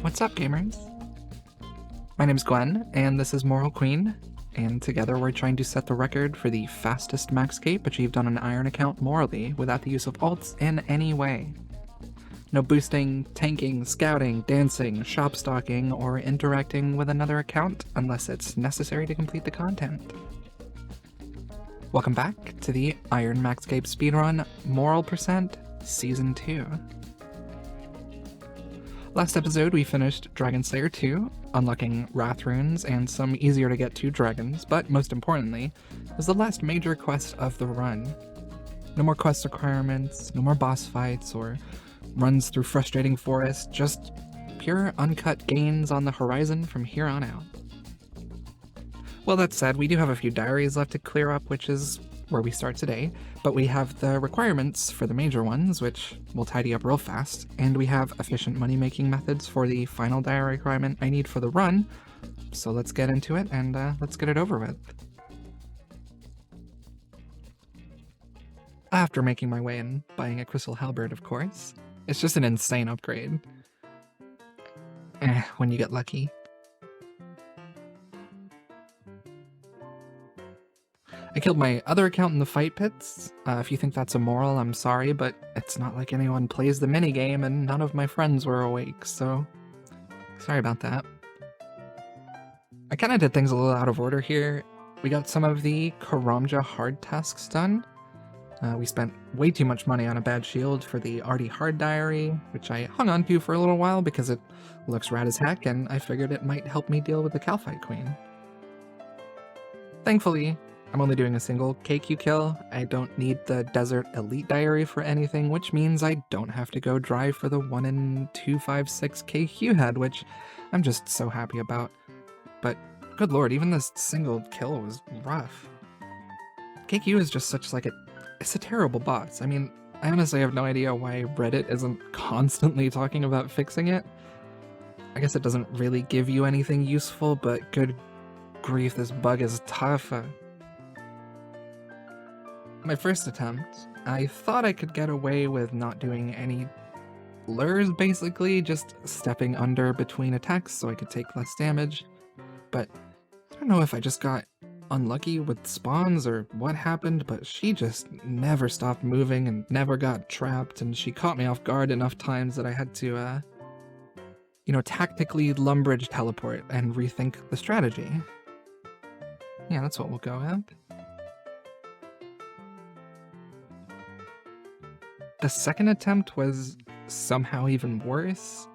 What's up, gamers? My name's Gwen, and this is Moral Queen, and together we're trying to set the record for the fastest Maxcape achieved on an Iron account morally without the use of ults in any way. No boosting, tanking, scouting, dancing, shop stocking, or interacting with another account unless it's necessary to complete the content. Welcome back to the Iron Maxcape Speedrun Moral Percent Season 2. Last episode we finished Dragon Slayer 2, unlocking Wrath runes and some easier to get to dragons, but most importantly, it was the last major quest of the run. No more quest requirements, no more boss fights, or runs through frustrating forests, just pure uncut gains on the horizon from here on out. Well, that said, we do have a few diaries left to clear up, which is where we start today, but we have the requirements for the major ones, which we'll tidy up real fast, and we have efficient money-making methods for the final diary requirement I need for the run, so let's get into it and let's get it over with. After making my way and buying a crystal halberd, of course. It's just an insane upgrade. When you get lucky. I killed my other account in the fight pits. If you think that's immoral, I'm sorry, but it's not like anyone plays the minigame and none of my friends were awake, so sorry about that. I kind of did things a little out of order here. We got some of the Karamja hard tasks done. We spent way too much money on a bad shield for the Arty hard diary, which I hung on to for a little while because it looks rad as heck, and I figured it might help me deal with the Calphite Queen. Thankfully, I'm only doing a single KQ kill. I don't need the Desert Elite Diary for anything, which means I don't have to go drive for the 1 in 256 KQ head, which I'm just so happy about. But good lord, even this single kill was rough. KQ is just such like it's a terrible boss. I mean, I honestly have no idea why Reddit isn't constantly talking about fixing it. I guess it doesn't really give you anything useful, but good grief, this bug is tough. My first attempt, I thought I could get away with not doing any lures, basically, just stepping under between attacks so I could take less damage. But I don't know if I just got unlucky with spawns or what happened, but she just never stopped moving and never got trapped, and she caught me off guard enough times that I had to, tactically Lumbridge teleport and rethink the strategy. Yeah, that's what we'll go with. The second attempt was somehow even worse.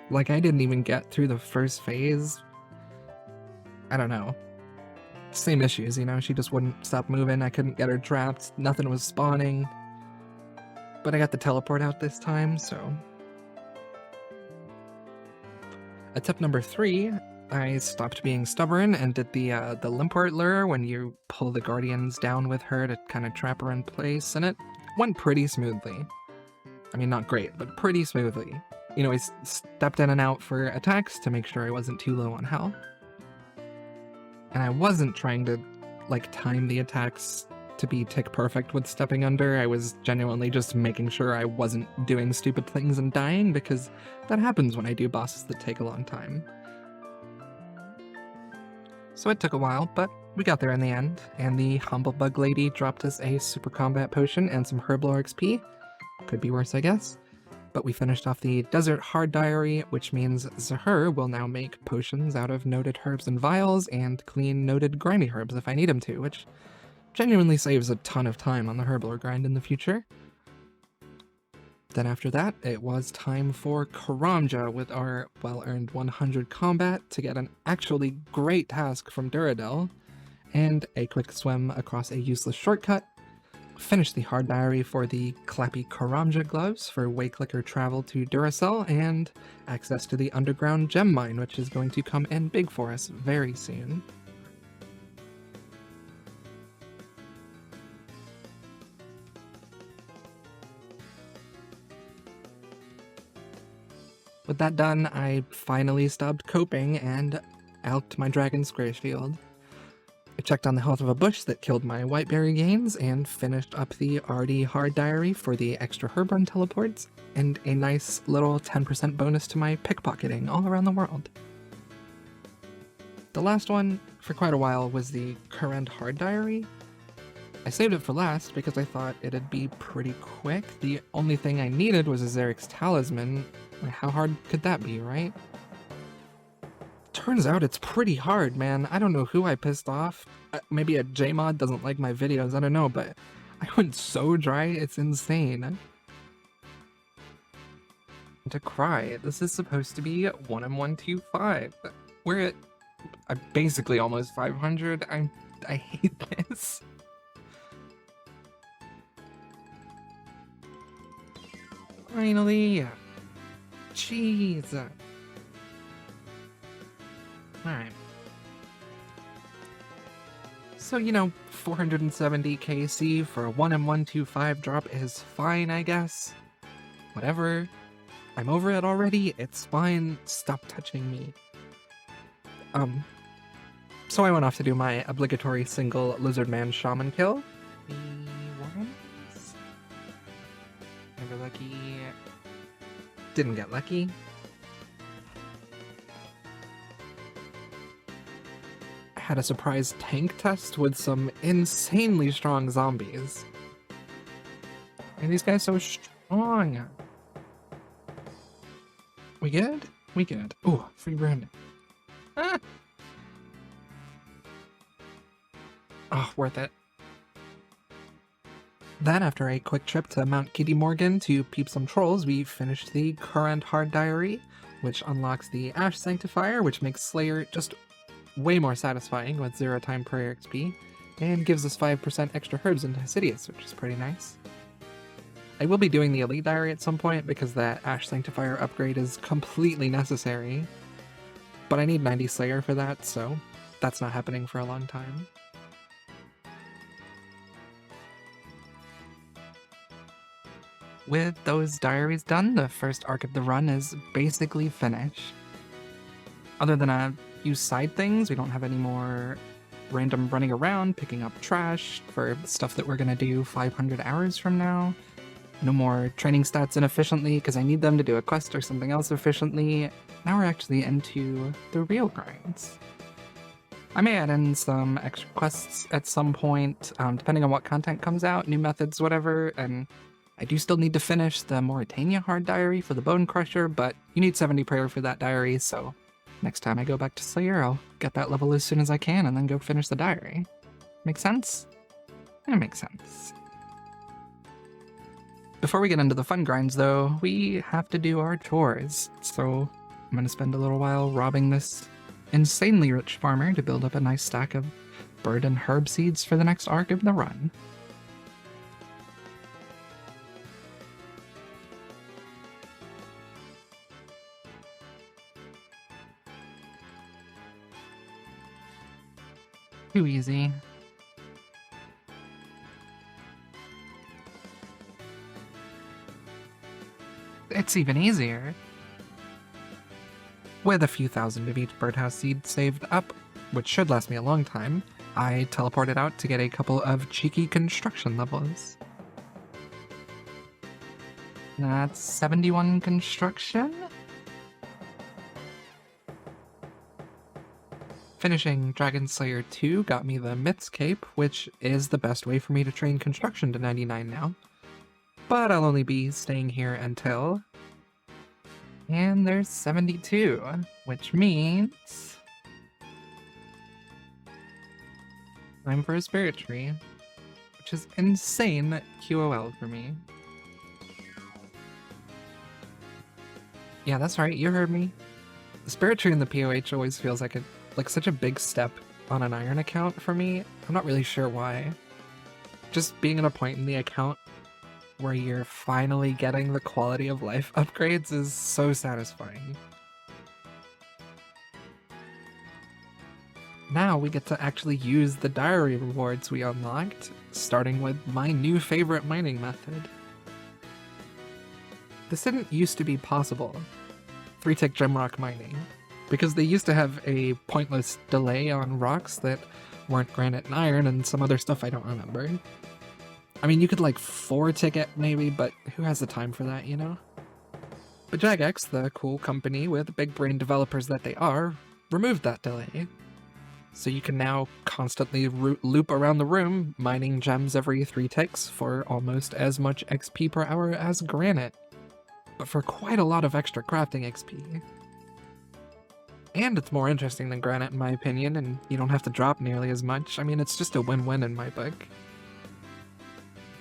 Like, I didn't even get through the first phase. I don't know. Same issues, she just wouldn't stop moving, I couldn't get her trapped, nothing was spawning. But I got the teleport out this time, so... Attempt number 3, I stopped being stubborn and did the Limport lure when you pull the Guardians down with her to kind of trap her in place, and it went pretty smoothly. I mean, not great, but pretty smoothly. I stepped in and out for attacks to make sure I wasn't too low on health. And I wasn't trying to, time the attacks to be tick perfect with stepping under. I was genuinely just making sure I wasn't doing stupid things and dying, because that happens when I do bosses that take a long time. So it took a while, but we got there in the end, and the Humble Bug Lady dropped us a Super Combat Potion and some Herblore XP. Could be worse, I guess. But we finished off the Desert Hard Diary, which means Zahur will now make potions out of noted herbs and vials, and clean noted grindy herbs if I need him to, which genuinely saves a ton of time on the Herblore grind in the future. Then after that, it was time for Karamja with our well-earned 100 combat to get an actually great task from Duradel, and a quick swim across a useless shortcut. Finish the hard diary for the clappy Karamja gloves for way clicker travel to Duracell, and access to the underground gem mine, which is going to come in big for us very soon. With that done, I finally stopped coping and alked my Dragon Square Shield. I checked on the health of a bush that killed my whiteberry gains and finished up the already hard diary for the extra herb run teleports and a nice little 10% bonus to my pickpocketing all around the world. The last one for quite a while was the current hard diary. I saved it for last because I thought it'd be pretty quick. The only thing I needed was a Xeric's talisman. How hard could that be, right? Turns out it's pretty hard, man. I don't know who I pissed off. Maybe a Jmod doesn't like my videos, I don't know, but I went so dry, it's insane. To cry, this is supposed to be 1M125. We're at basically almost 500. I hate this. Finally. Jeez. Alright. So, 470 KC for a 1M125 drop is fine, I guess. Whatever. I'm over it already. It's fine. Stop touching me. So I went off to do my obligatory single Lizardman Shaman kill. Never lucky. Didn't get lucky. Had a surprise tank test with some insanely strong zombies. And these guys so strong. We good? We good. Ooh, free rune. Ah! Oh, worth it. Then, after a quick trip to Mount Kitty Morgan to peep some trolls, we finished the current hard diary, which unlocks the Ash Sanctifier, which makes Slayer just way more satisfying with 0 time prayer XP, and gives us 5% extra herbs into Hesidius, which is pretty nice. I will be doing the Elite Diary at some point because that Ash Sanctifier upgrade is completely necessary, but I need 90 Slayer for that, so that's not happening for a long time. With those diaries done, the first arc of the run is basically finished. Other than a few side things, we don't have any more random running around, picking up trash for stuff that we're gonna do 500 hours from now. No more training stats inefficiently because I need them to do a quest or something else efficiently. Now we're actually into the real grinds. I may add in some extra quests at some point, depending on what content comes out, new methods, whatever, and I do still need to finish the Mauritania hard diary for the Bone Crusher, but you need 70 prayer for that diary, so next time I go back to Slayer, I'll get that level as soon as I can and then go finish the diary. Make sense? It makes sense. Before we get into the fun grinds, though, we have to do our chores, so I'm going to spend a little while robbing this insanely rich farmer to build up a nice stack of bird and herb seeds for the next arc of the run. Too easy. It's even easier. With a few thousand of each birdhouse seed saved up, which should last me a long time, I teleported out to get a couple of cheeky construction levels. That's 71 construction? Finishing Dragon Slayer 2 got me the Maxcape, which is the best way for me to train construction to 99 now. But I'll only be staying here until... And there's 72, which means... time for a Spirit Tree, which is insane QOL for me. Yeah, that's right, you heard me. The Spirit Tree in the POH always feels like such a big step on an Iron account for me. I'm not really sure why. Just being at a point in the account where you're finally getting the quality of life upgrades is so satisfying. Now we get to actually use the diary rewards we unlocked, starting with my new favorite mining method. This didn't used to be possible. 3-tick gemrock mining. Because they used to have a pointless delay on rocks that weren't granite and iron and some other stuff I don't remember. I mean, you could like 4-tick it maybe, but who has the time for that, you know? But Jagex, the cool company with big brain developers that they are, removed that delay. So you can now constantly loop around the room, mining gems every 3 ticks for almost as much XP per hour as granite. But for quite a lot of extra crafting XP. And it's more interesting than granite in my opinion, and you don't have to drop nearly as much. I mean, it's just a win-win in my book.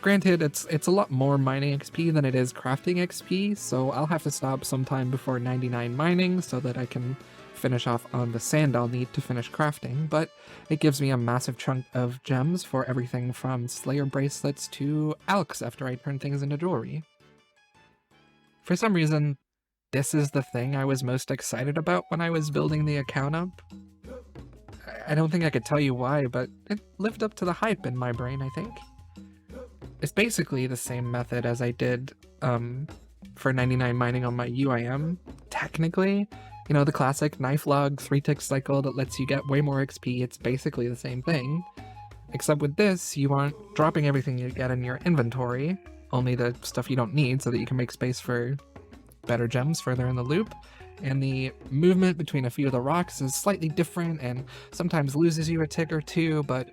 Granted, it's a lot more mining XP than it is crafting XP, so I'll have to stop sometime before 99 mining so that I can finish off on the sand I'll need to finish crafting, but it gives me a massive chunk of gems for everything from Slayer bracelets to Alks after I turn things into jewelry. For some reason, this is the thing I was most excited about when I was building the account up. I don't think I could tell you why, but it lived up to the hype in my brain, I think. It's basically the same method as I did for 99 mining on my UIM, technically. You know, the classic knife log 3-tick cycle that lets you get way more XP, it's basically the same thing. Except with this, you aren't dropping everything you get in your inventory, only the stuff you don't need so that you can make space for better gems further in the loop. And the movement between a few of the rocks is slightly different and sometimes loses you a tick or two, but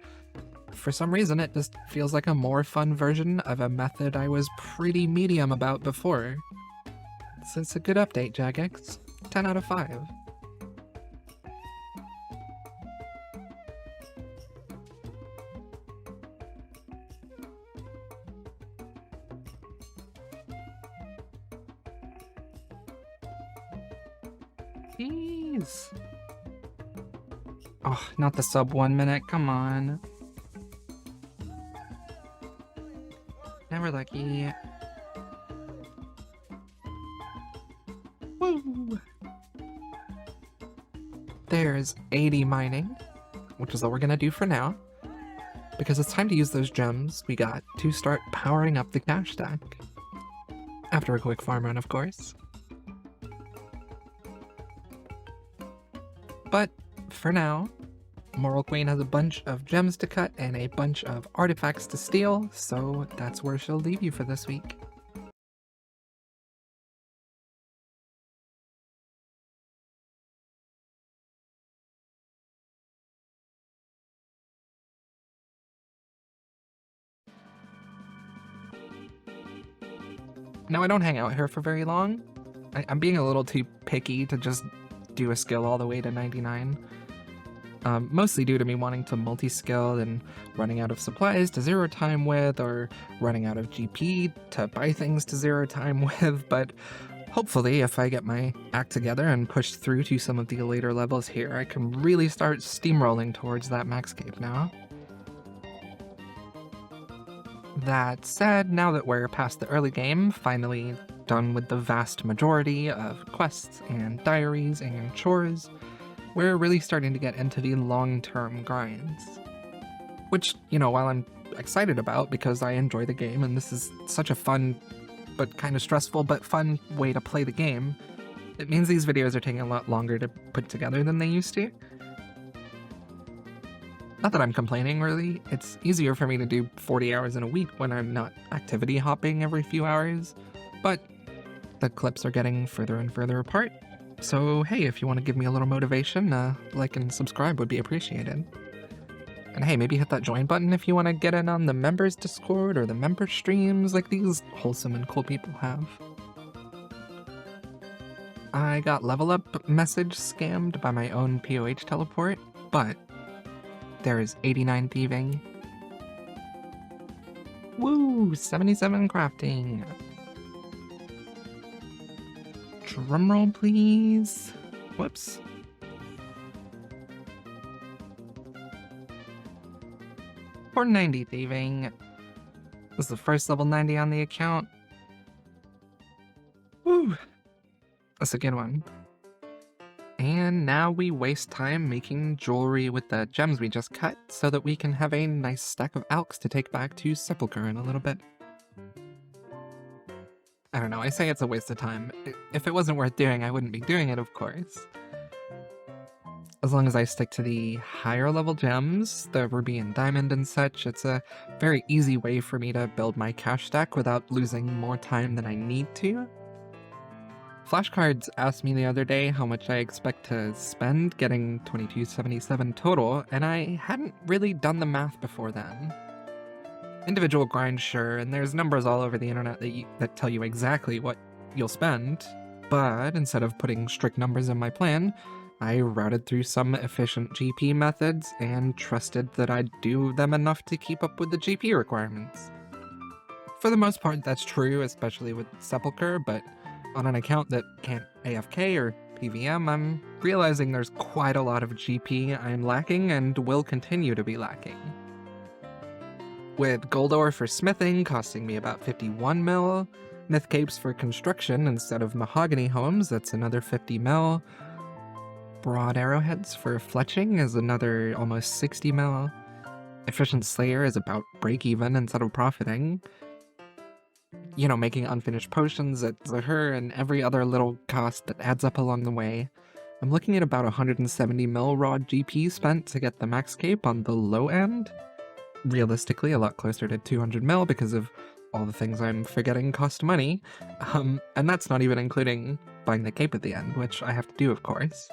for some reason it just feels like a more fun version of a method I was pretty medium about before. So it's a good update, Jagex. 10 out of 5. Jeez. Oh, not the sub 1 minute, come on. Never lucky. Woo! There's 80 mining, which is what we're gonna do for now. Because it's time to use those gems we got to start powering up the cash stack. After a quick farm run, of course. But for now, Moral Queen has a bunch of gems to cut and a bunch of artifacts to steal, so that's where she'll leave you for this week. Now, I don't hang out here for very long. I'm being a little too picky to just do a skill all the way to 99. Mostly due to me wanting to multi-skill and running out of supplies to 0 time with, or running out of GP to buy things to 0 time with, but hopefully if I get my act together and push through to some of the later levels here, I can really start steamrolling towards that Maxcape now. That said, now that we're past the early game, finally done with the vast majority of quests and diaries and chores, we're really starting to get into the long-term grinds. Which, you know, while I'm excited about because I enjoy the game and this is such a fun but kind of stressful but fun way to play the game, it means these videos are taking a lot longer to put together than they used to. Not that I'm complaining, really. It's easier for me to do 40 hours in a week when I'm not activity hopping every few hours, but the clips are getting further and further apart. So hey, if you want to give me a little motivation, like and subscribe would be appreciated. And hey, maybe hit that join button if you want to get in on the members Discord or the member streams like these wholesome and cool people have. I got level up message scammed by my own POH teleport, but there is 89 thieving. Woo! 77 crafting. Drumroll, please. Whoops. For 90 thieving. This is the first level 90 on the account. Woo! That's a good one. And now we waste time making jewelry with the gems we just cut so that we can have a nice stack of alks to take back to Sepulchre in a little bit. I don't know, I say it's a waste of time. If it wasn't worth doing, I wouldn't be doing it, of course. As long as I stick to the higher level gems, the ruby and diamond and such, it's a very easy way for me to build my cash stack without losing more time than I need to. Flashcards asked me the other day how much I expect to spend getting 2277 total, and I hadn't really done the math before then. Individual grind, sure, and there's numbers all over the internet that tell you exactly what you'll spend, but instead of putting strict numbers in my plan, I routed through some efficient GP methods and trusted that I'd do them enough to keep up with the GP requirements. For the most part, that's true, especially with Sepulchre, but on an account that can't AFK or PVM, I'm realizing there's quite a lot of GP I'm lacking and will continue to be lacking. With gold ore for smithing costing me about 51 mil, myth capes for construction instead of mahogany homes, that's another 50 mil, broad arrowheads for fletching is another almost 60 mil, efficient slayer is about break even instead of profiting, you know, making unfinished potions at Zahur and every other little cost that adds up along the way. I'm looking at about 170 mil raw GP spent to get the Maxcape on the low end. Realistically, a lot closer to 200 mil because of all the things I'm forgetting cost money. And that's not even including buying the cape at the end, which I have to do, of course.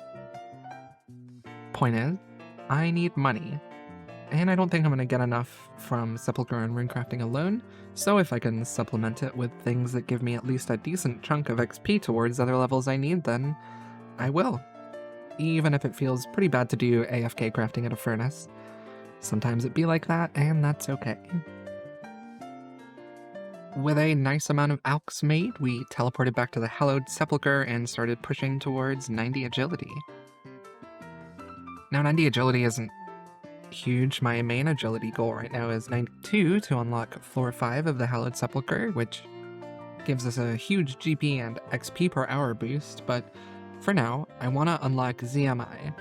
Point is, I need money. And I don't think I'm going to get enough from Sepulchre and Runecrafting alone, so if I can supplement it with things that give me at least a decent chunk of XP towards other levels I need, then I will. Even if it feels pretty bad to do AFK crafting at a furnace. Sometimes it be like that, and that's okay. With a nice amount of alks made, we teleported back to the hallowed Sepulchre and started pushing towards 90 agility. Now 90 agility isn't huge. My main agility goal right now is 92 to unlock floor 5 of the Hallowed Sepulchre, which gives us a huge GP and XP per hour boost, but for now, I want to unlock ZMI.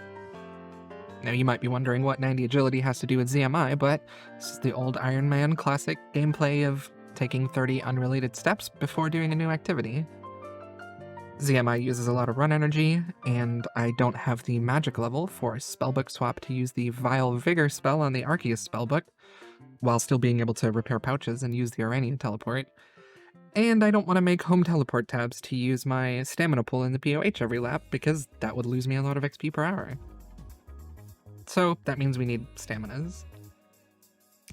Now you might be wondering what 90 agility has to do with ZMI, but this is the old Ironman classic gameplay of taking 30 unrelated steps before doing a new activity. ZMI uses a lot of run energy, and I don't have the magic level for spellbook swap to use the Vile Vigor spell on the Arceus spellbook, while still being able to repair pouches and use the Iranian teleport. And I don't want to make home teleport tabs to use my stamina pool in the POH every lap, because that would lose me a lot of XP per hour. So that means we need staminas.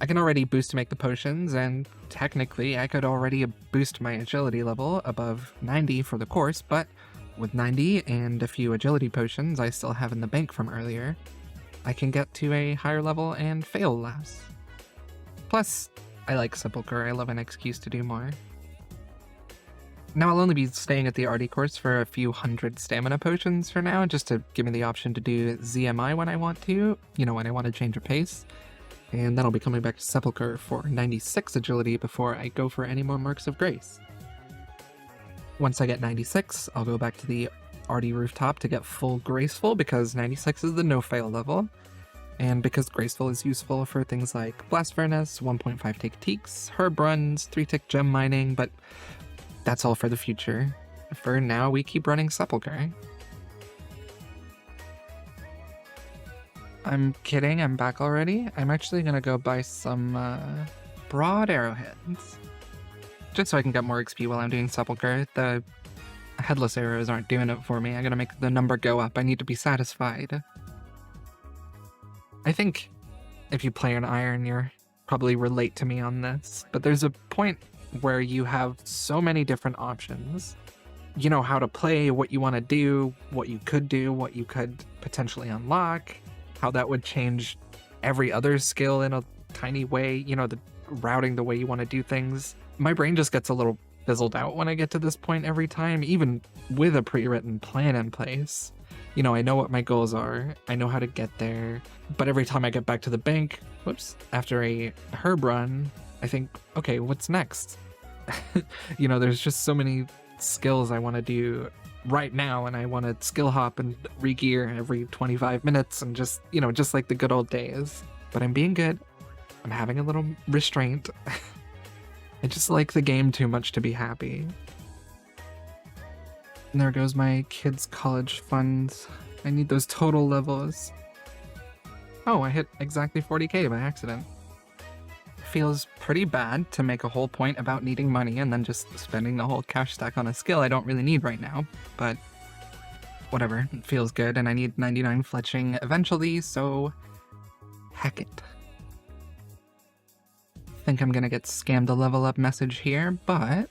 I can already boost to make the potions, and technically I could already boost my agility level above 90 for the course, but with 90 and a few agility potions I still have in the bank from earlier, I can get to a higher level and fail less. Plus, I like Sepulchre, I love an excuse to do more. Now I'll only be staying at the RD course for a few hundred stamina potions for now, just to give me the option to do ZMI when I want to, you know, when I want to change a pace. And then I'll be coming back to Sepulchre for 96 agility before I go for any more Marks of Grace. Once I get 96, I'll go back to the RD rooftop to get full Graceful, because 96 is the no-fail level, and because Graceful is useful for things like Blast Furnace, 1.5 tick teaks, herb runs, 3 tick gem mining, but that's all for the future. For now, we keep running Sepulchre. I'm kidding, I'm back already. I'm actually gonna go buy some broad arrowheads. Just so I can get more XP while I'm doing Sepulchre. The headless arrows aren't doing it for me. I'm gonna make the number go up. I need to be satisfied. I think if you play an iron, you're probably relate to me on this, but there's a point where you have so many different options. You know how to play, what you want to do, what you could potentially unlock, how that would change every other skill in a tiny way, you know, the routing the way you want to do things. My brain just gets a little fizzled out when I get to this point every time, even with a pre-written plan in place. You know, I know what my goals are, I know how to get there, but every time I get back to the bank, after a herb run, I think, okay, what's next? You know, there's just so many skills I want to do right now, and I want to skill hop and re-gear every 25 minutes and just, you know, just like the good old days. But I'm being good. I'm having a little restraint. I just like the game too much to be happy. And there goes my kids' college funds. I need those total levels. Oh, I hit exactly 40k by accident. Feels pretty bad to make a whole point about needing money and then just spending the whole cash stack on a skill I don't really need right now, but whatever, it feels good, and I need 99 fletching eventually, so heck it. Think I'm gonna get scammed a level up message here, but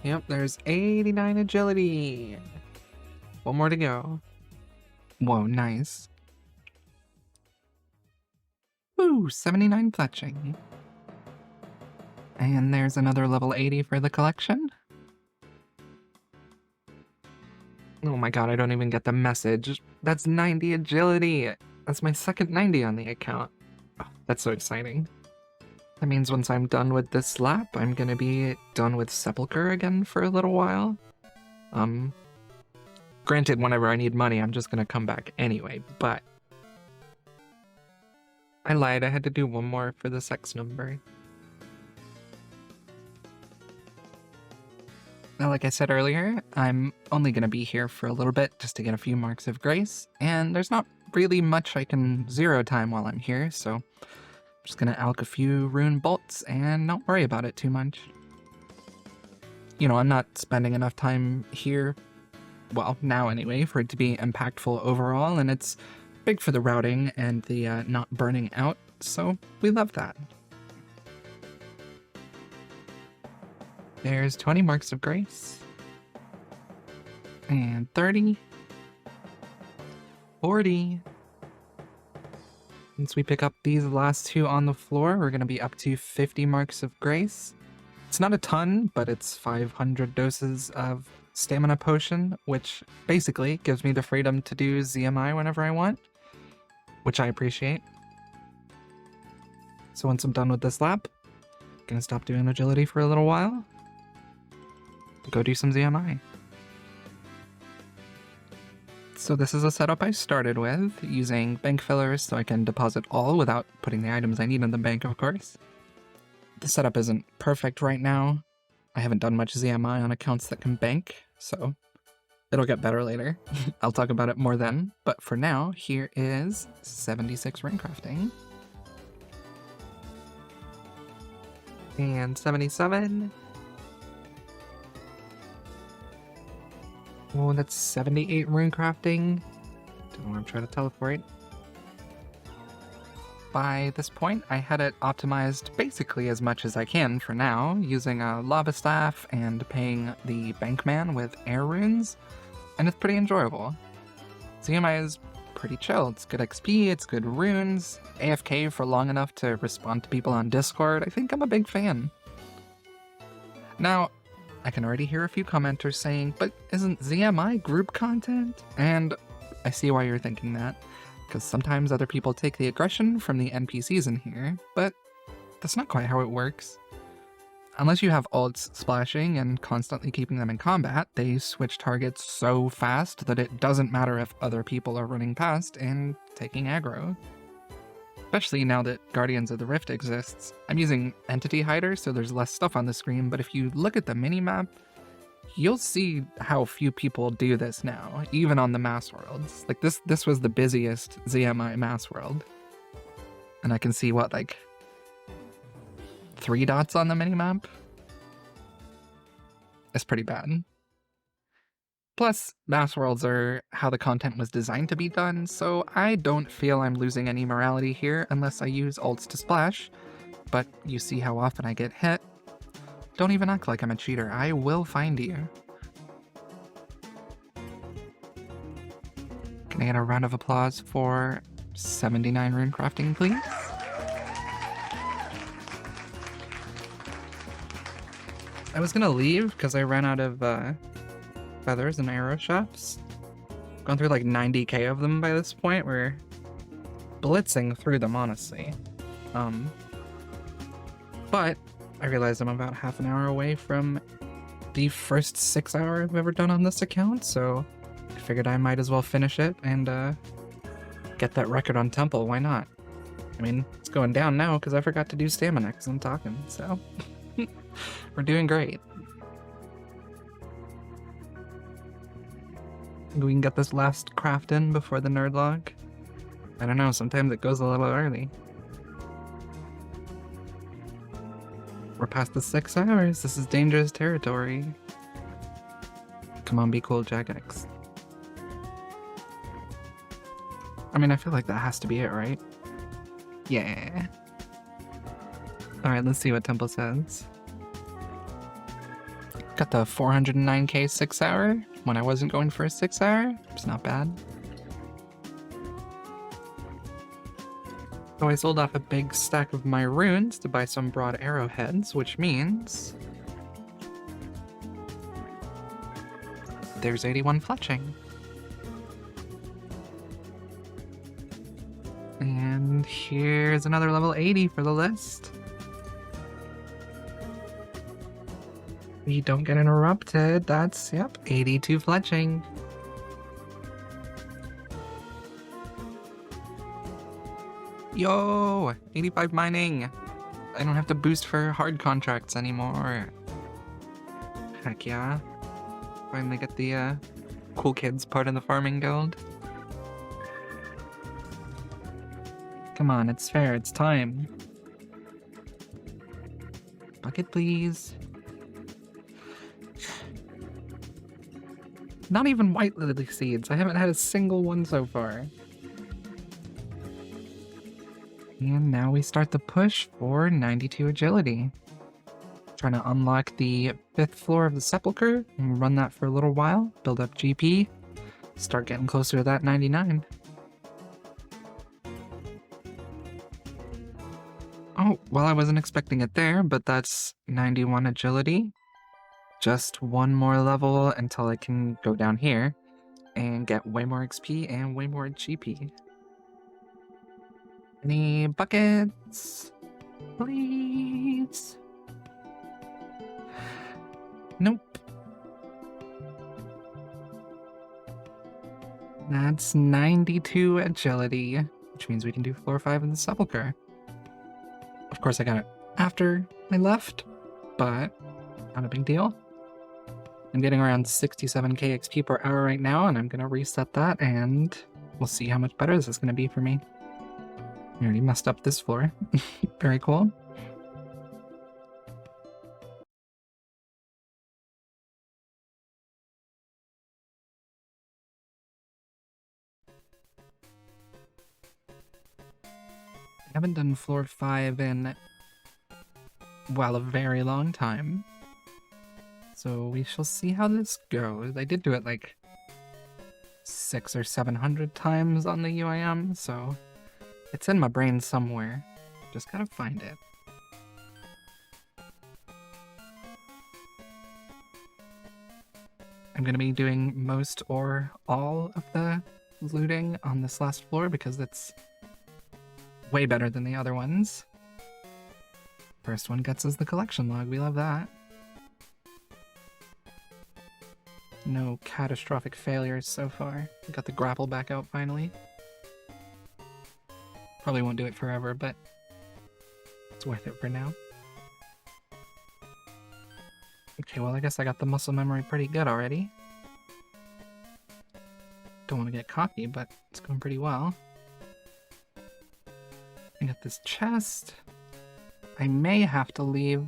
yep, there's 89 agility. One more to go. Whoa, nice. Woo, 79 fletching. And there's another level 80 for the collection. Oh my god, I don't even get the message. That's 90 agility. That's my second 90 on the account. Oh, that's so exciting. That means once I'm done with this lap, I'm gonna be done with Sepulchre again for a little while. Granted, whenever I need money, I'm just gonna come back anyway, but I lied, I had to do one more for the sex number. Now, like I said earlier, I'm only gonna be here for a little bit just to get a few marks of grace, and there's not really much I can zero time while I'm here, so I'm just gonna alch a few rune bolts and not worry about it too much. You know, I'm not spending enough time here, well, now anyway, for it to be impactful overall, and it's big for the routing and the not burning out, so we love that. There's 20 marks of grace. And 30. 40. Once we pick up these last two on the floor, we're going to be up to 50 marks of grace. It's not a ton, but it's 500 doses of stamina potion, which basically gives me the freedom to do ZMI whenever I want, which I appreciate. So once I'm done with this lap, I'm gonna stop doing agility for a little while, go do some ZMI. So this is a setup I started with, using bank fillers so I can deposit all without putting the items I need in the bank, of course. The setup isn't perfect right now. I haven't done much ZMI on accounts that can bank, so it'll get better later. I'll talk about it more then, but for now, here is 76 Runecrafting. And 77. Oh, that's 78 Runecrafting. Don't know where I'm trying to teleport. By this point, I had it optimized basically as much as I can for now, using a lava staff and paying the bankman with air runes, and it's pretty enjoyable. ZMI is pretty chill, it's good XP, it's good runes, AFK for long enough to respond to people on Discord. I think I'm a big fan. Now, I can already hear a few commenters saying, but isn't ZMI group content? And I see why you're thinking that, because sometimes other people take the aggression from the NPCs in here, but that's not quite how it works. Unless you have ults splashing and constantly keeping them in combat, they switch targets so fast that it doesn't matter if other people are running past and taking aggro. Especially now that Guardians of the Rift exists. I'm using Entity Hider, so there's less stuff on the screen, but if you look at the minimap, you'll see how few people do this now, even on the mass worlds. Like, this was the busiest ZMI mass world. And I can see, what, like 3 dots on the minimap? It's pretty bad. Plus, mass worlds are how the content was designed to be done, so I don't feel I'm losing any morality here unless I use ults to splash. But you see how often I get hit. Don't even act like I'm a cheater. I will find you. Can I get a round of applause for 79 Runecrafting, please? I was gonna leave because I ran out of feathers and arrow shafts. Gone through like 90k of them by this point. We're blitzing through them, honestly. But I realized I'm about half an hour away from the first 6 hour I've ever done on this account, so I figured I might as well finish it and get that record on Temple. Why not? I mean, it's going down now because I forgot to do stamina because I'm talking, so we're doing great. We can get this last craft in before the nerd log. I don't know, sometimes it goes a little early. We're past the 6 hours. This is dangerous territory. Come on, be cool, Jagex. I mean, I feel like that has to be it, right? Yeah. Alright, let's see what Temple says. Got the 409k 6 hour when I wasn't going for a 6 hour. It's not bad. So I sold off a big stack of my runes to buy some broad arrowheads, which means there's 81 fletching. And here's another level 80 for the list. We don't get interrupted. That's, yep, 82 fletching. Yo, 85 mining. I don't have to boost for hard contracts anymore. Heck yeah. Finally get the cool kids part of the farming guild. Come on, it's fair, it's time. Bucket, please. Not even white lily seeds. I haven't had a single one so far. And now we start the push for 92 agility. Trying to unlock the 5th floor of the sepulcher and run that for a little while, build up GP, start getting closer to that 99. Oh, well, I wasn't expecting it there, but that's 91 agility. Just one more level until I can go down here and get way more XP and way more GP. Any buckets? Please? Nope. That's 92 agility, which means we can do floor 5 in the sepulcher. Of course, I got it after I left, but not a big deal. I'm getting around 67k XP per hour right now, and I'm going to reset that, and we'll see how much better this is going to be for me. I already messed up this floor. Very cool. I haven't done floor 5 in, well, a very long time. So we shall see how this goes. I did do it like 600 or 700 times on the UIM, so it's in my brain somewhere. Just gotta find it. I'm gonna be doing most or all of the looting on this last floor because it's way better than the other ones. First one gets us the collection log, we love that. No catastrophic failures so far. We got the grapple back out finally. Probably won't do it forever, but it's worth it for now. Okay, well I guess I got the muscle memory pretty good already. Don't want to get cocky, but it's going pretty well. I got this chest. I may have to leave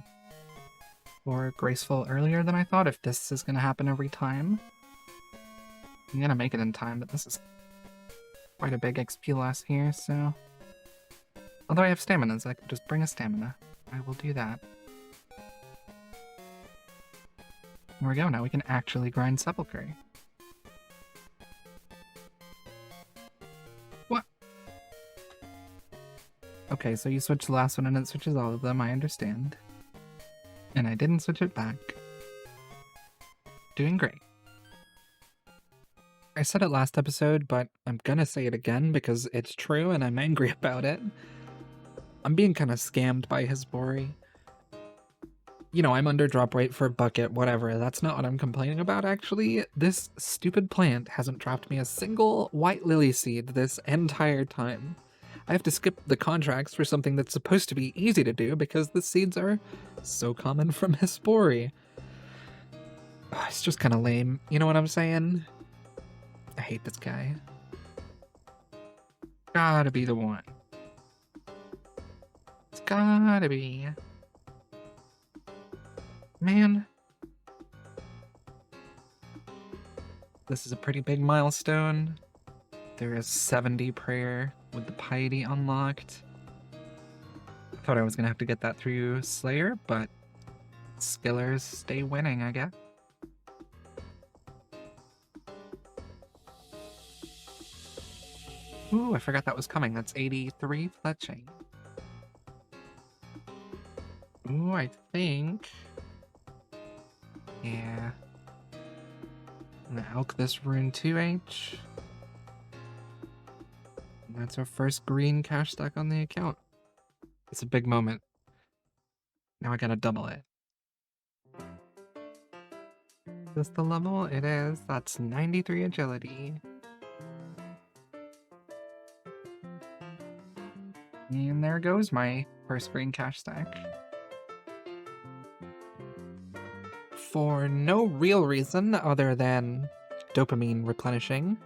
for graceful earlier than I thought if this is going to happen every time. I'm going to make it in time, but this is quite a big XP loss here, so... Although I have stamina, so I can just bring a stamina. I will do that. There we go, now we can actually grind sepulcher. What? Okay, so you switch the last one and it switches all of them, I understand. And I didn't switch it back. Doing great. I said it last episode, but I'm gonna say it again because it's true and I'm angry about it. I'm being kind of scammed by Hisbori. You know, I'm under drop rate for a bucket, whatever. That's not what I'm complaining about, actually. This stupid plant hasn't dropped me a single white lily seed this entire time. I have to skip the contracts for something that's supposed to be easy to do because the seeds are so common from Hisbori. It's just kind of lame, you know what I'm saying? I hate this guy. Gotta be the one. It's gotta be. Man. This is a pretty big milestone. There is 70 prayer with the piety unlocked. I thought I was gonna have to get that through Slayer, but skillers stay winning, I guess. Ooh, I forgot that was coming. That's 83 fletching. Ooh, I think... Yeah. I'm gonna elk this rune 2H. And that's our first green cash stack on the account. It's a big moment. Now I gotta double it. Is this the level? It is. That's 93 agility. And there goes my first green cash stack. For no real reason other than dopamine replenishing,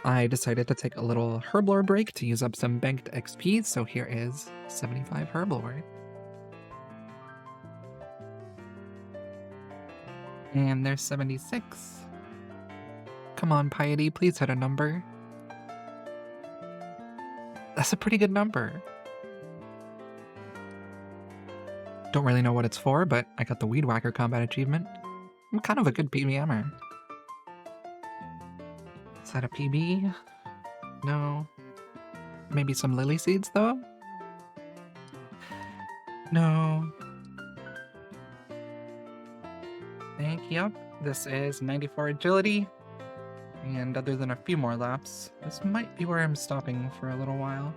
I decided to take a little herblore break to use up some banked XP, so here is 75 herblore. And there's 76. Come on, Piety, please hit a number. That's a pretty good number. Don't really know what it's for, but I got the Weed Whacker combat achievement. I'm kind of a good PBMer. Is that a PB? No. Maybe some lily seeds, though? No. Yep, this is 94 agility. And other than a few more laps, this might be where I'm stopping for a little while.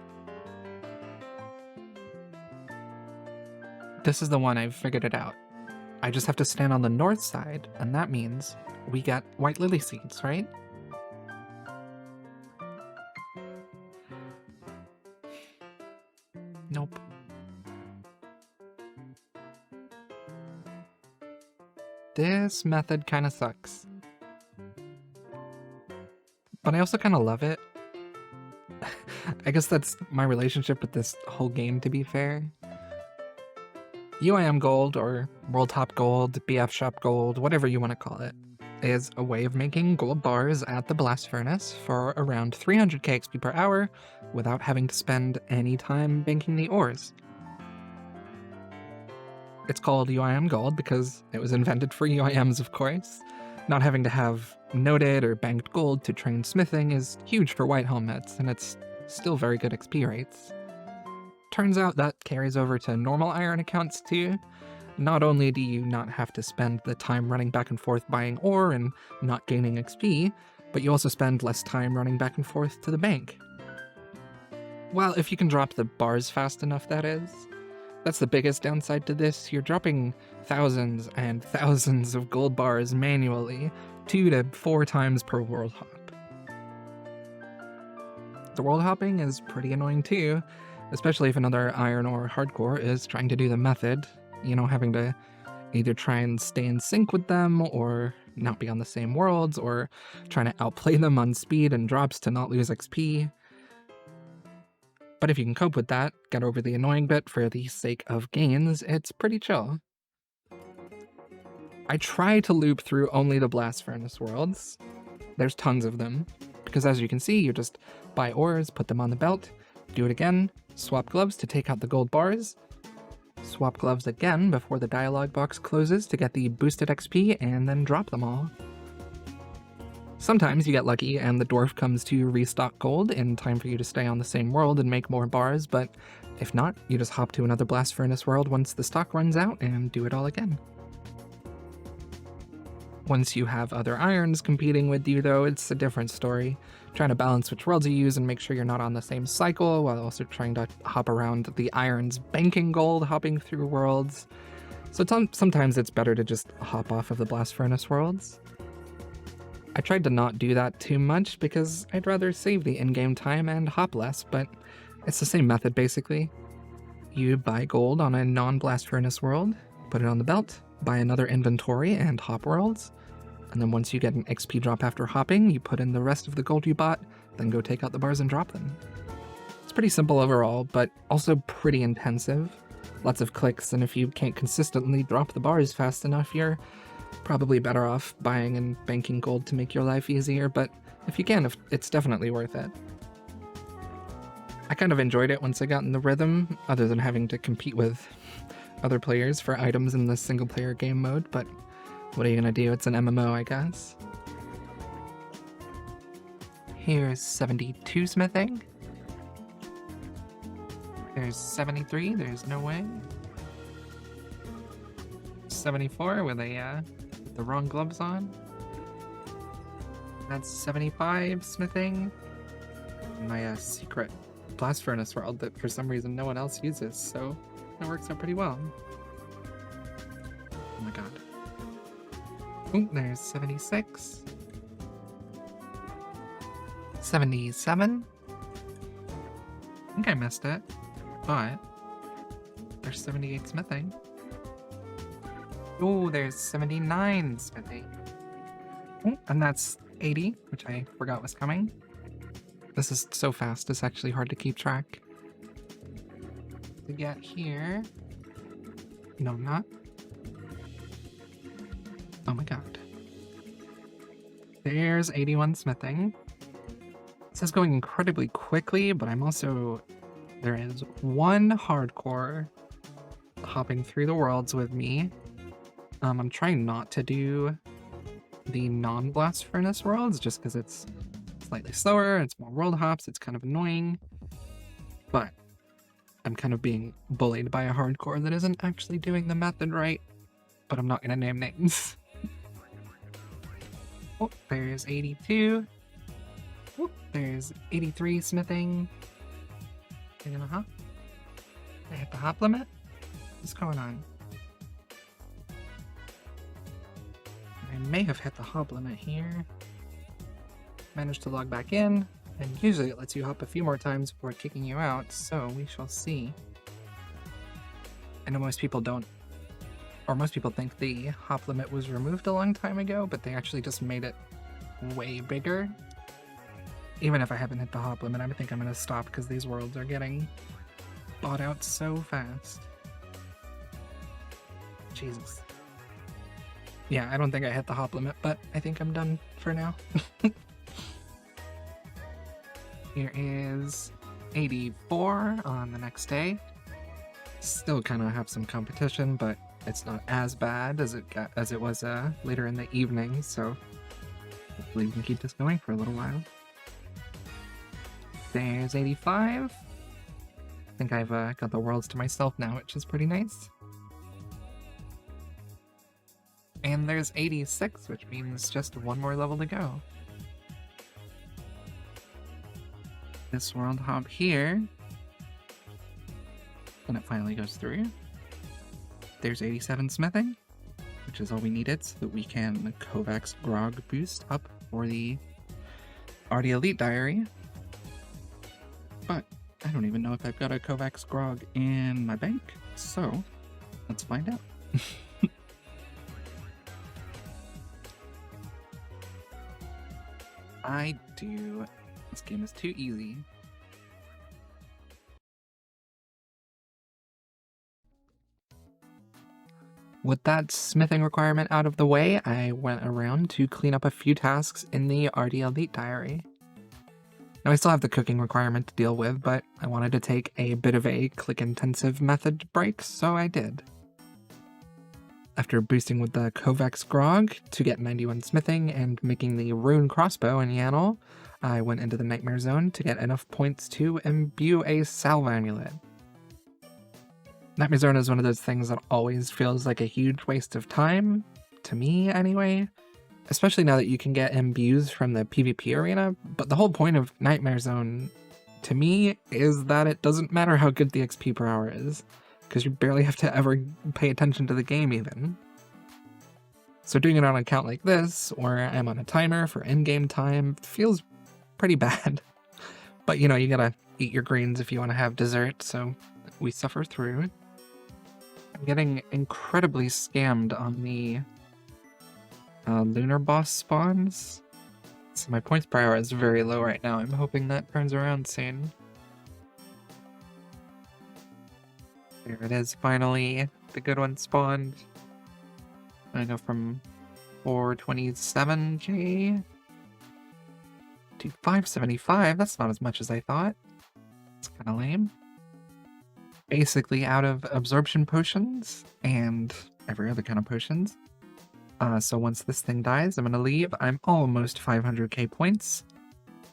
This is the one. I've figured it out. I just have to stand on the north side, and that means we get white lily seeds, right? Nope. This method kind of sucks. But I also kind of love it. I guess that's my relationship with this whole game, to be fair. UIM Gold, or World Top Gold, BF Shop Gold, whatever you want to call it, is a way of making gold bars at the blast furnace for around 300k XP per hour without having to spend any time banking the ores. It's called UIM Gold because it was invented for UIMs, of course. Not having to have noted or banked gold to train smithing is huge for white helmets, and it's still very good XP rates. Turns out that carries over to normal iron accounts too. Not only do you not have to spend the time running back and forth buying ore and not gaining XP, but you also spend less time running back and forth to the bank. Well, if you can drop the bars fast enough, that is. That's the biggest downside to this. You're dropping thousands and thousands of gold bars manually, 2 to 4 times per world hop. The world hopping is pretty annoying too, especially if another iron or hardcore is trying to do the method, you know, having to either try and stay in sync with them or not be on the same worlds, or trying to outplay them on speed and drops to not lose XP. But if you can cope with that, get over the annoying bit for the sake of gains, it's pretty chill. I try to loop through only the blast furnace worlds. There's tons of them, because as you can see, you just buy ores, put them on the belt, do it again, swap gloves to take out the gold bars, swap gloves again before the dialogue box closes to get the boosted XP, and then drop them all. Sometimes you get lucky and the dwarf comes to restock gold in time for you to stay on the same world and make more bars, but if not, you just hop to another blast furnace world once the stock runs out and do it all again. Once you have other irons competing with you though, it's a different story. Trying to balance which worlds you use and make sure you're not on the same cycle, while also trying to hop around the irons banking gold, hopping through worlds. So sometimes it's better to just hop off of the blast furnace worlds. I tried to not do that too much because I'd rather save the in-game time and hop less, but it's the same method basically. You buy gold on a non-blast furnace world, put it on the belt, buy another inventory and hop worlds, And then once you get an XP drop after hopping, you put in the rest of the gold you bought, then go take out the bars and drop them. It's pretty simple overall, but also pretty intensive. Lots of clicks, and if you can't consistently drop the bars fast enough, you're probably better off buying and banking gold to make your life easier, but if you can, it's definitely worth it. I kind of enjoyed it once I got in the rhythm, other than having to compete with other players for items in the single-player game mode, but what are you gonna do? It's an MMO, I guess. Here's 72 smithing. There's 73, there's no way. 74 with the wrong gloves on. That's 75 smithing. My secret blast furnace world that for some reason no one else uses, so it works out pretty well. Oh my god. Oh, there's 76. 77. I think I missed it, but there's 78 smithing. Oh, there's 79 smithing. Oh, and that's 80, which I forgot was coming. This is so fast, it's actually hard to keep track. To get here... No, I'm not. Oh my god. There's 81 smithing. This is going incredibly quickly, but I'm also... There is one hardcore hopping through the worlds with me. I'm trying not to do the non-blast furnace worlds just because it's slightly slower, it's more world hops, it's kind of annoying. But I'm kind of being bullied by a hardcore that isn't actually doing the method right, but I'm not going to name names. Oh, there's 82. Oh, there's 83 smithing. You're gonna hop? I hit the hop limit? What's going on? I may have hit the hop limit here. Managed to log back in, and usually it lets you hop a few more times before kicking you out, so we shall see. I know most people don't, or most people think the hop limit was removed a long time ago, but they actually just made it way bigger. Even if I haven't hit the hop limit, I think I'm gonna stop because these worlds are getting bought out so fast. Jesus. Yeah, I don't think I hit the hop limit, but I think I'm done for now. Here is 84 on the next day. Still kind of have some competition, but it's not as bad as it was later in the evening, so hopefully we can keep this going for a little while. There's 85. I think I've got the worlds to myself now, which is pretty nice. And there's 86, which means just one more level to go. This world hop here. And it finally goes through. There's 87 smithing, which is all we needed so that we can Kovacs grog boost up for the RD Elite Diary. But I don't even know if I've got a Kovacs grog in my bank, so let's find out. I do. This game is too easy. With that smithing requirement out of the way, I went around to clean up a few tasks in the RD Elite Diary. Now I still have the cooking requirement to deal with, but I wanted to take a bit of a click-intensive method break, so I did. After boosting with the Kovacs grog to get 91 smithing and making the rune crossbow in YAML, I went into the Nightmare Zone to get enough points to imbue a salve amulet. Nightmare Zone is one of those things that always feels like a huge waste of time, to me anyway, especially now that you can get imbues from the PvP arena, but the whole point of Nightmare Zone, to me, is that it doesn't matter how good the XP per hour is, because you barely have to ever pay attention to the game even. So doing it on an account like this, where I'm on a timer for in-game time, feels pretty bad. But you know, you gotta eat your greens if you want to have dessert, so we suffer through. I'm getting incredibly scammed on the lunar boss spawns. So my points per hour is very low right now. I'm hoping that turns around soon. There it is, finally. The good one spawned. I go from 427k to 575. That's not as much as I thought. It's kind of lame. Basically out of absorption potions and every other kind of potions. So once this thing dies, I'm gonna leave. I'm almost 500k points.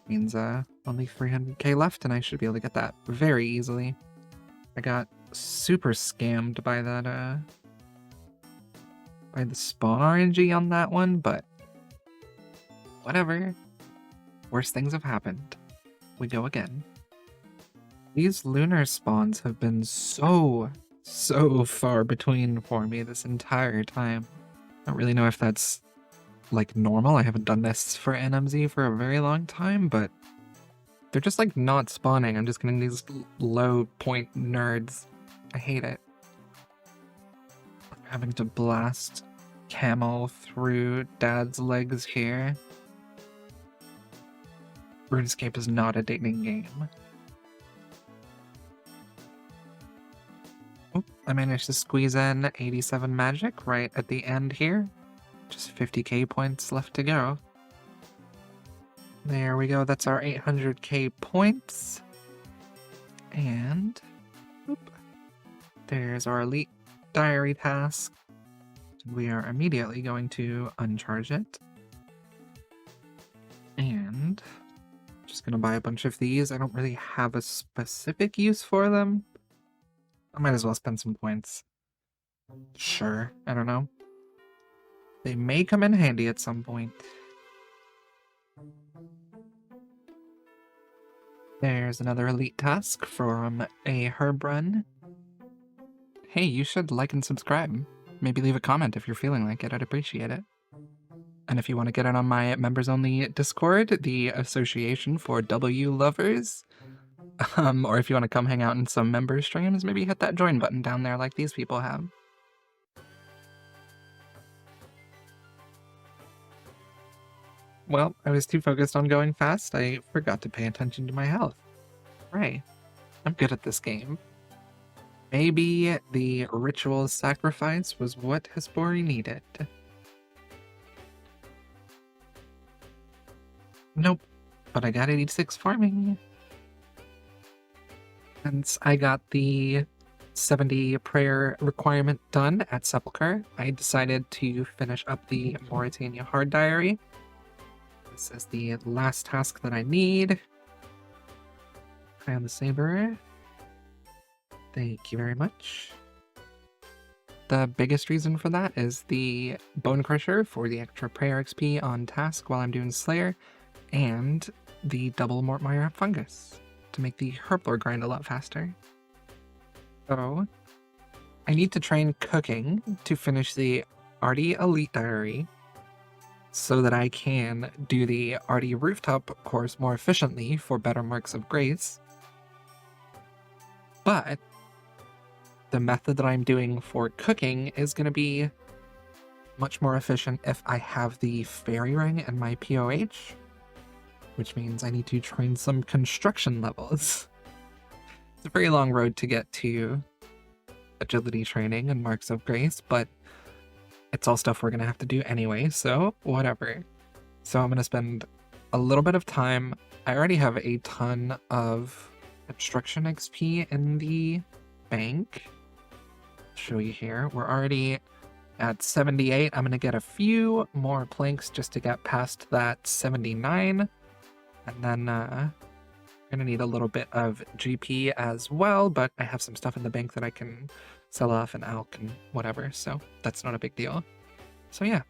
Means only 300k left, and I should be able to get that very easily. I got super scammed by that by the spawn RNG on that one, but whatever. Worse things have happened. We go again. These lunar spawns have been so far between for me this entire time. I don't really know if that's like normal. I haven't done this for NMZ for a very long time, but they're just like not spawning. I'm just getting these low point nerds. I hate it. Having to blast camel through dad's legs here. RuneScape is not a dating game. Oh, I managed to squeeze in 87 magic right at the end here. Just 50k points left to go. There we go, that's our 800k points. And there's our elite diary task. We are immediately going to uncharge it. And just gonna buy a bunch of these. I don't really have a specific use for them. I might as well spend some points. Sure, I don't know. They may come in handy at some point. There's another elite task from a herb run. Hey, you should like and subscribe. Maybe leave a comment if you're feeling like it, I'd appreciate it. And if you want to get in on my members-only Discord, the Association for W Lovers, or if you want to come hang out in some member streams, maybe hit that join button down there like these people have. Well, I was too focused on going fast, I forgot to pay attention to my health. Right. I'm good at this game. Maybe the ritual sacrifice was what Hespori needed. Nope, but I got 86 farming. Since I got the 70 prayer requirement done at Sepulchre, I decided to finish up the Mauritania Hard Diary. This is the last task that I need. Eye on the Saber. Thank you very much. The biggest reason for that is the Bone Crusher for the extra prayer XP on task while I'm doing Slayer, and the double Mortmire Fungus to make the Herblore grind a lot faster. So, I need to train cooking to finish the Arty Elite Diary so that I can do the Arty Rooftop course more efficiently for better marks of grace. But the method that I'm doing for cooking is going to be much more efficient if I have the Fairy Ring and my POH, which means I need to train some construction levels. It's a very long road to get to agility training and marks of grace, but it's all stuff we're going to have to do anyway, so whatever. So I'm going to spend a little bit of time. I already have a ton of construction XP in the bank. I'll show you here. We're already at 78. I'm going to get a few more planks just to get past that 79. And then I'm going to need a little bit of GP as well, but I have some stuff in the bank that I can sell off and alch and whatever, so that's not a big deal. So yeah,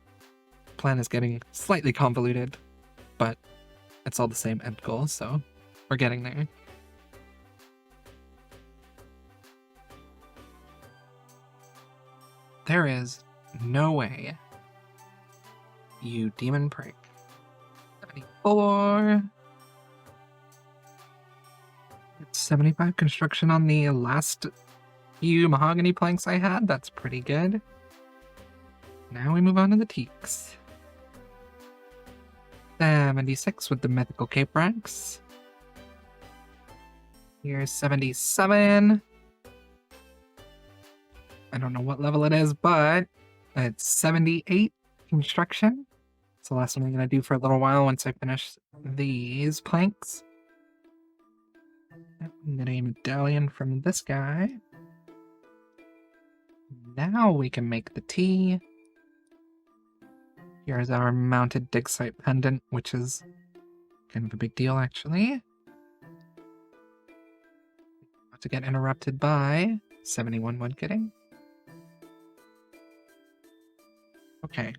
plan is getting slightly convoluted, but it's all the same end goal, so we're getting there. There is no way, you demon prick. 74. It's 75 construction on the last few mahogany planks I had. That's pretty good. Now we move on to the teaks. 76 with the mythical cape ranks. Here's 77. I don't know what level it is, but it's 78 construction. It's the last one I'm going to do for a little while once I finish these planks. Knitting a medallion from this guy. Now we can make the tea. Here's our mounted dig site pendant, which is kind of a big deal, actually. Not to get interrupted by 71 woodcutting. Okay.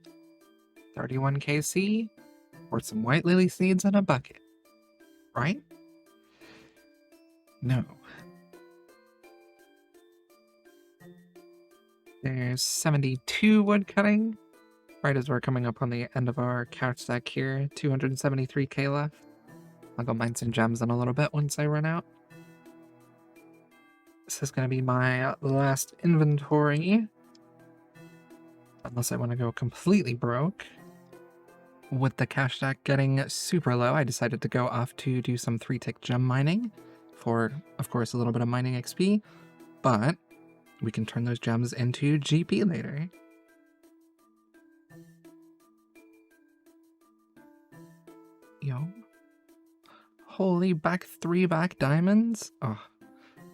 31 KC, or some white lily seeds in a bucket. Right? No. There's 72 woodcutting. Right as we're coming up on the end of our couch stack here, 273k left. I'll go mine some gems in a little bit once I run out. This is going to be my last inventory. Unless I want to go completely broke. With the cash stack getting super low, I decided to go off to do some 3-tick gem mining for, of course, a little bit of mining XP, but we can turn those gems into GP later. Yo. Holy back 3 back diamonds? Oh,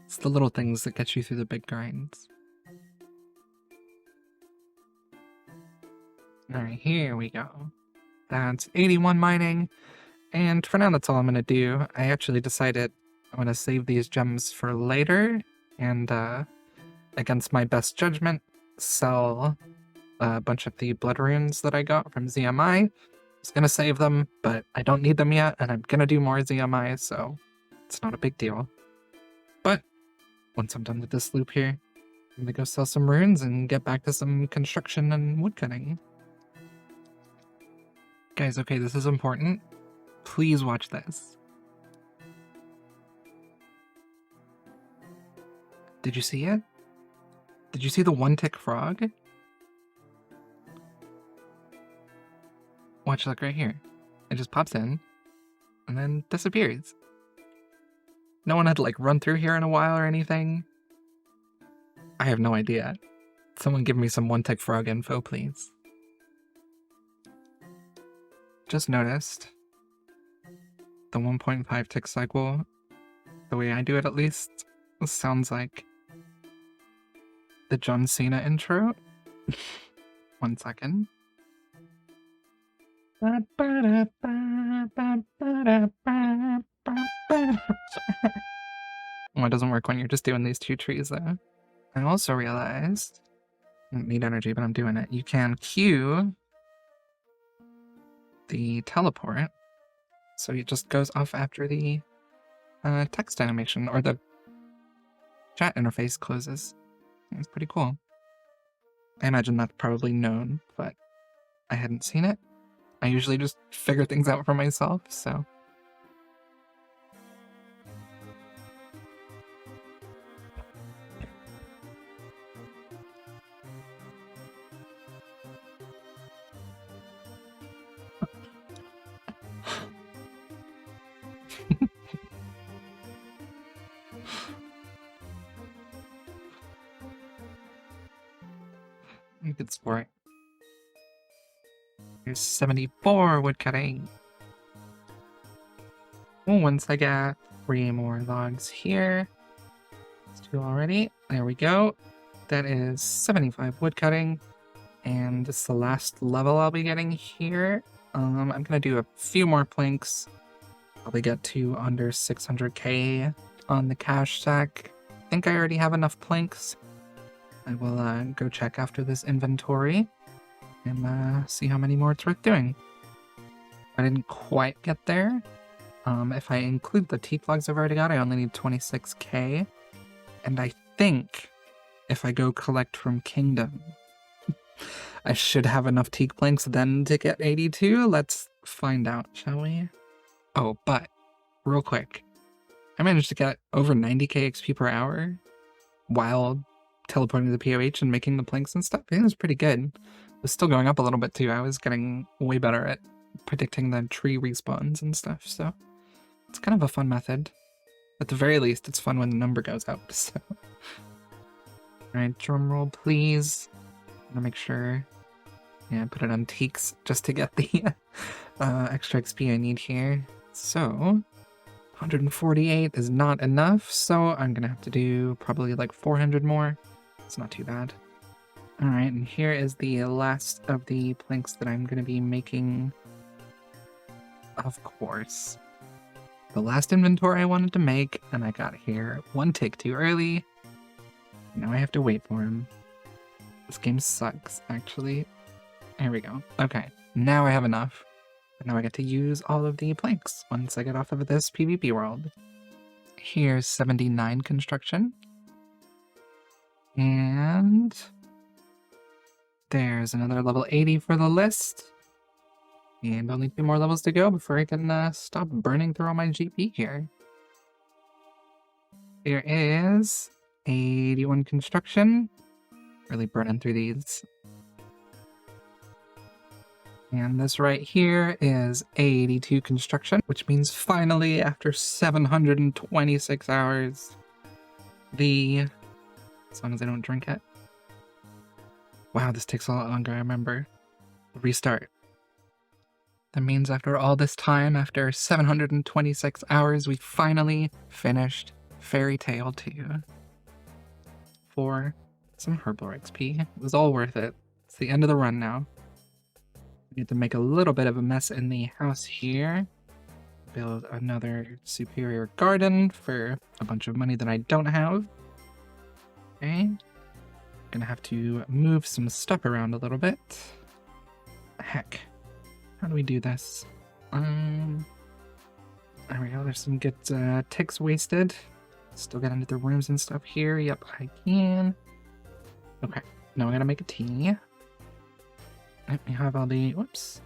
it's the little things that get you through the big grinds. Alright, here we go. That's 81 mining, and for now that's all I'm going to do. I actually decided I'm going to save these gems for later, and against my best judgment, sell a bunch of the blood runes that I got from ZMI. I was going to save them, but I don't need them yet, and I'm going to do more ZMI, so it's not a big deal. But once I'm done with this loop here, I'm going to go sell some runes and get back to some construction and woodcutting. Guys, okay, this is important. Please watch this. Did you see it? Did you see the 1-tick frog? Watch, look right here. It just pops in and then disappears. No one had to like run through here in a while or anything. I have no idea. Someone give me some 1-tick frog info, please. Just noticed the 1.5 tick cycle, the way I do it at least, sounds like the John Cena intro. 1 second. Oh, it doesn't work when you're just doing these 2 trees though. I also realized, I don't need energy, but I'm doing it. You can queue the teleport, so it just goes off after the text animation, or the chat interface closes. It's pretty cool. I imagine that's probably known, but I hadn't seen it. I usually just figure things out for myself, so... Good sport. Here's 74 woodcutting. Oh, once I get 3 more logs here. Let's do already. There we go. That is 75 woodcutting. And this is the last level I'll be getting here. I'm gonna do a few more planks. Probably get to under 600k on the cash stack. I think I already have enough planks. I will go check after this inventory and see how many more it's worth doing. I didn't quite get there. If I include the teak logs I've already got, I only need 26k. And I think if I go collect from Kingdom, I should have enough teak planks then to get 82. Let's find out, shall we? Oh, but real quick, I managed to get over 90k XP per hour while teleporting to the POH and making the planks and stuff. I think it was pretty good. It was still going up a little bit too. I was getting way better at predicting the tree respawns and stuff, so it's kind of a fun method. At the very least, it's fun when the number goes up, so. Alright, drum roll please. I'm gonna make sure, yeah, put it on teaks just to get the extra XP I need here. So, 148 is not enough, so I'm gonna have to do probably like 400 more. It's not too bad. Alright, and here is the last of the planks that I'm gonna be making. Of course. The last inventory I wanted to make, and I got here one tick too early. Now I have to wait for him. This game sucks, actually. Here we go. Okay, now I have enough. And now I get to use all of the planks once I get off of this PvP world. Here's 79 construction. And there's another level 80 for the list. And only 2 more levels to go before I can stop burning through all my GP here. There is 81 construction. Really burning through these. And this right here is 82 construction, which means finally, after 726 hours, as long as I don't drink it. Wow, this takes a lot longer, I remember. Restart. That means after all this time, after 726 hours, we finally finished Fairy Tale 2. For some herbal XP. It was all worth it. It's the end of the run now. We need to make a little bit of a mess in the house here. Build another superior garden for a bunch of money that I don't have. Okay. Gonna have to move some stuff around a little bit. Heck. How do we do this? There we go. There's some good ticks wasted. Still get into the rooms and stuff here. Yep, I can. Okay. Now I gotta make a tea. We have all the... Whoops.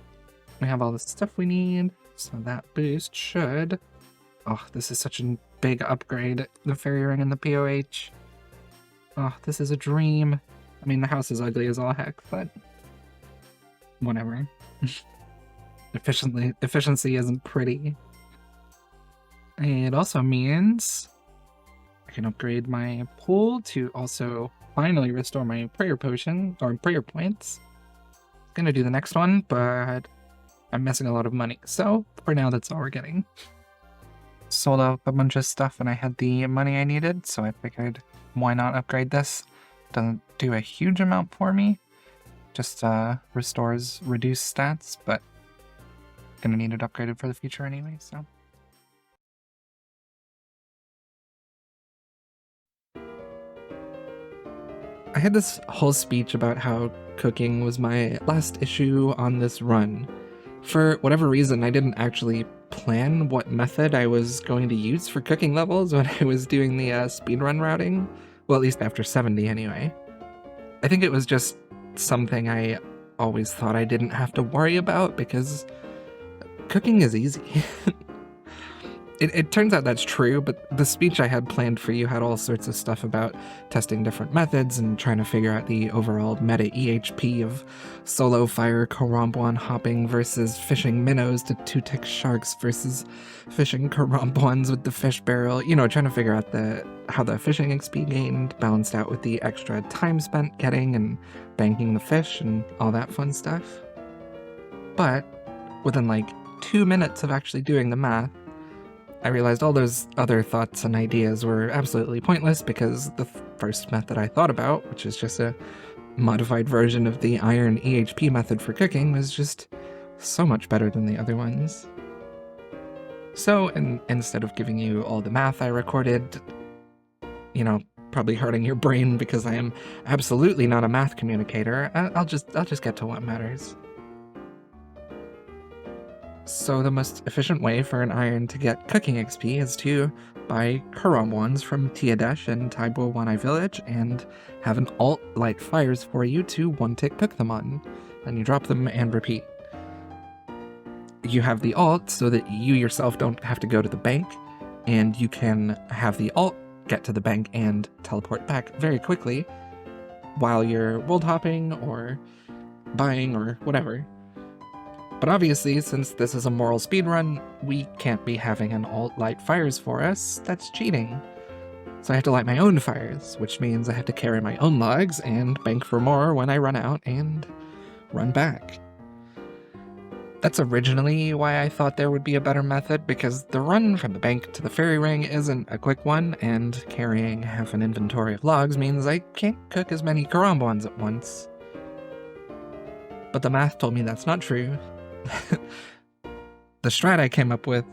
We have all the stuff we need. So that boost should... Oh, this is such a big upgrade. The fairy ring and the POH. Oh, this is a dream. I mean, the house is ugly as all heck, but... Whatever. Efficiency isn't pretty. It also means I can upgrade my pool to also finally restore my prayer potion, or prayer points. Gonna do the next one, but I'm missing a lot of money, so for now that's all we're getting. Sold out a bunch of stuff and I had the money I needed, so I figured why not upgrade this? Doesn't do a huge amount for me, just restores reduced stats, but gonna need it upgraded for the future anyway, so. I had this whole speech about how cooking was my last issue on this run. For whatever reason, I didn't actually plan what method I was going to use for cooking levels when I was doing the speedrun routing. Well, at least after 70 anyway. I think it was just something I always thought I didn't have to worry about because cooking is easy. It turns out that's true, but the speech I had planned for you had all sorts of stuff about testing different methods and trying to figure out the overall meta EHP of solo fire Karambwan hopping versus fishing minnows to 2-tick sharks versus fishing Karambwans with the fish barrel. You know, trying to figure out how the fishing XP gained balanced out with the extra time spent getting and banking the fish and all that fun stuff. But within like 2 minutes of actually doing the math, I realized all those other thoughts and ideas were absolutely pointless because the first method I thought about, which is just a modified version of the iron EHP method for cooking, was just so much better than the other ones. So instead of giving you all the math I recorded, you know, probably hurting your brain because I am absolutely not a math communicator, I'll just get to what matters. So the most efficient way for an iron to get cooking XP is to buy Karambwans from Tiadesh and Taibo Wanai village and have an alt light fires for you to 1-tick cook them on. And you drop them and repeat. You have the alt so that you yourself don't have to go to the bank, and you can have the alt get to the bank and teleport back very quickly while you're world hopping or buying or whatever. But obviously, since this is a moral speedrun, we can't be having an alt light fires for us. That's cheating. So I have to light my own fires, which means I have to carry my own logs and bank for more when I run out and run back. That's originally why I thought there would be a better method, because the run from the bank to the fairy ring isn't a quick one, and carrying half an inventory of logs means I can't cook as many karambwans at once. But the math told me that's not true. The strat I came up with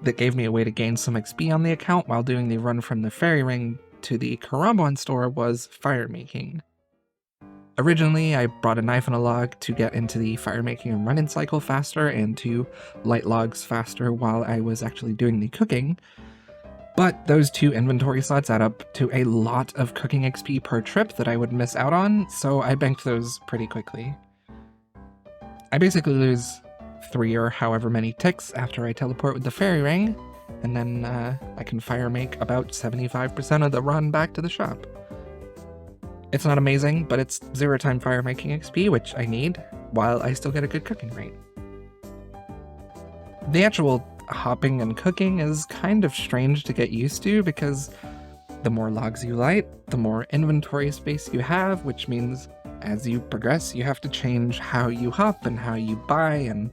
that gave me a way to gain some XP on the account while doing the run from the fairy ring to the karambwan store was fire making. Originally, I brought a knife and a log to get into the fire making and run-in cycle faster and to light logs faster while I was actually doing the cooking, but those 2 inventory slots add up to a lot of cooking XP per trip that I would miss out on, so I banked those pretty quickly. I basically lose 3 or however many ticks after I teleport with the fairy ring, and then I can fire make about 75% of the run back to the shop. It's not amazing, but it's 0-time fire making XP, which I need, while I still get a good cooking rate. The actual hopping and cooking is kind of strange to get used to, because the more logs you light, the more inventory space you have, which means as you progress, you have to change how you hop and how you buy, and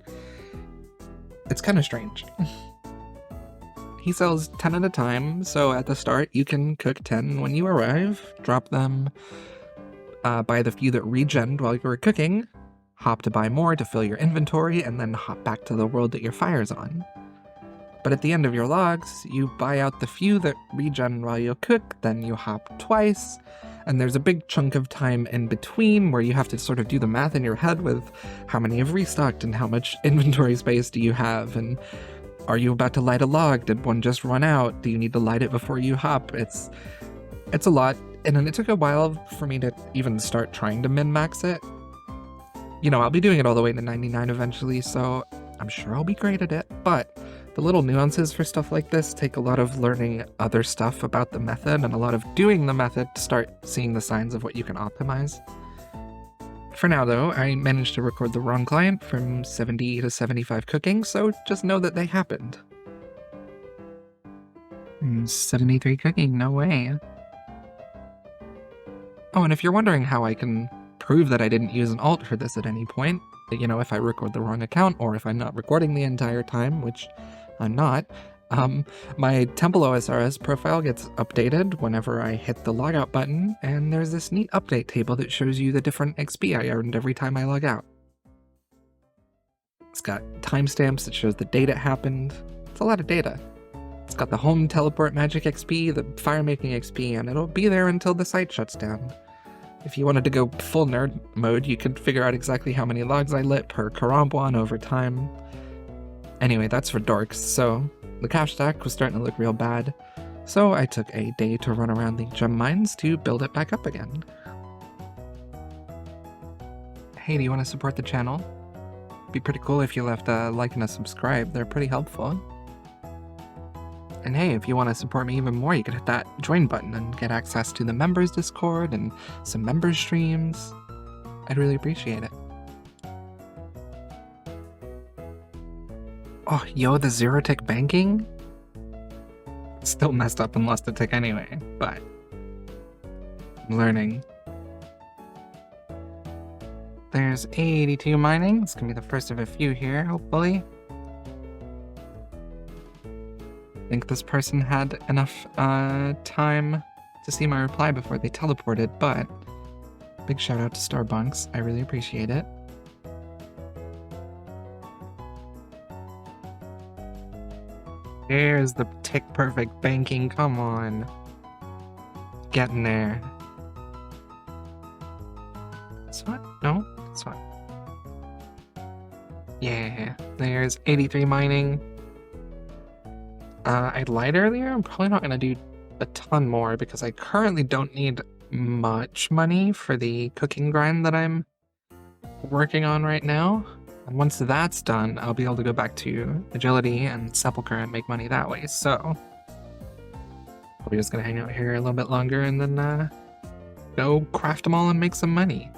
it's kind of strange. He sells 10 at a time, so at the start you can cook 10 when you arrive, drop them, buy the few that regened while you were cooking, hop to buy more to fill your inventory, and then hop back to the world that your fire's on. But at the end of your logs, you buy out the few that regen while you cook, then you hop twice, and there's a big chunk of time in between where you have to sort of do the math in your head with how many have restocked and how much inventory space do you have, and are you about to light a log? Did one just run out? Do you need to light it before you hop? It's a lot, and it took a while for me to even start trying to min-max it. You know, I'll be doing it all the way to 99 eventually, so I'm sure I'll be great at it, but the little nuances for stuff like this take a lot of learning other stuff about the method and a lot of doing the method to start seeing the signs of what you can optimize. For now though, I managed to record the wrong client from 70 to 75 cooking, so just know that they happened. 73 cooking, no way. Oh, and if you're wondering how I can prove that I didn't use an alt for this at any point, you know, if I record the wrong account or if I'm not recording the entire time, which I'm not, my Temple OSRS profile gets updated whenever I hit the logout button, and there's this neat update table that shows you the different XP I earned every time I log out. It's got timestamps that shows the date it happened. It's a lot of data. It's got the home teleport magic XP, the fire making XP, and it'll be there until the site shuts down. If you wanted to go full nerd mode, you could figure out exactly how many logs I lit per karambwan over time. Anyway, that's for dorks, so the cash stack was starting to look real bad, so I took a day to run around the gem mines to build it back up again. Hey, do you want to support the channel? It'd be pretty cool if you left a like and a subscribe, they're pretty helpful. And hey, if you want to support me even more, you could hit that join button and get access to the members Discord and some members streams. I'd really appreciate it. Oh, yo, the 0-tick banking? Still messed up and lost a tick anyway, but I'm learning. There's 82 mining. It's gonna be the first of a few here, hopefully. I think this person had enough time to see my reply before they teleported, but big shout out to Starbunks. I really appreciate it. There's the tick perfect banking, come on. Getting there. This one? No, this one. Yeah, there's 83 mining. I lied earlier, I'm probably not gonna do a ton more because I currently don't need much money for the cooking grind that I'm working on right now. And once that's done, I'll be able to go back to Agility and Sepulchre and make money that way, so probably just gonna hang out here a little bit longer and then go craft them all and make some money.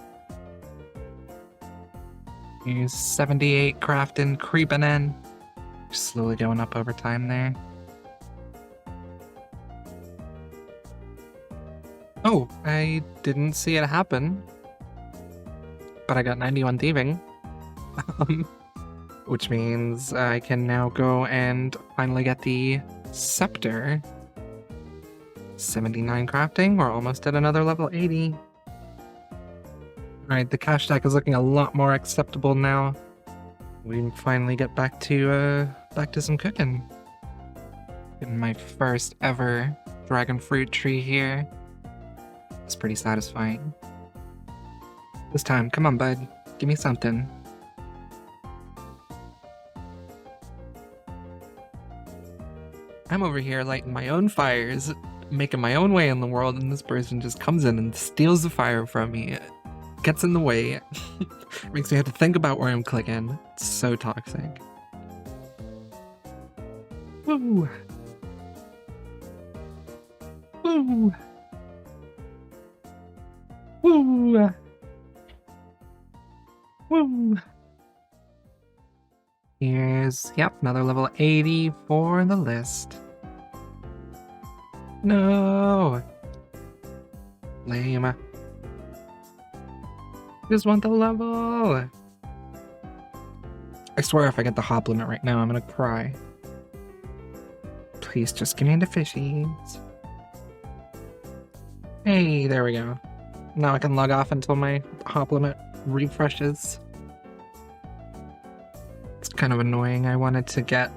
Here's 78 crafting creeping in. Slowly going up over time there. Oh, I didn't see it happen. But I got 91 thieving. Which means I can now go and finally get the scepter. 79 crafting, we're almost at another level 80. Alright, the cash stack is looking a lot more acceptable now. We can finally get back to some cooking. Getting my first ever dragon fruit tree here. It's pretty satisfying. This time, come on bud, give me something. I'm over here lighting my own fires, making my own way in the world, and this person just comes in and steals the fire from me. Gets in the way. Makes me have to think about where I'm clicking. It's so toxic. Woo! Woo! Woo! Woo! Here's, yep, another level 80 for the list. No! Lame. Just want the level! I swear if I get the hop limit right now, I'm gonna cry. Please just give me the fishies. Hey, there we go. Now I can log off until my hop limit refreshes. It's kind of annoying. I wanted to get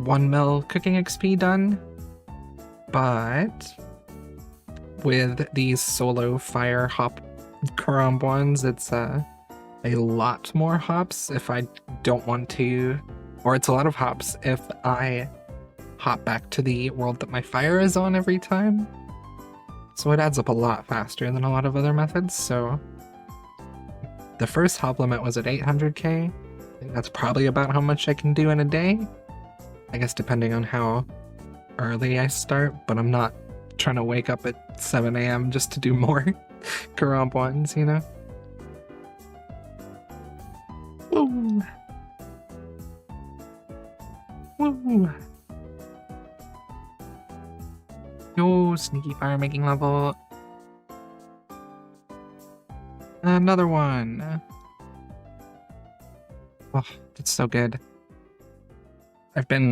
1 mil cooking XP done, but with these solo fire hop Karam ones, it's a lot more hops if I don't want to, or it's a lot of hops if I hop back to the world that my fire is on every time. So it adds up a lot faster than a lot of other methods, so the first hop limit was at 800k. I think that's probably about how much I can do in a day. I guess depending on how early I start, but I'm not trying to wake up at 7 AM just to do more Karam ones, you know? Woo! Woo! Yo, sneaky fire making level. Another one. Oh, that's so good. I've been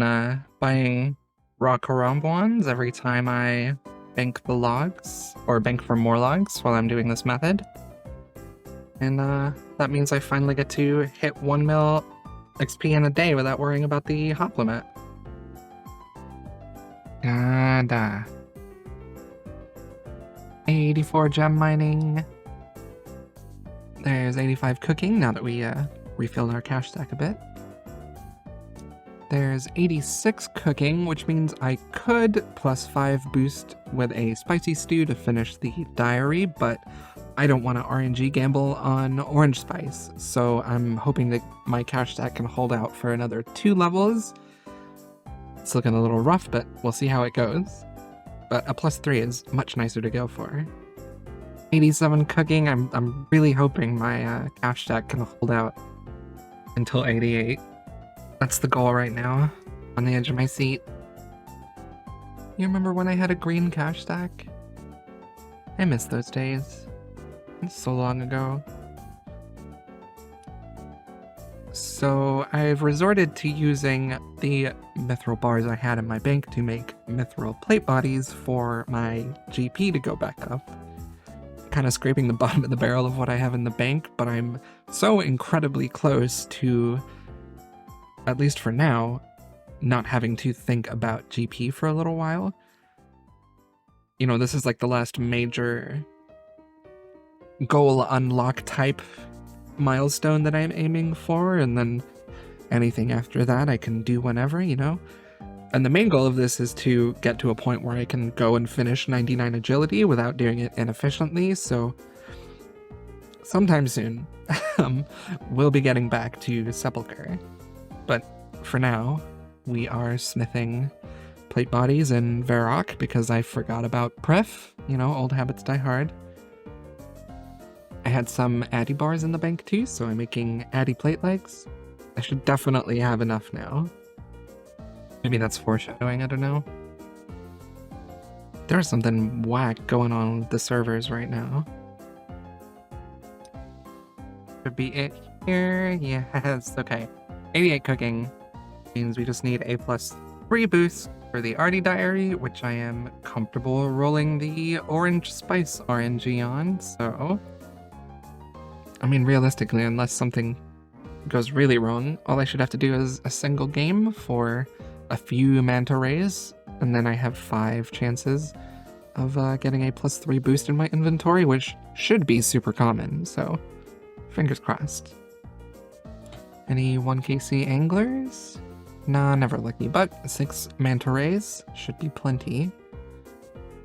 buying raw Karam ones every time I bank the logs, or bank for more logs while I'm doing this method. And that means I finally get to hit 1 mil XP in a day without worrying about the hop limit. And 84 gem mining. There's 85 cooking now that we refilled our cash stack a bit. There's 86 cooking, which means I could +5 boost with a spicy stew to finish the diary, but I don't want to RNG gamble on orange spice, so I'm hoping that my cash stack can hold out for another 2 levels. It's looking a little rough, but we'll see how it goes. But a +3 is much nicer to go for. 87 cooking, I'm really hoping my cash stack can hold out until 88. That's the goal right now, on the edge of my seat. You remember when I had a green cash stack? I miss those days. It's so long ago. So I've resorted to using the mithril bars I had in my bank to make mithril plate bodies for my GP to go back up. Kind of scraping the bottom of the barrel of what I have in the bank, but I'm so incredibly close to, at least for now, not having to think about GP for a little while. You know, this is like the last major goal unlock type milestone that I'm aiming for, and then anything after that I can do whenever, you know? And the main goal of this is to get to a point where I can go and finish 99 agility without doing it inefficiently, so sometime soon we'll be getting back to Sepulchre. But for now, we are smithing plate bodies in Varrock because I forgot about Pref. You know, old habits die hard. I had some Addy bars in the bank too, so I'm making Addy plate legs. I should definitely have enough now. Maybe that's foreshadowing, I don't know. There's something whack going on with the servers right now. Could be it here. Yes, okay. 88 cooking means we just need a +3 boost for the Arty Diary, which I am comfortable rolling the orange spice RNG on, so... I mean, realistically, unless something goes really wrong, all I should have to do is a single game for a few manta rays, and then I have 5 chances of getting a +3 boost in my inventory, which should be super common, so fingers crossed. Any 1kc anglers? Nah, never lucky, but 6 manta rays should be plenty.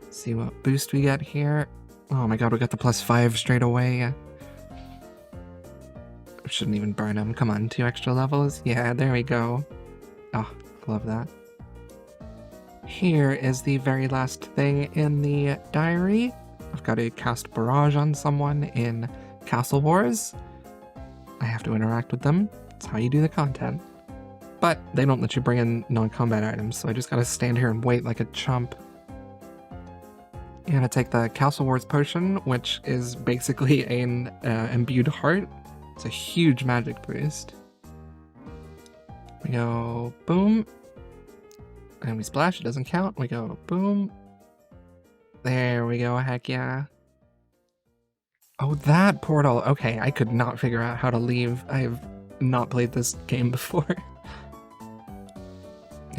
Let's see what boost we get here. Oh my god, we got the +5 straight away. Shouldn't even burn them. Come on, 2 extra levels. Yeah, there we go. Oh, love that. Here is the very last thing in the diary. I've got to cast Barrage on someone in Castle Wars. I have to interact with them. That's how you do the content. But they don't let you bring in non-combat items, so I just gotta stand here and wait like a chump. I'm gonna take the Castle Wars potion, which is basically an imbued heart. It's a huge magic boost. We go boom. And we splash, it doesn't count. We go boom. There we go, heck yeah. Oh, that portal. Okay, I could not figure out how to leave. I have not played this game before.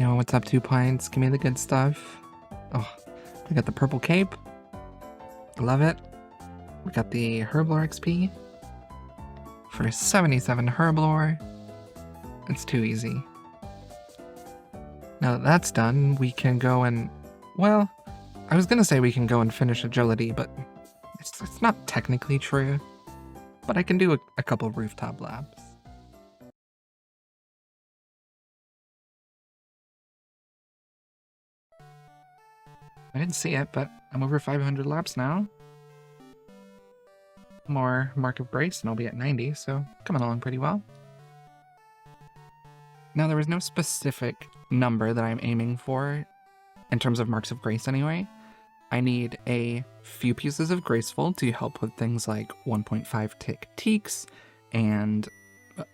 Yo, what's up, 2 pints? Give me the good stuff. Oh, we got the purple cape. Love it. We got the herblore XP. For 77 herblore. It's too easy. Now that that's done, we can go and... Well, I was gonna say we can go and finish agility, but it's not technically true. But I can do a couple rooftop laps. I didn't see it, but I'm over 500 laps now. More Mark of Grace and I'll be at 90, so coming along pretty well. Now, there was no specific number that I'm aiming for in terms of Marks of Grace anyway. I need a few pieces of Graceful to help with things like 1.5 tick teaks and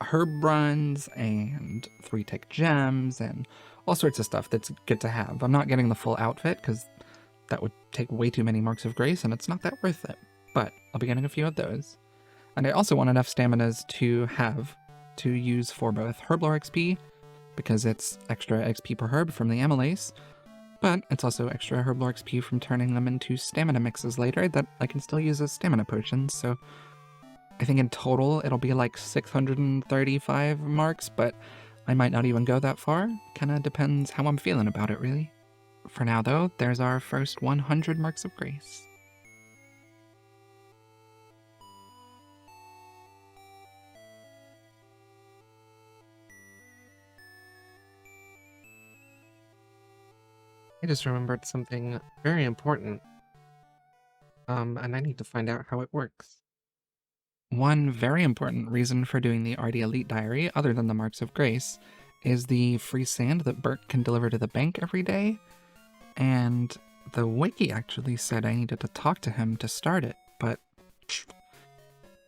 herb runs and 3 tick gems and all sorts of stuff that's good to have. I'm not getting the full outfit because that would take way too many Marks of Grace and it's not that worth it. But I'll be getting a few of those. And I also want enough staminas to use for both herblore XP, because it's extra XP per herb from the amylase, but it's also extra herblore XP from turning them into stamina mixes later that I can still use as stamina potions, so I think in total it'll be like 635 marks, but I might not even go that far. Kinda depends how I'm feeling about it, really. For now, though, there's our first 100 Marks of Grace. I just remembered something very important. And I need to find out how it works. One very important reason for doing the RD Elite Diary, other than the Marks of Grace, is the free sand that Bert can deliver to the bank every day. And the wiki actually said I needed to talk to him to start it, but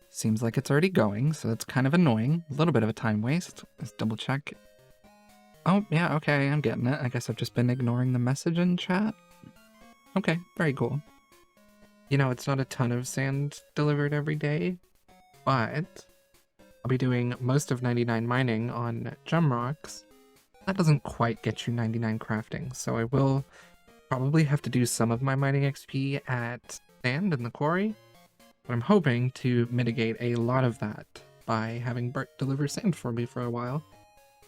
seems like it's already going, so that's kind of annoying. A little bit of a time waste. Let's double check. Oh, yeah, okay, I'm getting it. I guess I've just been ignoring the message in chat. Okay, very cool. You know, it's not a ton of sand delivered every day, but I'll be doing most of 99 mining on gem rocks. That doesn't quite get you 99 crafting, so I will probably have to do some of my mining XP at sand in the quarry, but I'm hoping to mitigate a lot of that by having Bert deliver sand for me for a while.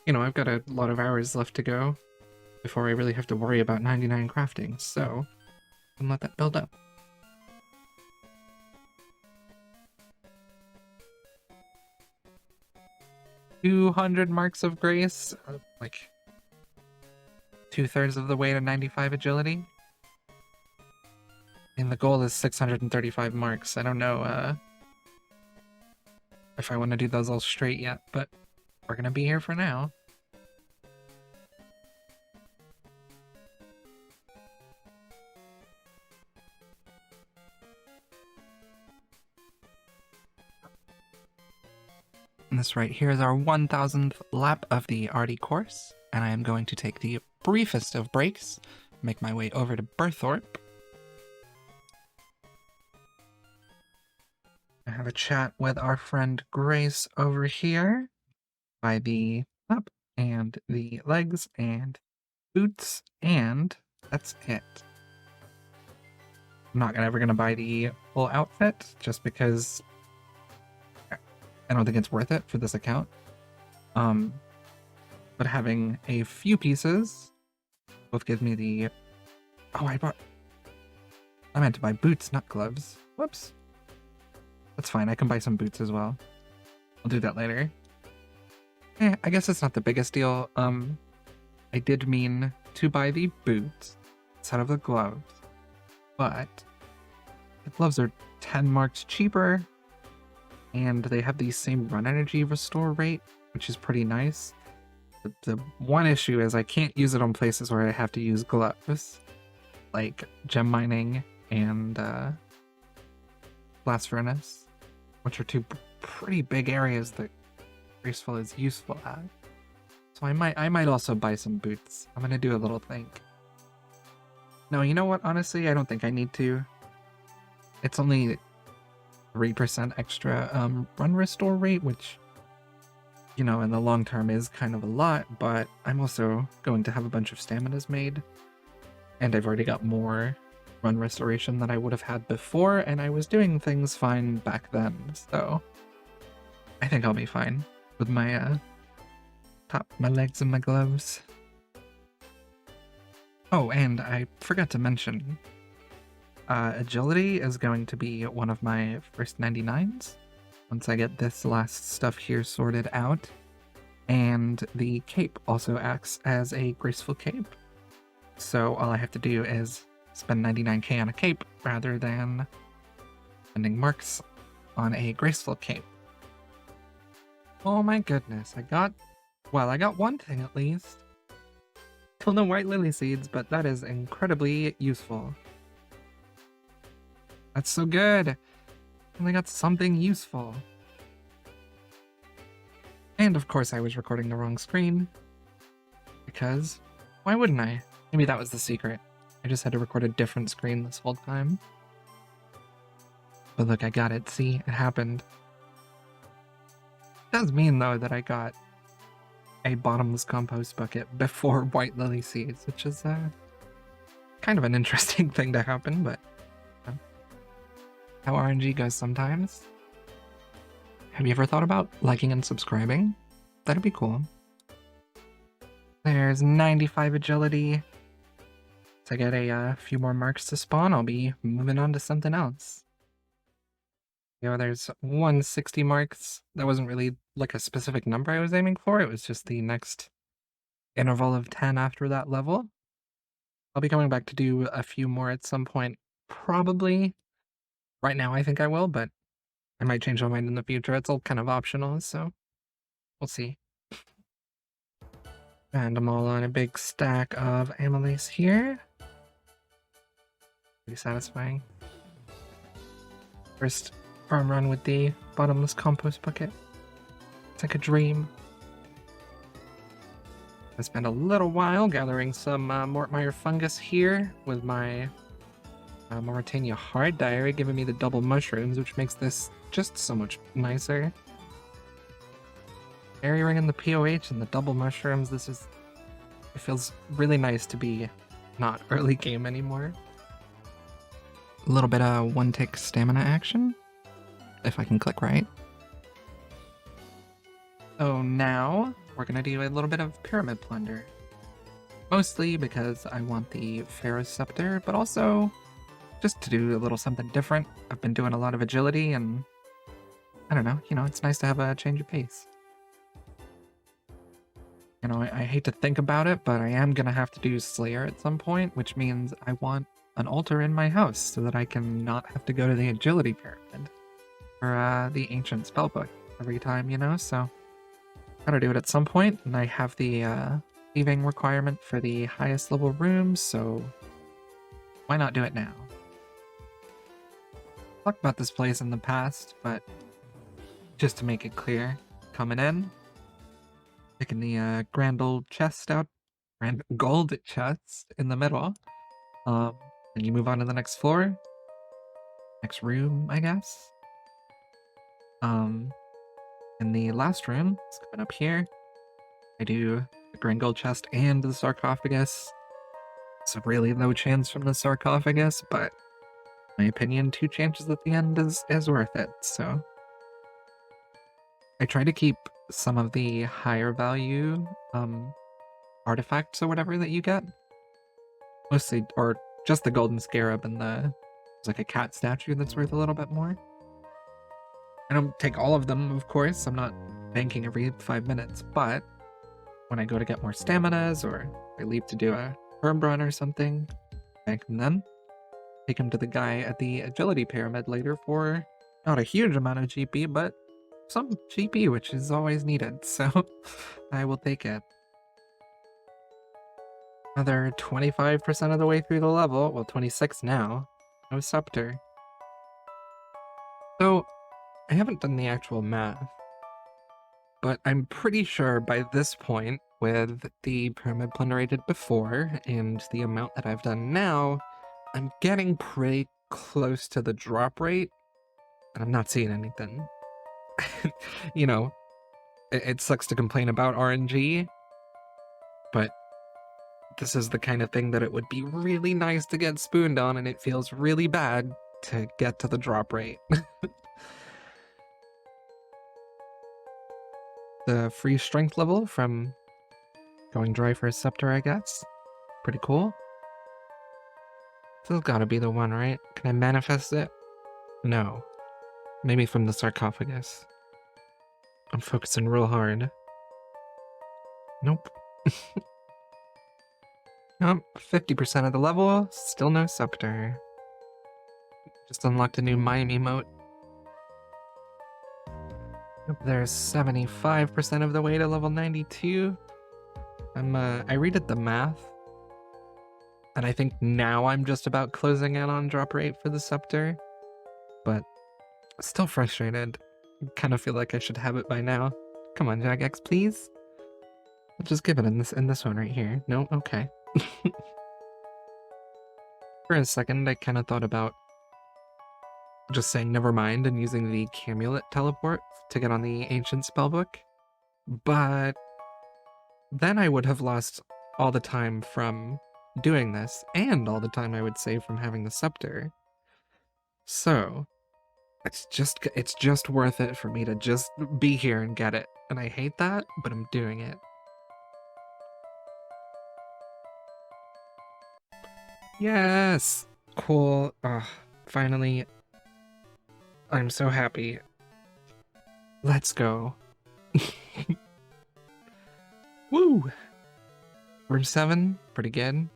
You know, I've got a lot of hours left to go before I really have to worry about 99 crafting, so I can let that build up. $200 Marks of Grace, like 2/3 of the way to 95 agility. And the goal is 635 marks. I don't know if I want to do those all straight yet, but we're gonna be here for now. And this right here is our 1000th lap of the Arty course, and I am going to take the briefest of breaks, make my way over to Burthorpe. I have a chat with our friend Grace over here by the lap and the legs and boots, and that's it. I'm not ever gonna buy the full outfit just because I don't think it's worth it for this account. But having a few pieces both give me the... Oh, I meant to buy boots, not gloves. Whoops. That's fine, I can buy some boots as well. I'll do that later. I guess it's not the biggest deal. I did mean to buy the boots instead of the gloves, but the gloves are 10 marks cheaper, and they have the same run energy restore rate, which is pretty nice. The one issue is I can't use it on places where I have to use gloves, like gem mining and blast furnace, which are two pretty big areas that Graceful is useful at. So I might also buy some boots. I'm gonna do a little think. No, you know what? Honestly, I don't think I need to. It's only 3% extra run restore rate, which, you know, in the long term is kind of a lot, but I'm also going to have a bunch of staminas made, and I've already got more run restoration than I would have had before, and I was doing things fine back then, so I think I'll be fine with my my legs and my gloves. Oh, and I forgot to mention, agility is going to be one of my first 99s once I get this last stuff here sorted out. And the cape also acts as a graceful cape. So all I have to do is spend 99k on a cape rather than spending marks on a graceful cape. Oh my goodness, I got one thing at least. Still no white lily seeds, but that is incredibly useful. That's so good. I got something useful. And of course I was recording the wrong screen, because why wouldn't I? Maybe that was the secret. I just had to record a different screen this whole time. But look, I got it. See, it happened. It does mean though that I got a bottomless compost bucket before white lily seeds, which is kind of an interesting thing to happen, but how RNG goes sometimes. Have you ever thought about liking and subscribing? That'd be cool. There's 95 agility. So I get a few more marks to spawn, I'll be moving on to something else. You know, there's 160 marks. That wasn't really like a specific number I was aiming for, it was just the next interval of 10 after that level. I'll be coming back to do a few more at some point, probably. Right now I think I will, but I might change my mind in the future. It's all kind of optional, so we'll see. And I'm all on a big stack of amylase here. Pretty satisfying. First farm run with the bottomless compost bucket. It's like a dream. I spent a little while gathering some Mortmire fungus here with my Mauritania hard diary, giving me the double mushrooms, which makes this just so much nicer. Berry ring and the POH and the double mushrooms, it feels really nice to be not early game anymore. A little bit of one-tick stamina action, if I can click right. So now we're gonna do a little bit of pyramid plunder. Mostly because I want the Pharaoh's Scepter, but also just to do a little something different. I've been doing a lot of agility and I don't know, it's nice to have a change of pace. I hate to think about it, but I am gonna have to do Slayer at some point, which means I want an altar in my house so that I can not have to go to the agility pyramid for the ancient spellbook. every time, you know, so gotta do it at some point, and I have the thieving requirement for the highest level rooms, so why not do it now? Talked about this place in the past, but just to make it clear, coming in, picking the grand old chest out, grand gold chest in the middle, and you move on to the next floor, next room, I guess. In the last room, it's coming up here. I do the grand gold chest and the sarcophagus. It's a really low chance from the sarcophagus, but in my opinion, 2 chances at the end is worth it, so. I try to keep some of the higher value artifacts or whatever that you get. Mostly, or just the golden scarab and there's like a cat statue that's worth a little bit more. I don't take all of them, of course. I'm not banking every 5 minutes, but when I go to get more staminas or I leave to do a herb run or something, bank them then. Take them to the guy at the agility pyramid later for not a huge amount of GP, but some GP, which is always needed, so I will take it. Another 25% of the way through the level, well, 26 now. No scepter. So, I haven't done the actual math, but I'm pretty sure by this point, with the pyramid plunderated before and the amount that I've done now, I'm getting pretty close to the drop rate, and I'm not seeing anything. You know, it sucks to complain about RNG, but this is the kind of thing that it would be really nice to get spooned on, and it feels really bad to get to the drop rate. The free strength level from going dry for a scepter, I guess. Pretty cool. This has gotta be the one, right? Can I manifest it? No. Maybe from the sarcophagus. I'm focusing real hard. Nope. Nope, 50% of the level, still no scepter. Just unlocked a new mime emote. Nope, there's 75% of the way to level 92. I redid the math, and I think now I'm just about closing in on drop rate for the scepter, but still frustrated. Kind of feel like I should have it by now. Come on, Jagex, please. I'll just give it in this one right here. No, okay. For a second, I kind of thought about just saying never mind and using the Camulet teleport to get on the ancient spellbook, but then I would have lost all the time from doing this, and all the time I would save from having the scepter. So, it's just worth it for me to just be here and get it. And I hate that, but I'm doing it. Yes! Cool. Finally. I'm so happy. Let's go. Woo! Room 7, pretty good.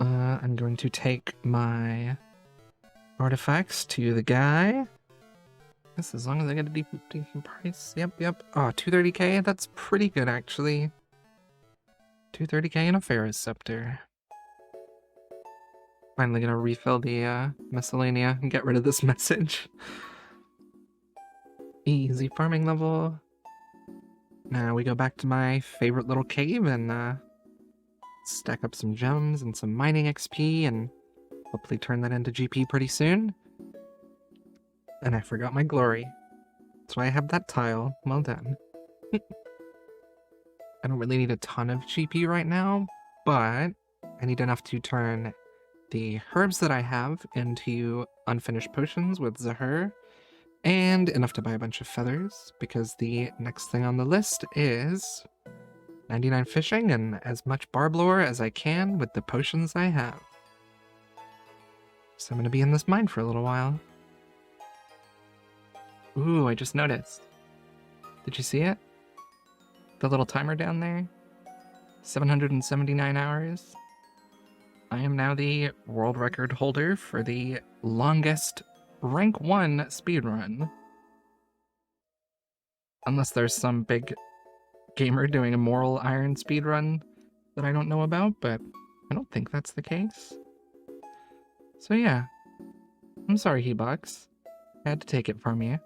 I'm going to take my artifacts to the guy. Guess as long as I get a decent price. Yep. Oh, 230k? That's pretty good, actually. 230k and a Ferris scepter. Finally gonna refill the miscellanea and get rid of this message. Easy farming level. Now we go back to my favorite little cave and stack up some gems and some mining XP and hopefully turn that into GP pretty soon. And I forgot my glory. That's why I have that tile. Well done. I don't really need a ton of GP right now, but I need enough to turn the herbs that I have into unfinished potions with Zahur, and enough to buy a bunch of feathers, because the next thing on the list is 99 fishing and as much barb lore as I can with the potions I have. So I'm going to be in this mine for a little while. Ooh, I just noticed. Did you see it? The little timer down there? 779 hours. I am now the world record holder for the longest rank 1 speedrun. Unless there's some big gamer doing a moral iron speedrun that I don't know about, but I don't think that's the case. So yeah, I'm sorry, Hebox. I had to take it from you.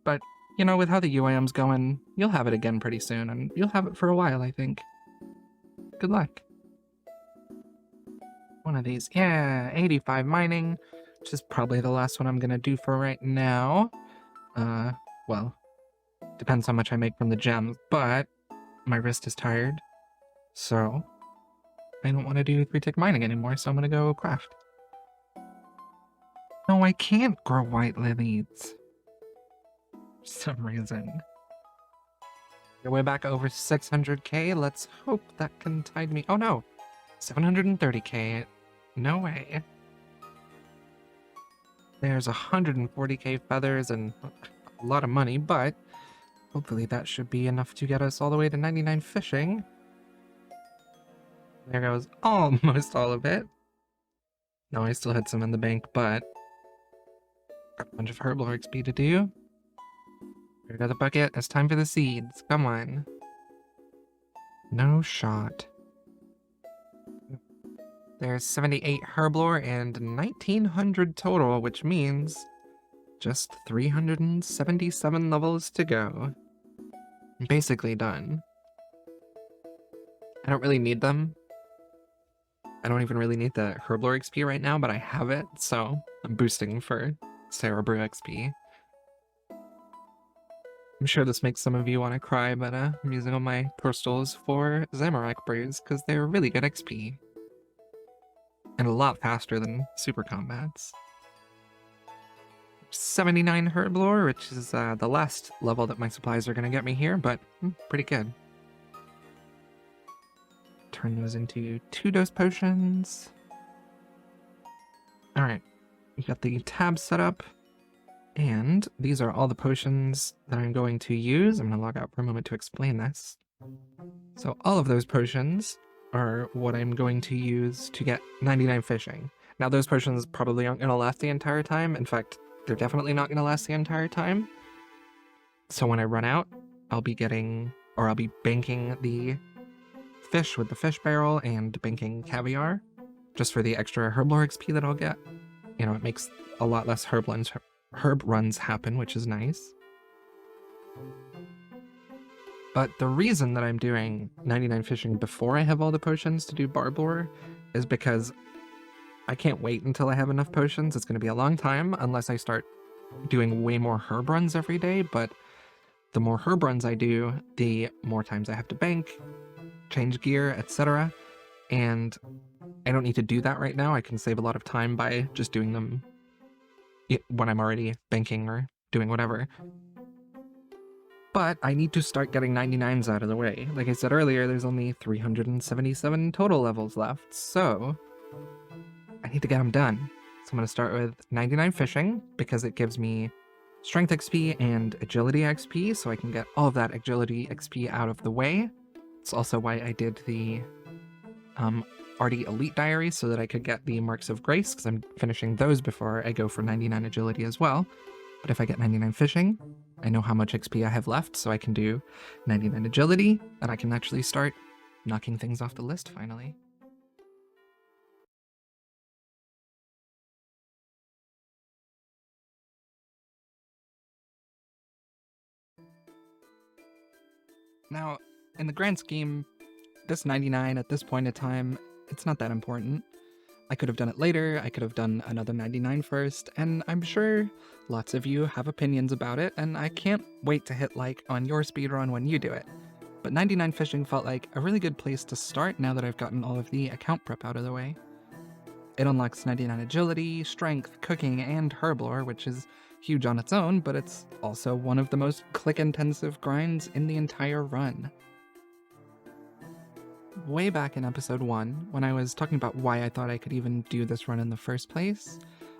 But, you know, with how the UAM's going, you'll have it again pretty soon, and you'll have it for a while, I think. Good luck. One of these. Yeah, 85 mining, which is probably the last one I'm gonna do for right now. Well, depends how much I make from the gems, but my wrist is tired, so I don't want to do 3-tick mining anymore, so I'm gonna go craft. No, I can't grow white lilies. For some reason. We're way back over 600k. Let's hope that can tide me. Oh no, 730k. No way. There's 140k feathers and a lot of money, but hopefully that should be enough to get us all the way to 99 fishing. There goes almost all of it. No, I still had some in the bank, but got a bunch of herblore XP to do. Got the bucket. It's time for the seeds. Come on. No shot. There's 78 herblore and 1900 total, which means just 377 levels to go. I'm basically done. I don't really need them. I don't even really need the herblore XP right now, but I have it, so I'm boosting for Cerebrew XP. I'm sure this makes some of you want to cry, but I'm using all my crystals for Zamorak brews because they're really good XP. And a lot faster than super combats. 79 herblore, which is the last level that my supplies are going to get me here, but pretty good. Turn those into 2-dose potions. Alright, we got the tab set up. And these are all the potions that I'm going to use. I'm going to log out for a moment to explain this. So all of those potions are what I'm going to use to get 99 fishing. Now those potions probably aren't going to last the entire time. In fact, they're definitely not going to last the entire time. So when I run out, I'll be banking the fish with the fish barrel and banking caviar just for the extra herblore XP that I'll get. You know, it makes a lot less herb runs happen, which is nice. But the reason that I'm doing 99 fishing before I have all the potions to do barbore is because I can't wait until I have enough potions. It's going to be a long time unless I start doing way more herb runs every day, but the more herb runs I do, the more times I have to bank, change gear, etc. And I don't need to do that right now. I can save a lot of time by just doing them when I'm already banking or doing whatever. But I need to start getting 99s out of the way. Like I said earlier, there's only 377 total levels left, so I need to get them done. So I'm going to start with 99 fishing, because it gives me strength XP and agility XP, so I can get all of that agility XP out of the way. It's also why I did the Artie Elite Diaries, so that I could get the Marks of Grace, because I'm finishing those before I go for 99 agility as well. But if I get 99 fishing, I know how much XP I have left, so I can do 99 agility, and I can actually start knocking things off the list finally. Now, in the grand scheme, this 99 at this point in time, it's not that important. I could have done it later, I could have done another 99 first, and I'm sure lots of you have opinions about it, and I can't wait to hit like on your speedrun when you do it. But 99 fishing felt like a really good place to start now that I've gotten all of the account prep out of the way. It unlocks 99 agility, strength, cooking, and herblore, which is huge on its own, but it's also one of the most click-intensive grinds in the entire run. Way back in episode 1, when I was talking about why I thought I could even do this run in the first place,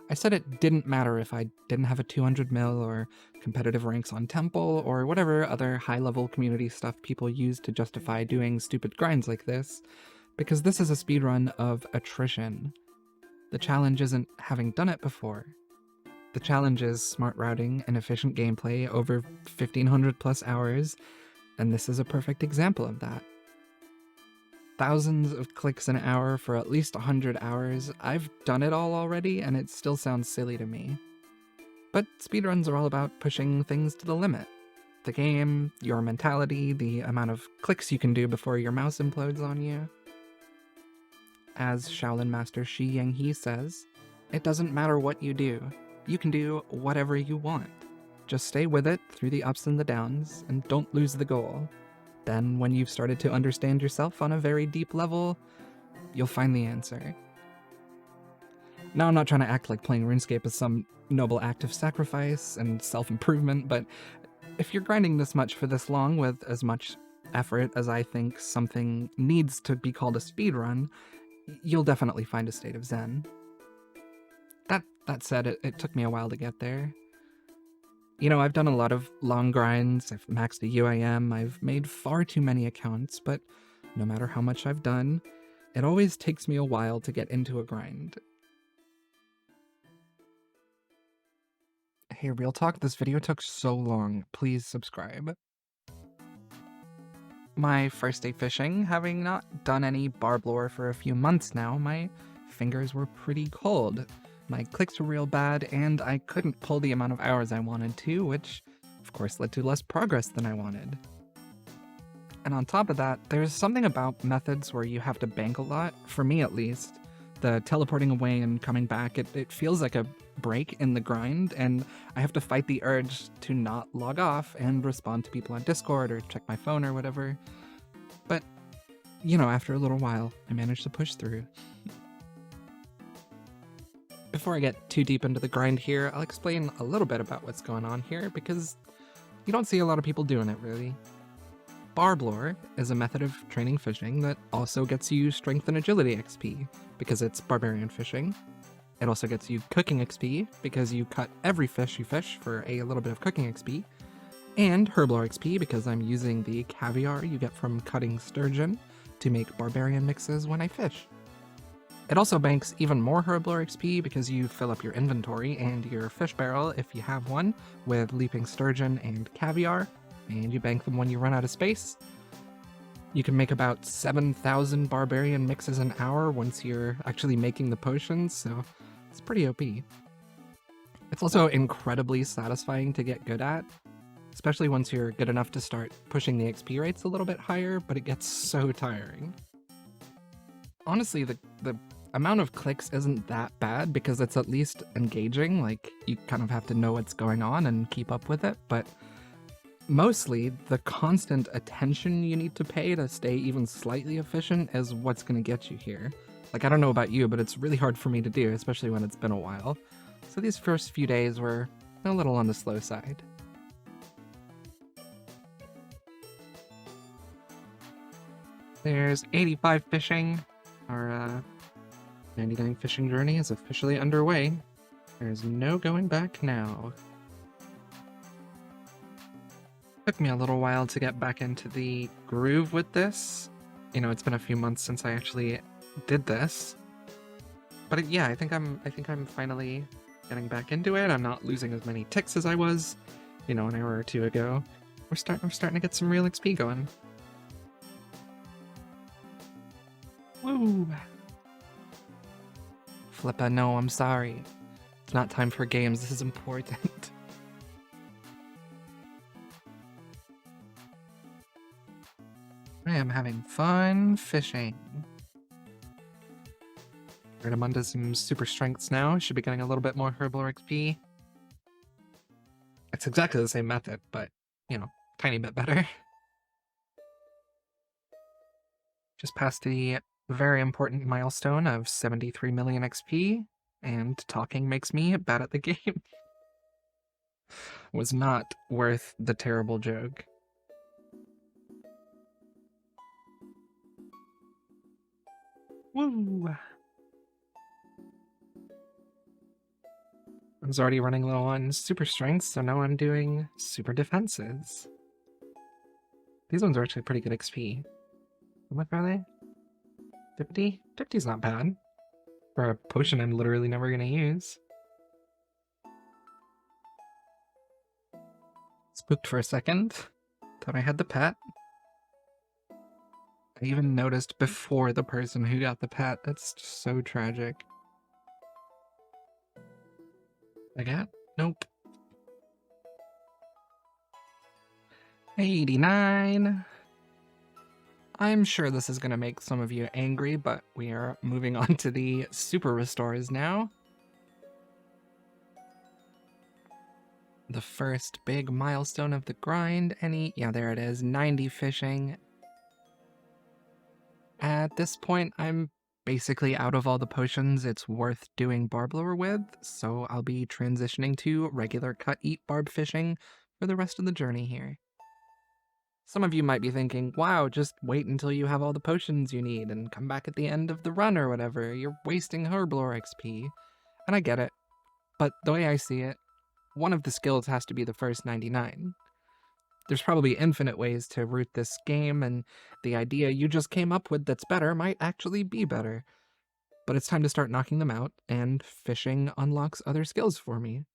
I said it didn't matter if I didn't have a 200 mil or competitive ranks on Temple or whatever other high-level community stuff people use to justify doing stupid grinds like this, because this is a speedrun of attrition. The challenge isn't having done it before. The challenge is smart routing and efficient gameplay over 1500 plus hours, and this is a perfect example of that. Thousands of clicks an hour for at least 100 hours. I've done it all already, and it still sounds silly to me. But speedruns are all about pushing things to the limit. The game, your mentality, the amount of clicks you can do before your mouse implodes on you. As Shaolin Master Shi Yang-he says, it doesn't matter what you do. You can do whatever you want. Just stay with it through the ups and the downs, and don't lose the goal. Then, when you've started to understand yourself on a very deep level, you'll find the answer. Now, I'm not trying to act like playing RuneScape is some noble act of sacrifice and self-improvement, but if you're grinding this much for this long with as much effort as I think something needs to be called a speedrun, you'll definitely find a state of zen. That said, it took me a while to get there. You know, I've done a lot of long grinds, I've maxed a UIM, I've made far too many accounts, but no matter how much I've done, it always takes me a while to get into a grind. Hey, real talk, this video took so long. Please subscribe. My first day fishing, having not done any barb lore for a few months now, my fingers were pretty cold. My clicks were real bad, and I couldn't pull the amount of hours I wanted to, which of course led to less progress than I wanted. And on top of that, there's something about methods where you have to bank a lot, for me at least. The teleporting away and coming back, it feels like a break in the grind, and I have to fight the urge to not log off and respond to people on Discord or check my phone or whatever. But, you know, after a little while, I managed to push through. Before I get too deep into the grind here, I'll explain a little bit about what's going on here, because you don't see a lot of people doing it, really. Barb lore is a method of training fishing that also gets you strength and agility XP, because it's barbarian fishing. It also gets you cooking XP, because you cut every fish you fish for a little bit of cooking XP, and herb lore XP, because I'm using the caviar you get from cutting sturgeon to make barbarian mixes when I fish. It also banks even more herb lore XP because you fill up your inventory and your fish barrel, if you have one, with leaping sturgeon and caviar, and you bank them when you run out of space. You can make about 7,000 barbarian mixes an hour once you're actually making the potions, so it's pretty OP. It's also incredibly satisfying to get good at, especially once you're good enough to start pushing the XP rates a little bit higher, but it gets so tiring. Honestly, the amount of clicks isn't that bad because it's at least engaging, like you kind of have to know what's going on and keep up with it, but mostly the constant attention you need to pay to stay even slightly efficient is what's going to get you here. Like, I don't know about you, but it's really hard for me to do, especially when it's been a while. So these first few days were a little on the slow side. There's 85 fishing. Our 99 fishing journey is officially underway. There's no going back now. Took me a little while to get back into the groove with this. You know, it's been a few months since I actually did this. But yeah, I think I'm finally getting back into it. I'm not losing as many ticks as I was, you know, an hour or two ago. We're starting to get some real XP going. Woo! Flippa, no, I'm sorry. It's not time for games, this is important. I am having fun fishing. Alright, I'm onto some super strengths now. Should be getting a little bit more herb lore XP. It's exactly the same method, but, you know, tiny bit better. Just passed the very important milestone of 73 million XP, and talking makes me bad at the game. Was not worth the terrible joke. Woo! I was already running low on super strength, so now I'm doing super defenses. These ones are actually pretty good XP. How much are they? 50? 50's not bad. For a potion I'm literally never gonna use. Spooked for a second. Thought I had the pet. I even noticed before the person who got the pet. That's just so tragic. I got? Nope. 89. I'm sure this is going to make some of you angry, but we are moving on to the super restores now. The first big milestone of the grind. Yeah, there it is. 90 fishing. At this point, I'm basically out of all the potions it's worth doing barb lure with, so I'll be transitioning to regular cut eat barb fishing for the rest of the journey here. Some of you might be thinking, wow, just wait until you have all the potions you need and come back at the end of the run or whatever. You're wasting herblore XP. And I get it. But the way I see it, one of the skills has to be the first 99. There's probably infinite ways to root this game, and the idea you just came up with that's better might actually be better. But it's time to start knocking them out, and fishing unlocks other skills for me.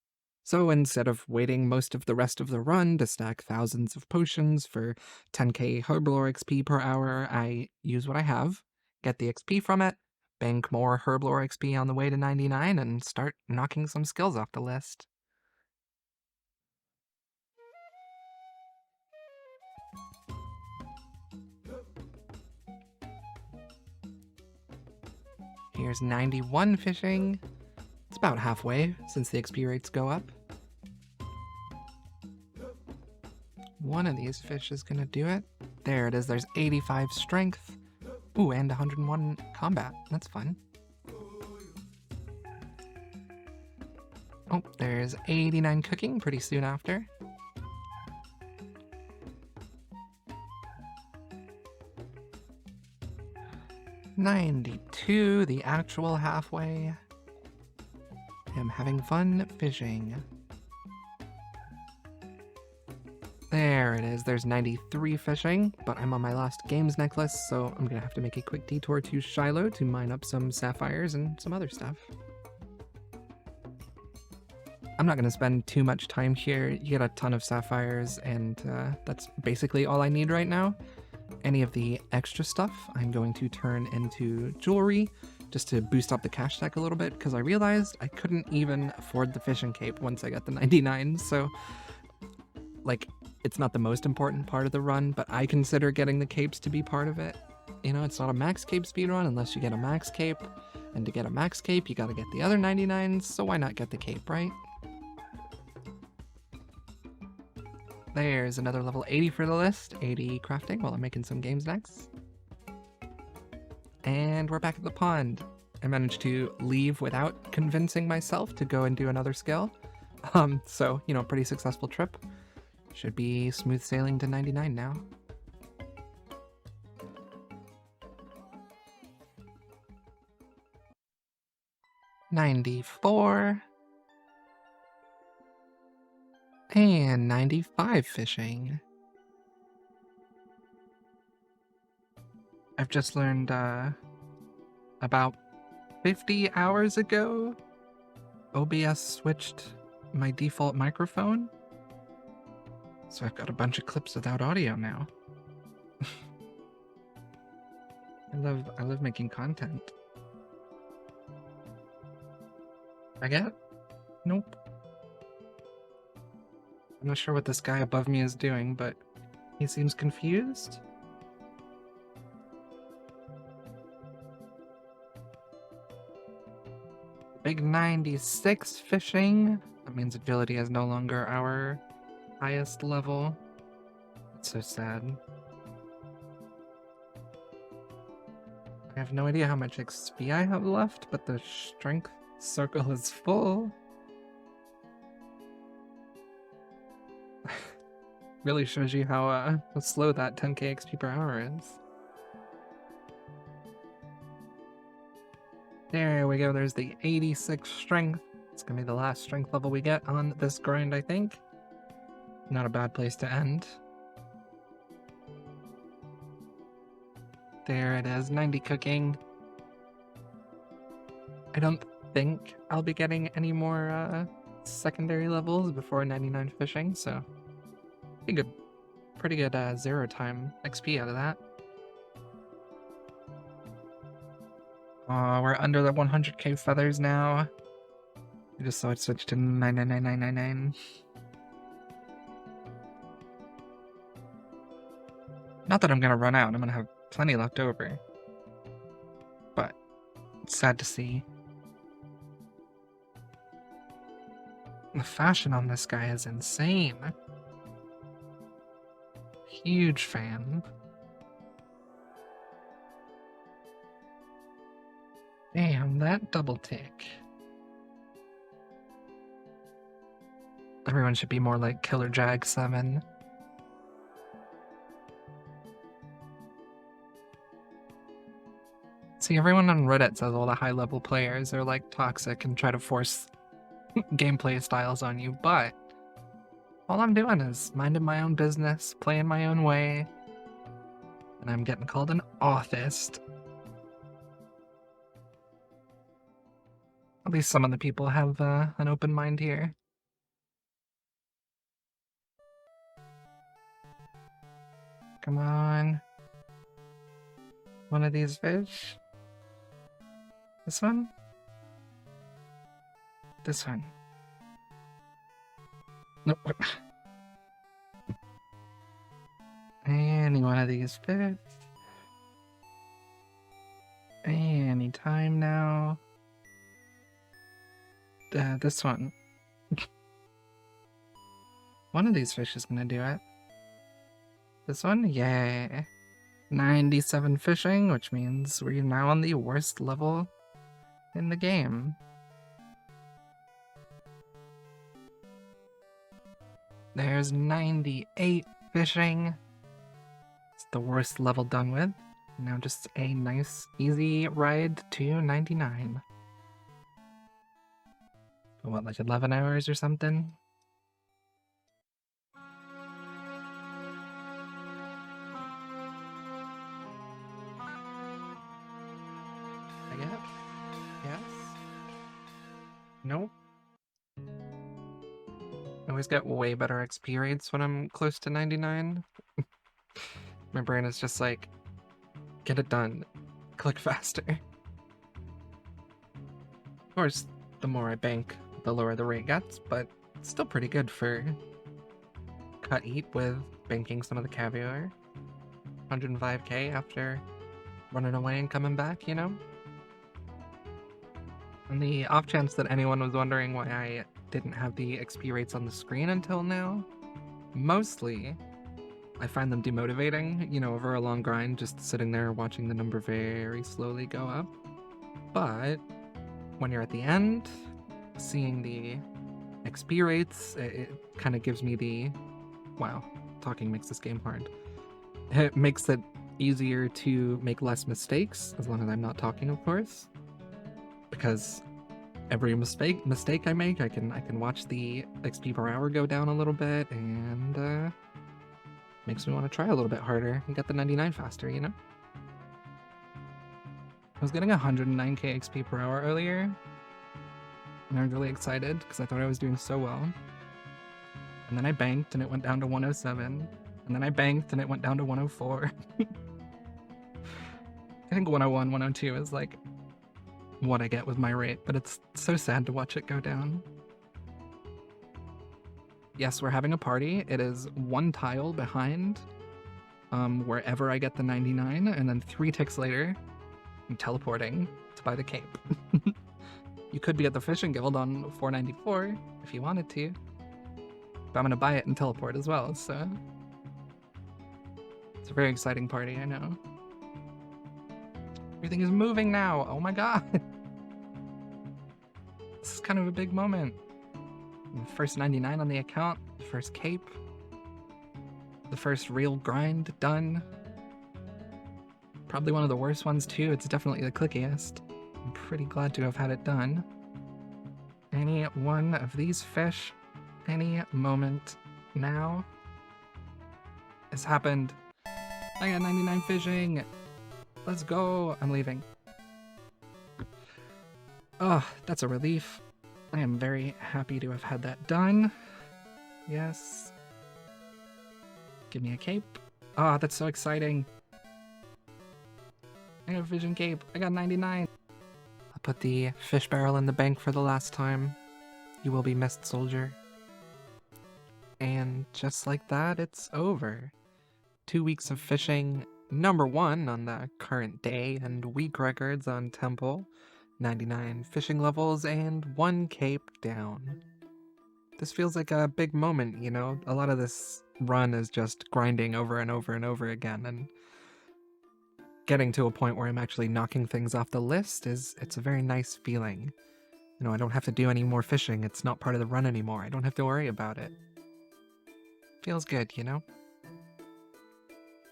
So instead of waiting most of the rest of the run to stack thousands of potions for 10k herblore XP per hour, I use what I have, get the XP from it, bank more herblore XP on the way to 99, and start knocking some skills off the list. Here's 91 fishing. It's about halfway since the XP rates go up. One of these fish is gonna do it. There it is, there's 85 strength. Ooh, and 101 combat. That's fun. Oh, there's 89 cooking pretty soon after. $92, the actual halfway. I'm having fun fishing. There it is, there's 93 fishing, but I'm on my last games necklace, so I'm gonna have to make a quick detour to Shiloh to mine up some sapphires and some other stuff. I'm not gonna spend too much time here. You get a ton of sapphires, and that's basically all I need right now. Any of the extra stuff I'm going to turn into jewelry, just to boost up the cash stack a little bit, because I realized I couldn't even afford the fishing cape once I got the 99, so, like, it's not the most important part of the run, but I consider getting the capes to be part of it. You know, it's not a Maxcape speedrun unless you get a Maxcape, and to get a Maxcape, you gotta get the other 99s, so why not get the cape, right? There's another level 80 for the list, 80 crafting while I'm making some games next. And we're back at the pond. I managed to leave without convincing myself to go and do another skill. So, you know, pretty successful trip. Should be smooth sailing to 99 now. $94. And 95 fishing. I've just learned, about 50 hours ago, OBS switched my default microphone. So I've got a bunch of clips without audio now. I love making content. I get? Nope. I'm not sure what this guy above me is doing, but he seems confused. Big 96 fishing. That means agility is no longer our highest level. That's so sad. I have no idea how much XP I have left, but the strength circle is full. Really shows you how slow that 10k XP per hour is. There we go, there's the 86 strength. It's gonna be the last strength level we get on this grind, I think. Not a bad place to end. There it is, 90 cooking. I don't think I'll be getting any more secondary levels before 99 fishing, so Pretty good 0 time XP out of that. We're under the 100k feathers now. I just saw it switch to 99999. Not that I'm gonna run out, I'm gonna have plenty left over. But it's sad to see. The fashion on this guy is insane. Huge fan. Damn, that double tick. Everyone should be more like Killer Jag 7. See, everyone on Reddit says all the high-level players are like toxic and try to force gameplay styles on you, but all I'm doing is minding my own business, playing my own way, and I'm getting called an authist. At least some of the people have an open mind here. Come on. One of these fish. This one? This one. Nope. Any one of these fish. Any time now. This one. One of these fish is gonna do it. This one? Yay. 97 fishing, which means we're now on the worst level in the game. There's 98 fishing. It's the worst level done with. Now just a nice, easy ride to 99. What, like 11 hours or something? I guess? Yes? Nope. I always get way better XP rates when I'm close to 99. My brain is just like, get it done. Click faster. Of course, the more I bank, the lower the rate gets, but it's still pretty good for cut eat with banking some of the caviar. 105k after running away and coming back, you know? On the off chance that anyone was wondering why I didn't have the XP rates on the screen until now, mostly I find them demotivating, you know, over a long grind, just sitting there watching the number very slowly go up. But when you're at the end, seeing the XP rates, it kind of gives me the, wow, talking makes this game hard. It makes it easier to make less mistakes, as long as I'm not talking, of course. Because every mistake I make, I can watch the XP per hour go down a little bit, and makes me want to try a little bit harder and get the 99 faster, you know? I was getting 109k XP per hour earlier, and I was really excited because I thought I was doing so well. And then I banked and it went down to 107, and then I banked and it went down to 104. I think 101, 102 is like what I get with my rate, but it's so sad to watch it go down. Yes, we're having a party. It is one tile behind wherever I get the 99, and then 3 ticks later, I'm teleporting to buy the cape. You could be at the Fishing Guild on 494 if you wanted to, but I'm gonna buy it and teleport as well, so it's a very exciting party, I know. Everything is moving now, oh my god! This is kind of a big moment. The first 99 on the account, the first cape, the first real grind done. Probably one of the worst ones too, it's definitely the clickiest. I'm pretty glad to have had it done. Any one of these fish, any moment now, has happened. I got 99 fishing! Let's go! I'm leaving. Oh, that's a relief. I am very happy to have had that done. Yes. Give me a cape. Ah, that's so exciting. I got a vision cape. I got 99. I'll put the fish barrel in the bank for the last time. You will be missed, soldier. And just like that, it's over. 2 weeks of fishing, #1 on the current day, and week records on Temple, 99 fishing levels, and 1 cape down. This feels like a big moment, you know? A lot of this run is just grinding over and over and over again, and getting to a point where I'm actually knocking things off the list it's a very nice feeling. You know, I don't have to do any more fishing. It's not part of the run anymore. I don't have to worry about it. Feels good, you know?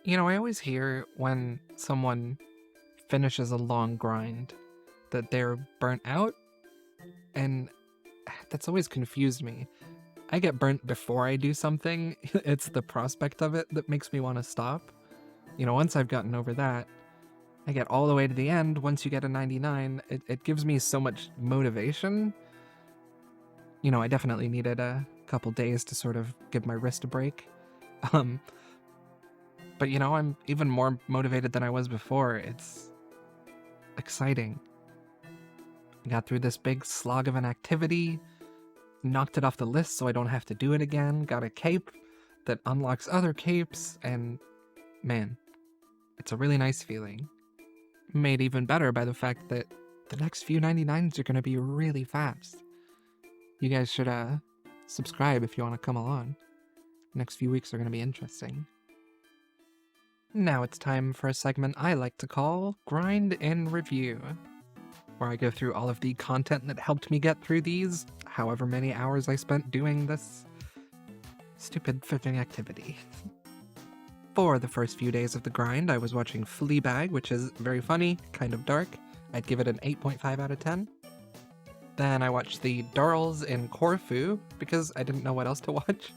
You know, I always hear when someone finishes a long grind that they're burnt out, and that's always confused me. I get burnt before I do something. It's the prospect of it that makes me want to stop. You know, once I've gotten over that, I get all the way to the end. Once you get a 99, it gives me so much motivation. You know, I definitely needed a couple days to sort of give my wrist a break. But you know, I'm even more motivated than I was before. It's exciting. I got through this big slog of an activity, knocked it off the list so I don't have to do it again, got a cape that unlocks other capes, and man, it's a really nice feeling. Made even better by the fact that the next few 99s are going to be really fast. You guys should subscribe if you want to come along. The next few weeks are going to be interesting. Now it's time for a segment I like to call Grind and Review, where I go through all of the content that helped me get through these, however many hours I spent doing this stupid fishing activity. For the first few days of the grind, I was watching Fleabag, which is very funny, kind of dark. I'd give it an 8.5 out of 10. Then I watched the Darls in Corfu, because I didn't know what else to watch.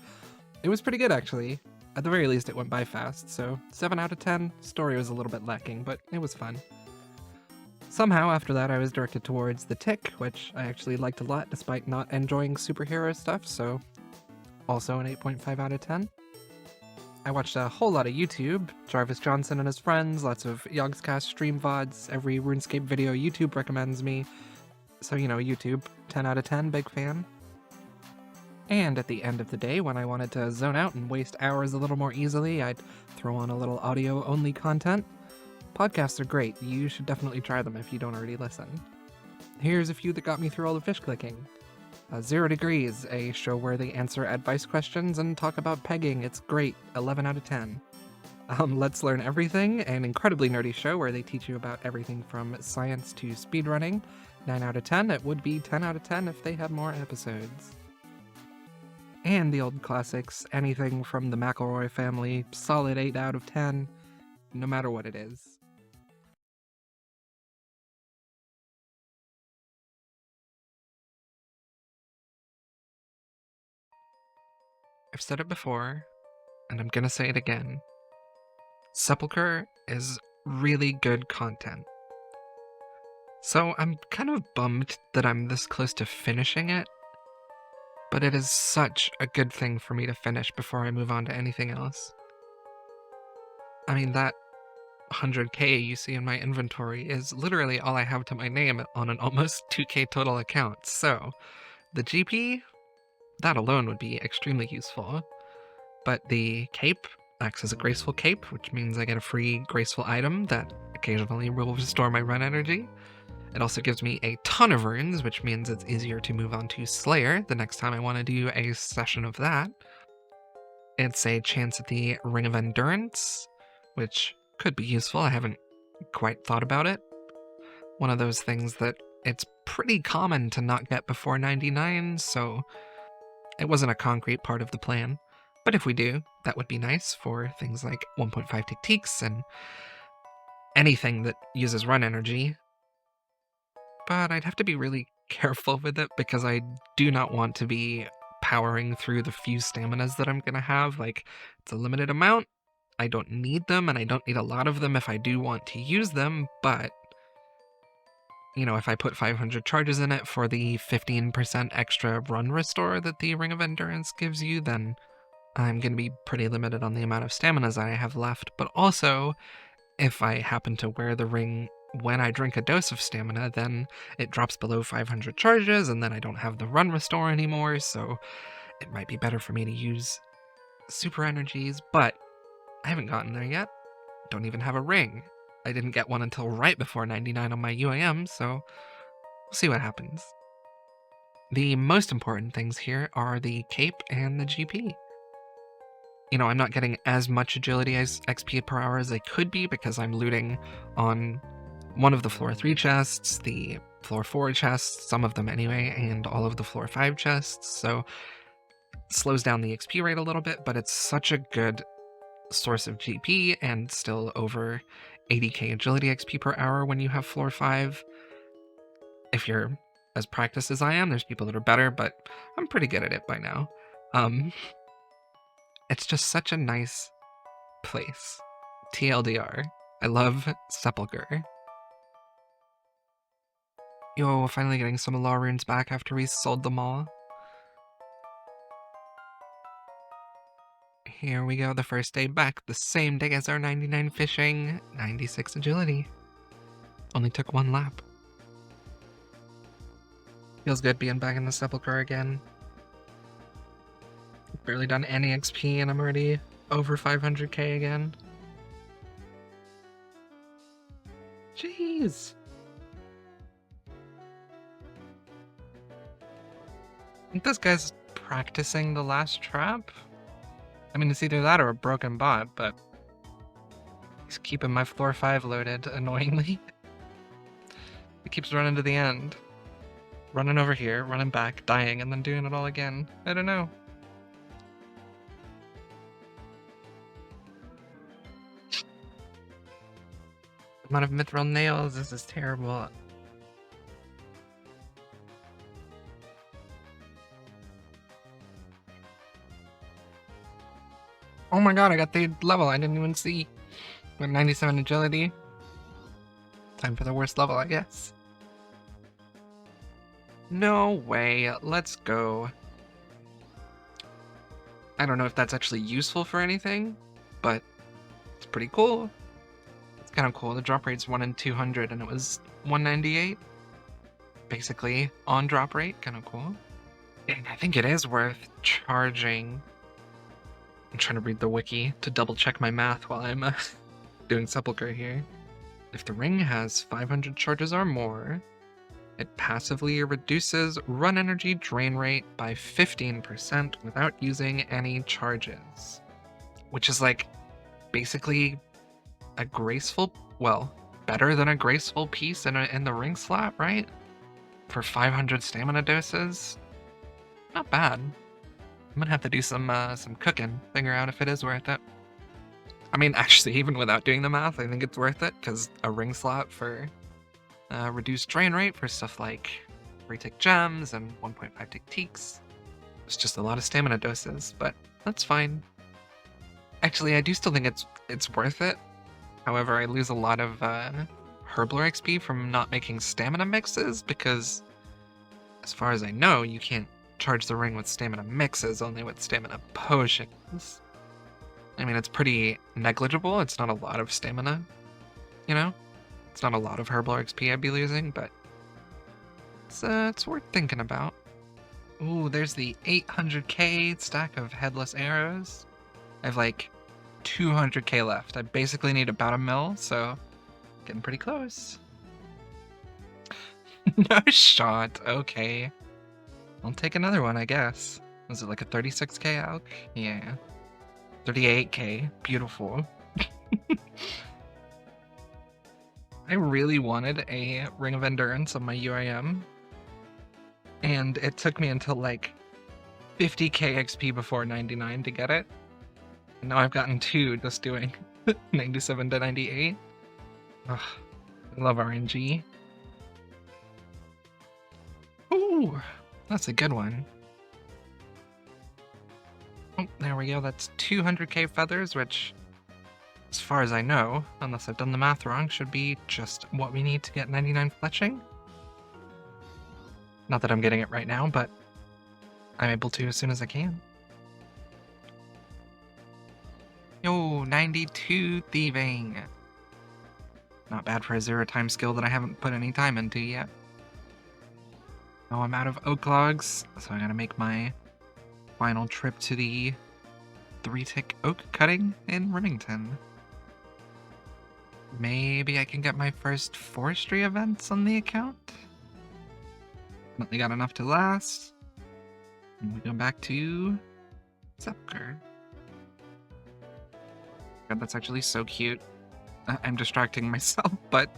It was pretty good, actually. At the very least, it went by fast, so 7 out of 10. Story was a little bit lacking, but it was fun. Somehow, after that, I was directed towards The Tick, which I actually liked a lot, despite not enjoying superhero stuff, so also an 8.5 out of 10. I watched a whole lot of YouTube, Jarvis Johnson and his friends, lots of Yogscast stream VODs, every RuneScape video YouTube recommends me. So, you know, YouTube, 10 out of 10, big fan. And at the end of the day, when I wanted to zone out and waste hours a little more easily, I'd throw on a little audio-only content. Podcasts are great. You should definitely try them if you don't already listen. Here's a few that got me through all the fish clicking. 0 Degrees, a show where they answer advice questions and talk about pegging. It's great. 11 out of 10. Let's Learn Everything, an incredibly nerdy show where they teach you about everything from science to speedrunning. 9 out of 10. It would be 10 out of 10 if they had more episodes. And the old classics, anything from the McElroy family, solid 8 out of 10, no matter what it is. I've said it before, and I'm gonna say it again. Sepulchre is really good content. So I'm kind of bummed that I'm this close to finishing it, but it is such a good thing for me to finish before I move on to anything else. I mean, that 100k you see in my inventory is literally all I have to my name on an almost 2k total account, so the GP, that alone would be extremely useful. But the cape acts as a graceful cape, which means I get a free graceful item that occasionally will restore my run energy. It also gives me a ton of runes, which means it's easier to move on to Slayer the next time I want to do a session of that. It's a chance at the Ring of Endurance, which could be useful. I haven't quite thought about it. One of those things that it's pretty common to not get before 99, so it wasn't a concrete part of the plan. But if we do, that would be nice for things like 1.5 tick-ticks and anything that uses run energy. But I'd have to be really careful with it because I do not want to be powering through the few staminas that I'm going to have. Like, it's a limited amount. I don't need them, and I don't need a lot of them if I do want to use them, but you know, if I put 500 charges in it for the 15% extra run restore that the Ring of Endurance gives you, then I'm going to be pretty limited on the amount of stamina that I have left, but also, if I happen to wear the ring when I drink a dose of stamina, then it drops below 500 charges, and then I don't have the run restore anymore, so it might be better for me to use super energies, but I haven't gotten there yet. Don't even have a ring. I didn't get one until right before 99 on my UAM, so we'll see what happens. The most important things here are the cape and the GP. You know, I'm not getting as much agility as XP per hour as I could be because I'm looting on one of the floor 3 chests, the floor 4 chests, some of them anyway, and all of the floor 5 chests, so it slows down the XP rate a little bit, but it's such a good source of GP and still over 80k agility XP per hour when you have floor 5. If you're as practiced as I am, there's people that are better, but I'm pretty good at it by now. It's just such a nice place. TLDR. I love Sepulchre. Yo, finally getting some law runes back after we sold them all. Here we go, the first day back, the same day as our 99 fishing, 96 agility. Only took 1 lap. Feels good being back in the Sepulchre again. Barely done any XP and I'm already over 500k again. Jeez! I think this guy's practicing the last trap. I mean, it's either that or a broken bot, but he's keeping my floor 5 loaded, annoyingly. It keeps running to the end. Running over here, running back, dying, and then doing it all again. I don't know. The amount of mithril nails, this is terrible. Oh my god, I got the level I didn't even see. With 97 agility. Time for the worst level, I guess. No way, let's go. I don't know if that's actually useful for anything, but it's pretty cool. It's kind of cool. The drop rate's 1 in 200 and it was 198. Basically, on drop rate, kind of cool. And I think it is worth charging. I'm trying to read the wiki to double check my math while I'm doing Sepulchre here. If the ring has 500 charges or more, it passively reduces run energy drain rate by 15% without using any charges. Which is like basically a graceful, well, better than a graceful piece in the ring slot, right? For 500 stamina doses? Not bad. I'm gonna have to do some cooking, figure out if it is worth it. I mean, actually, even without doing the math, I think it's worth it, because a ring slot for reduced drain rate for stuff like 3-tick gems and 1.5-tick teaks. It's just a lot of stamina doses, but that's fine. Actually, I do still think it's worth it. However, I lose a lot of Herblore XP from not making stamina mixes, because as far as I know, you can't charge the ring with stamina mixes, only with stamina potions. I mean, it's pretty negligible. It's not a lot of stamina, you know? It's not a lot of Herblore XP I'd be losing, but it's worth thinking about. Ooh, there's the 800k stack of headless arrows. I have like 200k left. I basically need about a mil, so getting pretty close. No shot, okay. I'll take another one, I guess. Was it like a 36k alch? Yeah. 38k, beautiful. I really wanted a Ring of Endurance on my UIM, and it took me until like 50k XP before 99 to get it. And now I've gotten 2 just doing 97 to 98. Ugh, I love RNG. Ooh, that's a good one. Oh, there we go, that's 200k feathers, which, as far as I know, unless I've done the math wrong, should be just what we need to get 99 fletching. Not that I'm getting it right now, but I'm able to as soon as I can. 92 thieving. Not bad for a 0-time skill that I haven't put any time into yet. Now I'm out of oak logs, so I gotta make my final trip to the 3-tick oak cutting in Remington. Maybe I can get my first forestry events on the account? Definitely got enough to last. And we go back to Sepker. God, that's actually so cute. I'm distracting myself, but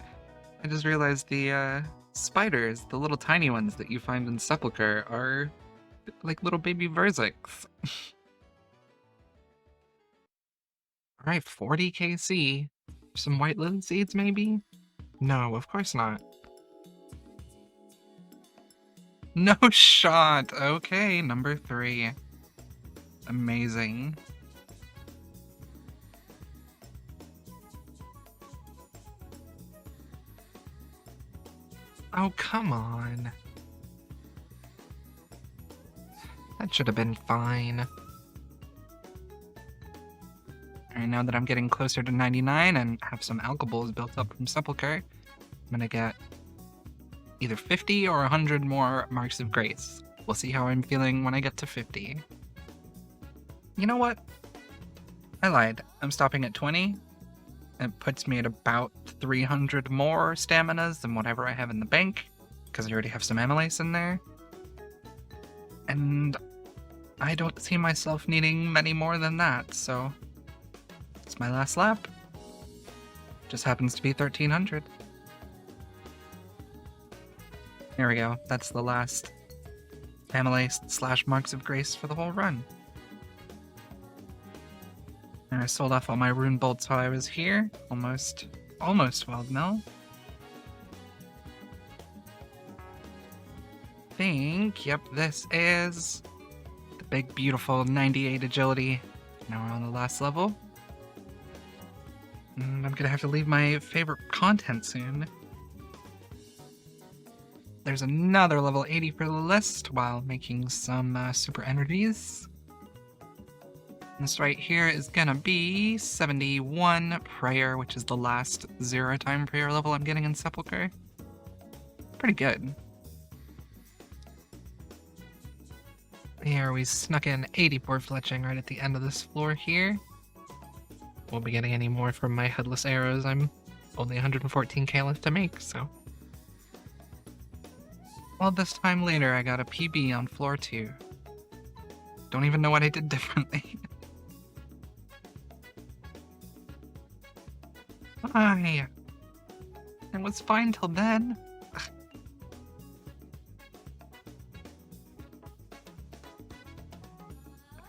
I just realized the spiders, the little tiny ones that you find in Sepulchre, are like little baby Verzics. Alright, 40 KC. Some white lily seeds, maybe? No, of course not. No shot! Okay, number 3. Amazing. Oh, come on. That should have been fine. Alright, now that I'm getting closer to 99 and have some alcohols built up from Sepulchre, I'm gonna get either 50 or 100 more marks of grace. We'll see how I'm feeling when I get to 50. You know what? I lied. I'm stopping at 20. It puts me at about 300 more staminas than whatever I have in the bank, because I already have some amylase in there. And I don't see myself needing many more than that, so it's my last lap. Just happens to be 1300. There we go. That's the last amylase / marks of grace for the whole run. And I sold off all my rune bolts while I was here. Almost weld mill. Yep, this is the big, beautiful 98 agility. Now we're on the last level. And I'm gonna have to leave my favorite content soon. There's another level 80 for the list while making some super energies. This right here is gonna be 71 prayer, which is the last 0-time prayer level I'm getting in Sepulchre. Pretty good. Here we snuck in 84 fletching right at the end of this floor here. Won't be getting any more from my headless arrows. I'm only 114k left to make, so. All this time later, I got a PB on floor 2. Don't even know what I did differently. Why? It was fine till then. If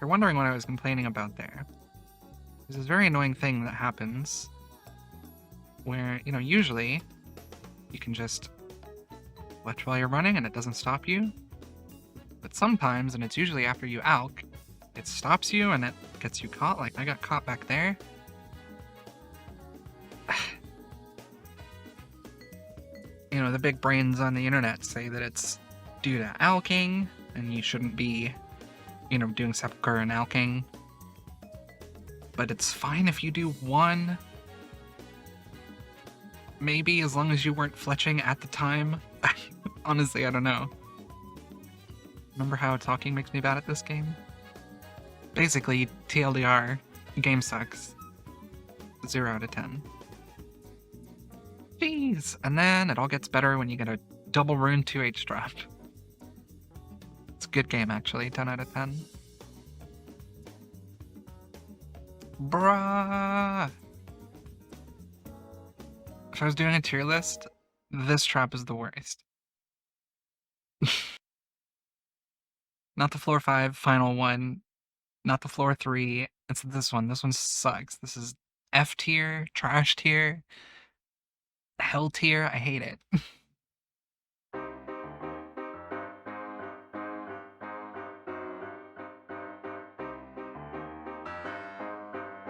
you're wondering what I was complaining about there, there's this very annoying thing that happens where, you know, usually you can just fletch while you're running and it doesn't stop you. But sometimes, and it's usually after you alk, it stops you and it gets you caught. Like I got caught back there. You know, the big brains on the internet say that it's due to alking and you shouldn't be, you know, doing Sepulchre and alking. But it's fine if you do one. Maybe, as long as you weren't fletching at the time. Honestly, I don't know. Remember how talking makes me bad at this game? Basically, TLDR, the game sucks. 0 out of 10. Jeez! And then it all gets better when you get a double rune 2H drop. It's a good game, actually. 10 out of 10. Bruh! If I was doing a tier list, this trap is the worst. Not the floor 5 final one. Not the floor 3. It's this one. This one sucks. This is F tier, trash tier, hell tier. I hate it.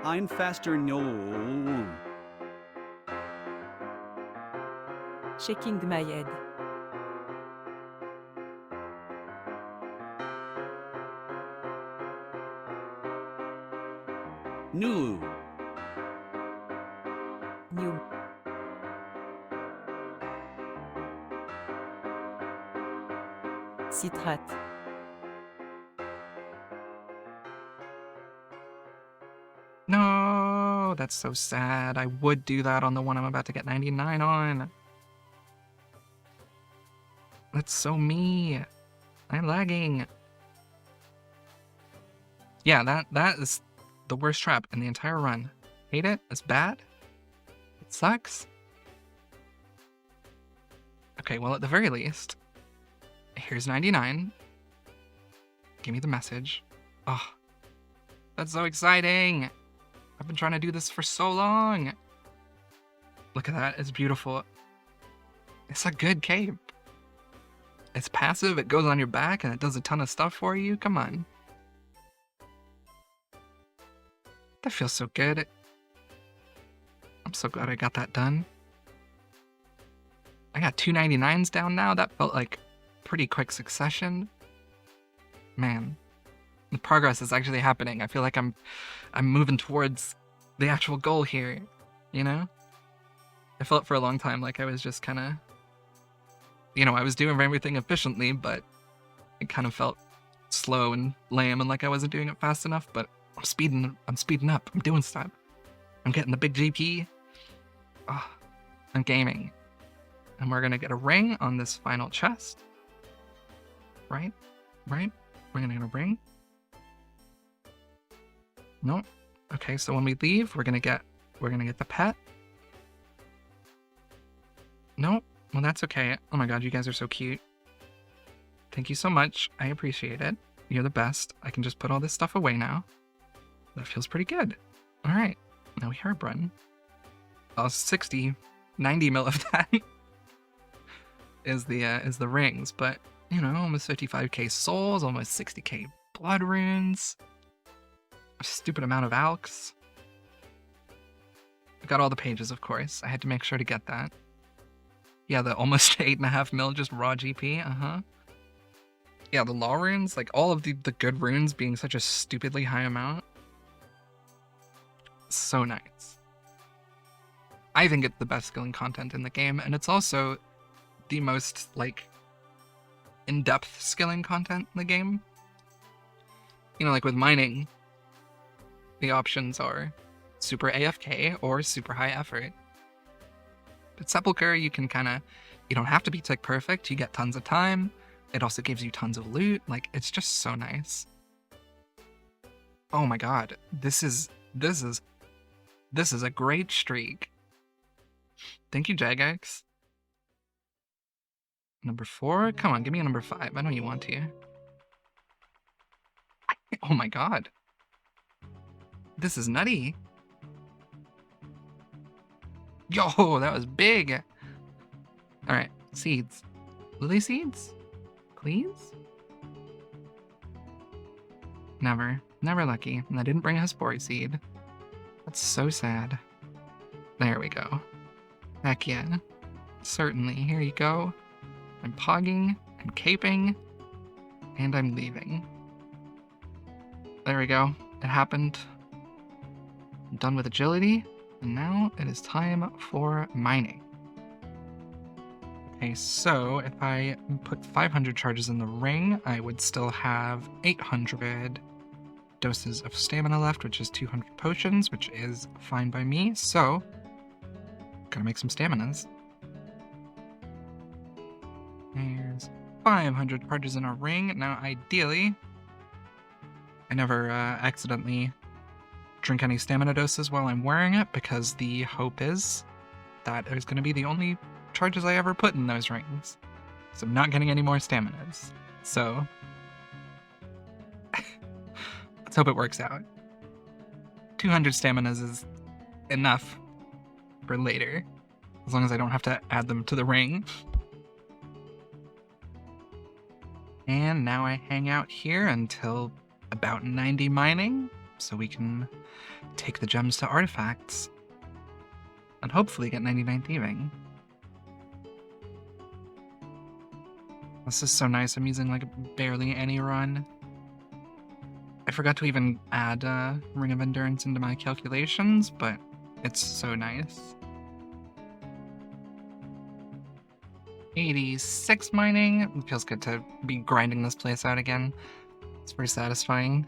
I'm faster no. Checking my head. No. New. Citrate. No, that's so sad. I would do that on the one I'm about to get 99 on. That's so me. I'm lagging. Yeah, that is the worst trap in the entire run. Hate it. It's bad. It sucks. Okay, well, at the very least, here's 99. Give me the message. Oh, that's so exciting. I've been trying to do this for so long. Look at that. It's beautiful. It's a good cape. It's passive. It goes on your back and it does a ton of stuff for you. Come on. That feels so good. I'm so glad I got that done. I got 299s down now. That felt like pretty quick succession. Man, the progress is actually happening. I feel like I'm moving towards the actual goal here, you know? I felt for a long time like I was just kind of, you know, I was doing everything efficiently, but it kind of felt slow and lame and like I wasn't doing it fast enough, but I'm speeding up. I'm doing stuff. I'm getting the big GP. Oh, I'm gaming. And we're gonna get a ring on this final chest. Right? We're gonna get a ring. Nope. Okay, so when we leave, we're gonna get the pet. Nope. Well, that's okay. Oh my god, you guys are so cute. Thank you so much. I appreciate it. You're the best. I can just put all this stuff away now. That feels pretty good. All right. Now we herb run. 90 mil of that is the rings, but you know, almost 55k souls, almost 60k blood runes, a stupid amount of alks. I got all the pages, of course. I had to make sure to get that. Yeah, the almost 8.5 mil just raw GP. Yeah, the law runes, like all of the good runes being such a stupidly high amount. So nice. I think it's the best skilling content in the game, and it's also the most, like, in-depth skilling content in the game. You know, like with mining, the options are super AFK or super high effort. But Sepulchre, you can you don't have to be tick perfect, you get tons of time. It also gives you tons of loot. Like, it's just so nice. Oh my god, this is a great streak. Thank you, Jagex. Number 4? Come on, give me a number 5. I know you want to. Oh my god. This is nutty. Yo, that was big. Alright, seeds. Lily seeds? Please? Never. Never lucky. And I didn't bring a Hespori seed. That's so sad. There we go. Heck yeah. Certainly. Here you go. I'm pogging, I'm caping, and I'm leaving. There we go. It happened. I'm done with agility, and now it is time for mining. Okay, so if I put 500 charges in the ring, I would still have 800 doses of stamina left, which is 200 potions, which is fine by me. So, gotta make some staminas. There's 500 charges in our ring. Now, ideally, I never accidentally drink any stamina doses while I'm wearing it, because the hope is that it's going to be the only charges I ever put in those rings. So I'm not getting any more staminas. So, let's hope it works out. 200 staminas is enough for later, as long as I don't have to add them to the ring. And now I hang out here until about 90 mining, so we can take the gems to artifacts. And hopefully get 99 thieving. This is so nice. I'm using like barely any run. I forgot to even add Ring of Endurance into my calculations, but it's so nice. 86 mining. It feels good to be grinding this place out again. It's very satisfying.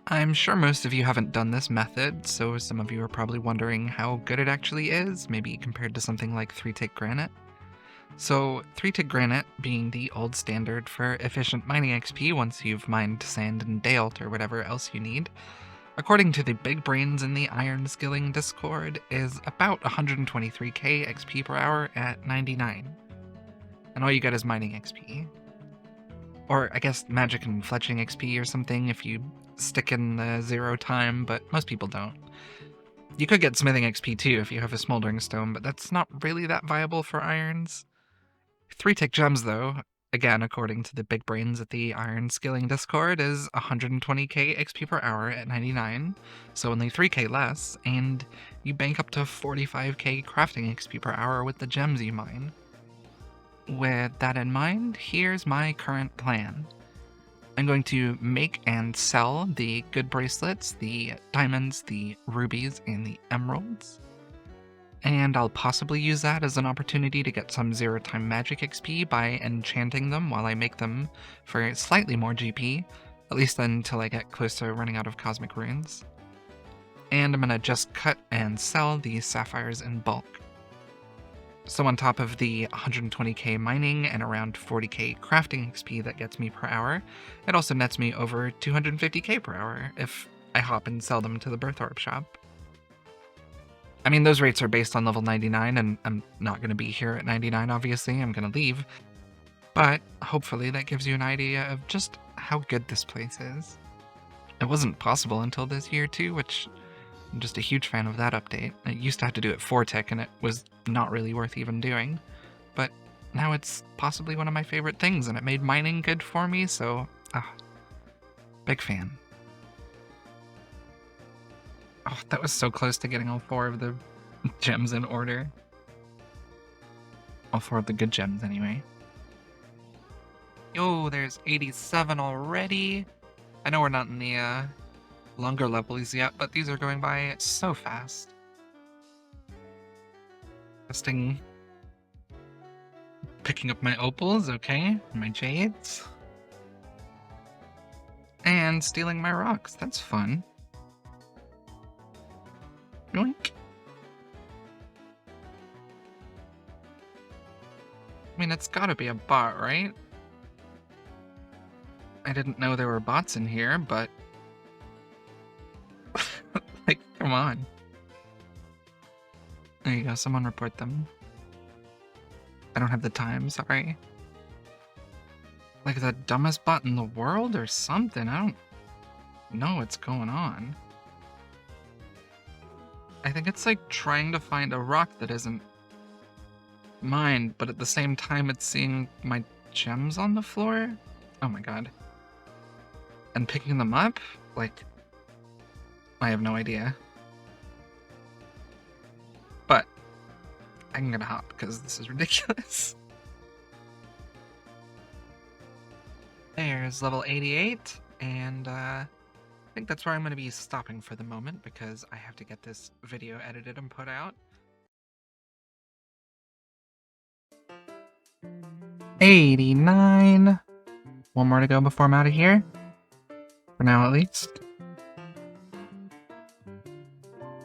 I'm sure most of you haven't done this method, so some of you are probably wondering how good it actually is, maybe compared to something like 3-tick granite. So 3-tick granite being the old standard for efficient mining XP once you've mined sand and dayalt or whatever else you need, according to the big brains in the iron skilling Discord, is about 123k XP per hour at 99. And all you get is mining XP. Or I guess magic and fletching XP or something if you stick in the 0 time, but most people don't. You could get smithing XP too if you have a smoldering stone, but that's not really that viable for irons. 3-tick gems though, again according to the big brains at the iron skilling Discord, is 120k XP per hour at 99, so only 3k less, and you bank up to 45k crafting XP per hour with the gems you mine. With that in mind, here's my current plan. I'm going to make and sell the good bracelets, the diamonds, the rubies, and the emeralds. And I'll possibly use that as an opportunity to get some 0-time magic XP by enchanting them while I make them for slightly more GP, at least until I get close to running out of cosmic runes. And I'm going to just cut and sell the sapphires in bulk. So on top of the 120k mining and around 40k crafting XP that gets me per hour, it also nets me over 250k per hour if I hop and sell them to the Birth Orb shop. I mean, those rates are based on level 99, and I'm not going to be here at 99, obviously. I'm going to leave. But hopefully that gives you an idea of just how good this place is. It wasn't possible until this year too, which I'm just a huge fan of that update. I used to have to do it 4-tick, and it was not really worth even doing. But now it's possibly one of my favorite things, and it made mining good for me, so big fan. Oh, that was so close to getting all 4 of the gems in order. All 4 of the good gems, anyway. Yo, there's 87 already. I know we're not in the longer levels yet, but these are going by so fast. Testing. Picking up my opals, okay. My jades. And stealing my rocks, that's fun. Yoink. I mean, it's gotta be a bot, right? I didn't know there were bots in here, but... like, come on. There you go, someone report them. I don't have the time, sorry. Like the dumbest bot in the world or something? I don't know what's going on. I think it's like trying to find a rock that isn't mine, but at the same time it's seeing my gems on the floor? Oh my god. And picking them up? Like, I have no idea. But I'm gonna hop because this is ridiculous. There's level 88, and I think that's where I'm going to be stopping for the moment because I have to get this video edited and put out. 89. One more to go before I'm out of here. For now, at least.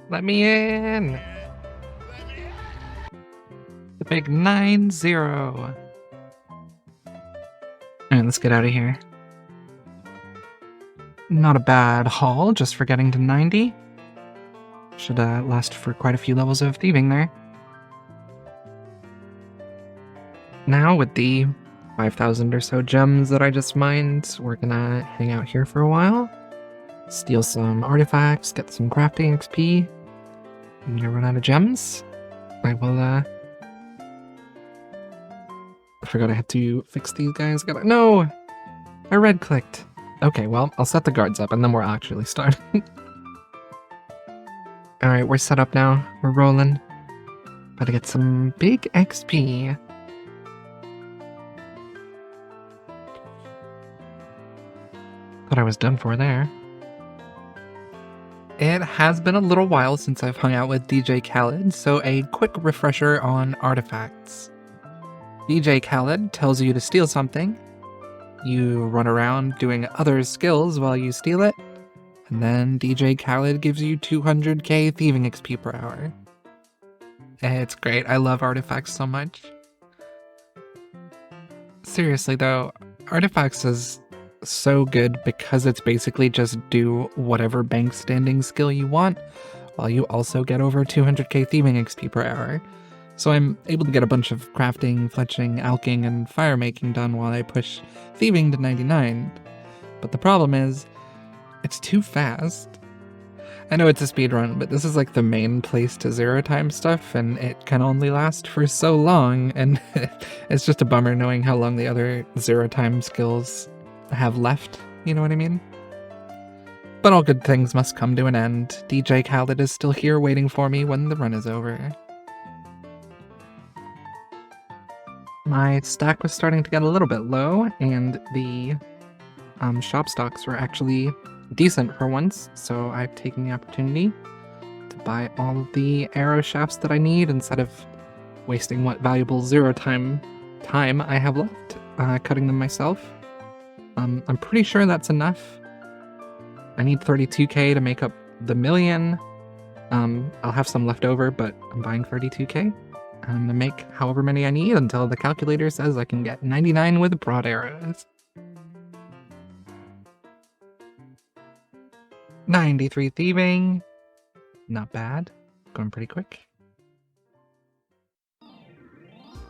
Let me in! The big 90. Alright, let's get out of here. Not a bad haul, just for getting to 90. Should last for quite a few levels of thieving there. Now, with the 5,000 or so gems that I just mined, we're gonna hang out here for a while. Steal some artifacts, get some crafting XP. I'm gonna run out of gems. I will, I forgot I had to fix these guys. No! I red-clicked. Okay, well, I'll set the guards up and then we're actually starting. Alright, we're set up now. We're rolling. About to get some big XP. Thought I was done for there. It has been a little while since I've hung out with DJ Khaled, so a quick refresher on artifacts. DJ Khaled tells you to steal something, you run around doing other skills while you steal it, and then DJ Khaled gives you 200k thieving XP per hour. It's great, I love artifacts so much. Seriously though, artifacts is so good because it's basically just do whatever bank standing skill you want, while you also get over 200k thieving XP per hour. So I'm able to get a bunch of crafting, fletching, alking, and fire making done while I push thieving to 99. But the problem is, it's too fast. I know it's a speedrun, but this is like the main place to zero time stuff, and it can only last for so long, and it's just a bummer knowing how long the other zero time skills have left, you know what I mean? But all good things must come to an end. DJ Khaled is still here waiting for me when the run is over. My stack was starting to get a little bit low, and the shop stocks were actually decent for once, so I've taken the opportunity to buy all of the arrow shafts that I need instead of wasting what valuable zero time I have left cutting them myself. I'm pretty sure that's enough. I need 32k to make up the million. I'll have some left over, but I'm buying 32k. I'm gonna make however many I need until the calculator says I can get 99 with broad arrows. 93 thieving. Not bad. Going pretty quick.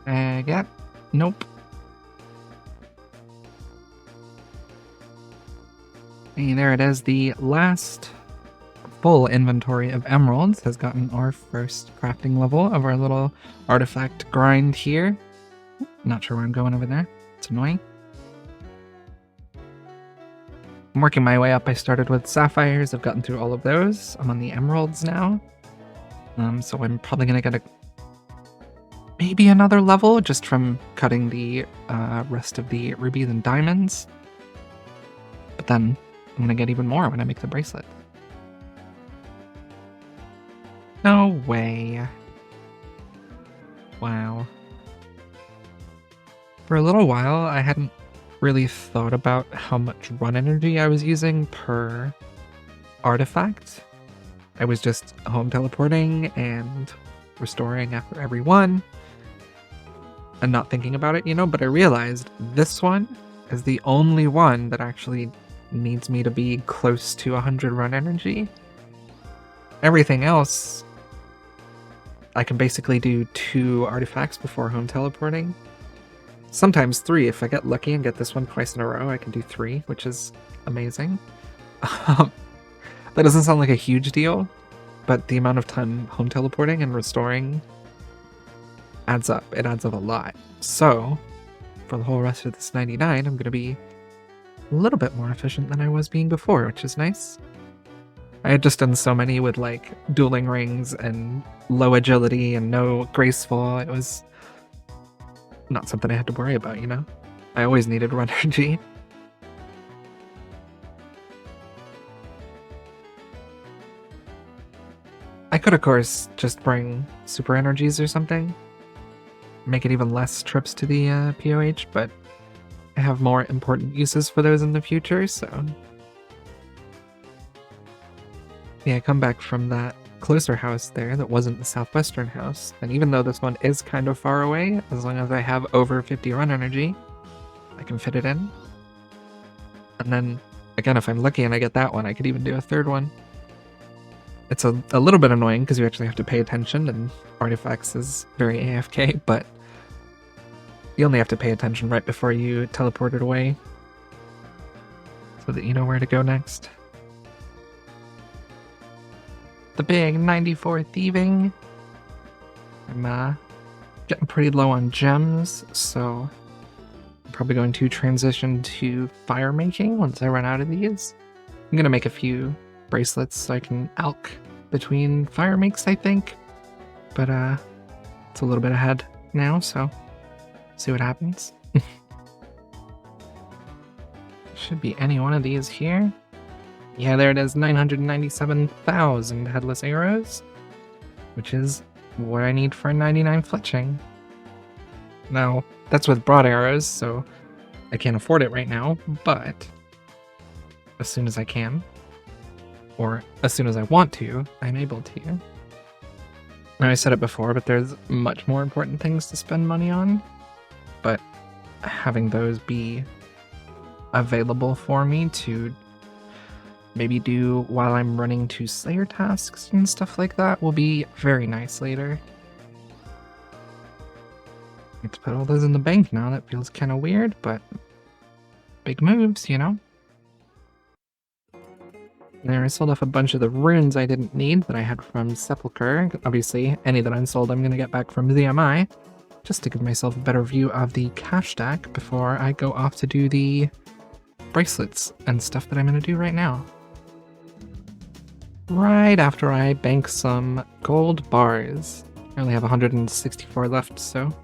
Yeah. Nope. And there it is. The last full inventory of emeralds has gotten our first crafting level of our little artifact grind here. Not sure where I'm going over there. It's annoying. I'm working my way up. I started with sapphires. I've gotten through all of those. I'm on the emeralds now. So I'm probably going to get maybe another level just from cutting the rest of the rubies and diamonds. But then I'm going to get even more when I make the bracelet. No way. Wow. For a little while, I hadn't really thought about how much run energy I was using per artifact. I was just home teleporting and restoring after every one and not thinking about it, you know, but I realized this one is the only one that actually needs me to be close to 100 run energy. Everything else, I can basically do 2 artifacts before home teleporting. Sometimes 3 if I get lucky and get this one twice in a row. I can do 3, which is amazing. That doesn't sound like a huge deal, but the amount of time home teleporting and restoring adds up. It adds up a lot. So, for the whole rest of this 99, I'm going to be a little bit more efficient than I was being before, which is nice. I had just done so many with like dueling rings and low agility and no graceful. It was not something I had to worry about, you know? I always needed run energy. I could, of course, just bring super energies or something. Make it even less trips to the POH, but I have more important uses for those in the future, so... Yeah, I come back from that closer house there that wasn't the southwestern house, and even though this one is kind of far away, as long as I have over 50 run energy, I can fit it in. And then, again, if I'm lucky and I get that one, I could even do a third one. It's a little bit annoying because you actually have to pay attention, and artifacts is very AFK, but you only have to pay attention right before you teleport it away so that you know where to go next. The big 94 thieving. I'm getting pretty low on gems, so I'm probably going to transition to fire making once I run out of these. I'm gonna make a few bracelets so I can alk between fire makes, I think, but it's a little bit ahead now, so see what happens. Should be any one of these here. Yeah, there it is, 997,000 headless arrows, which is what I need for 99 fletching. Now, that's with broad arrows, so I can't afford it right now, but as soon as I can, or as soon as I want to, I'm able to. I said it before, but there's much more important things to spend money on, but having those be available for me to maybe do while I'm running to Slayer tasks and stuff like that will be very nice later. I have to put all those in the bank now. That feels kind of weird, but big moves, you know? There, I sold off a bunch of the runes I didn't need that I had from Sepulchre. Obviously, any that unsold I'm going to get back from ZMI, just to give myself a better view of the cash stack before I go off to do the bracelets and stuff that I'm going to do right now. Right after I bank some gold bars. I only have 164 left, so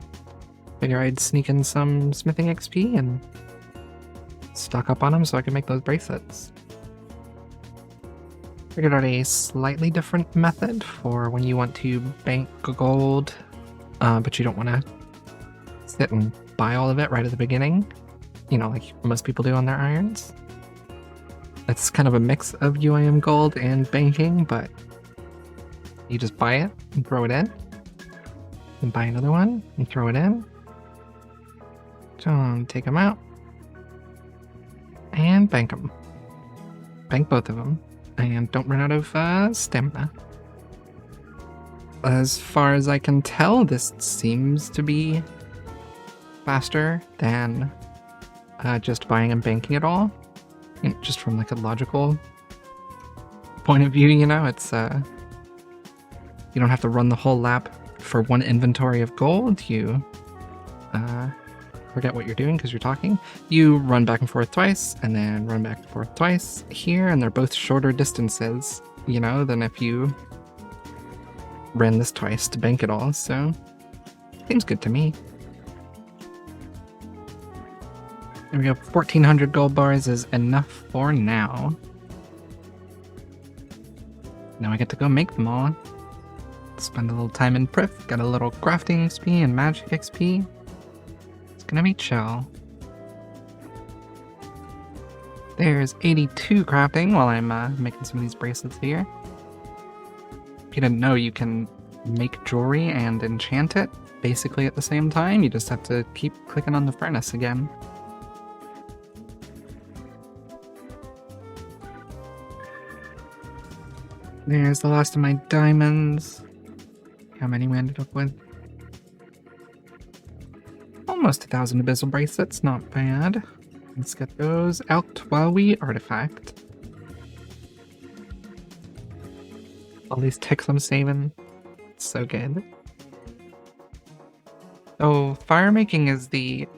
figure I'd sneak in some smithing XP and stock up on them so I can make those bracelets. Figured out a slightly different method for when you want to bank gold, but you don't want to sit and buy all of it right at the beginning, you know, like most people do on their irons. It's kind of a mix of UIM gold and banking, but you just buy it and throw it in, and buy another one and throw it in. So take them out and bank them. Bank both of them, and don't run out of stamina. As far as I can tell, this seems to be faster than just buying and banking it all. You know, just from like a logical point of view, you know, it's you don't have to run the whole lap for one inventory of gold. You forget what you're doing because you're talking. You run back and forth twice, and then run back and forth twice here, and they're both shorter distances, you know, than if you ran this twice to bank it all, so seems good to me. There we go, 1,400 gold bars is enough for now. Now I get to go make them all. Spend a little time in Prif, got a little crafting XP and magic XP. It's gonna be chill. There's 82 crafting while I'm making some of these bracelets here. If you didn't know, you can make jewelry and enchant it basically at the same time. You just have to keep clicking on the furnace again. There's the last of my diamonds. How many we ended up with? Almost 1,000 abyssal bracelets, not bad. Let's get those out while we artifact. All these ticks I'm saving. It's so good. So fire making is the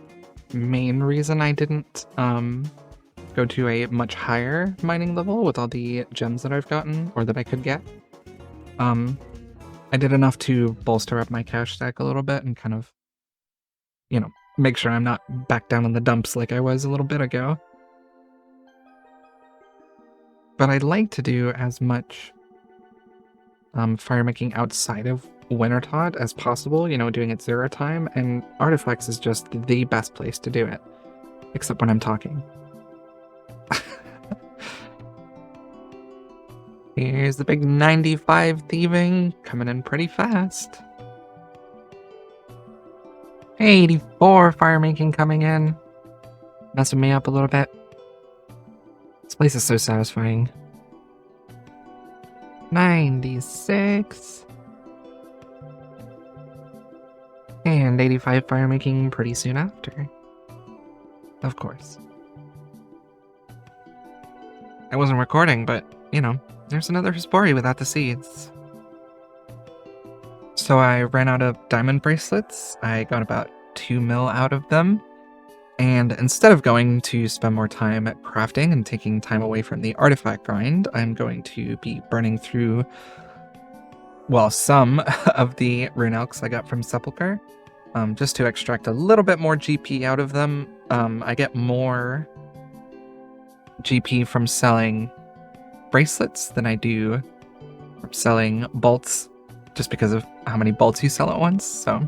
main reason I didn't go to a much higher mining level with all the gems that I've gotten, or that I could get. I did enough to bolster up my cash stack a little bit and kind of, you know, make sure I'm not back down in the dumps like I was a little bit ago. But I'd like to do as much fire making outside of Wintertot as possible, you know, doing it 0 time, and Artifacts is just the best place to do it. Except when I'm talking. Here's the big 95 thieving, coming in pretty fast. 84 fire making coming in. Messing me up a little bit. This place is so satisfying. 96. And 85 fire making pretty soon after. Of course. I wasn't recording, but, you know, there's another Hespori without the seeds. So I ran out of diamond bracelets. I got about 2 mil out of them. And instead of going to spend more time at crafting and taking time away from the artifact grind, I'm going to be burning through, well, some of the rune elks I got from Sepulchre, just to extract a little bit more GP out of them. I get more GP from selling bracelets than I do from selling bolts, just because of how many bolts you sell at once, so.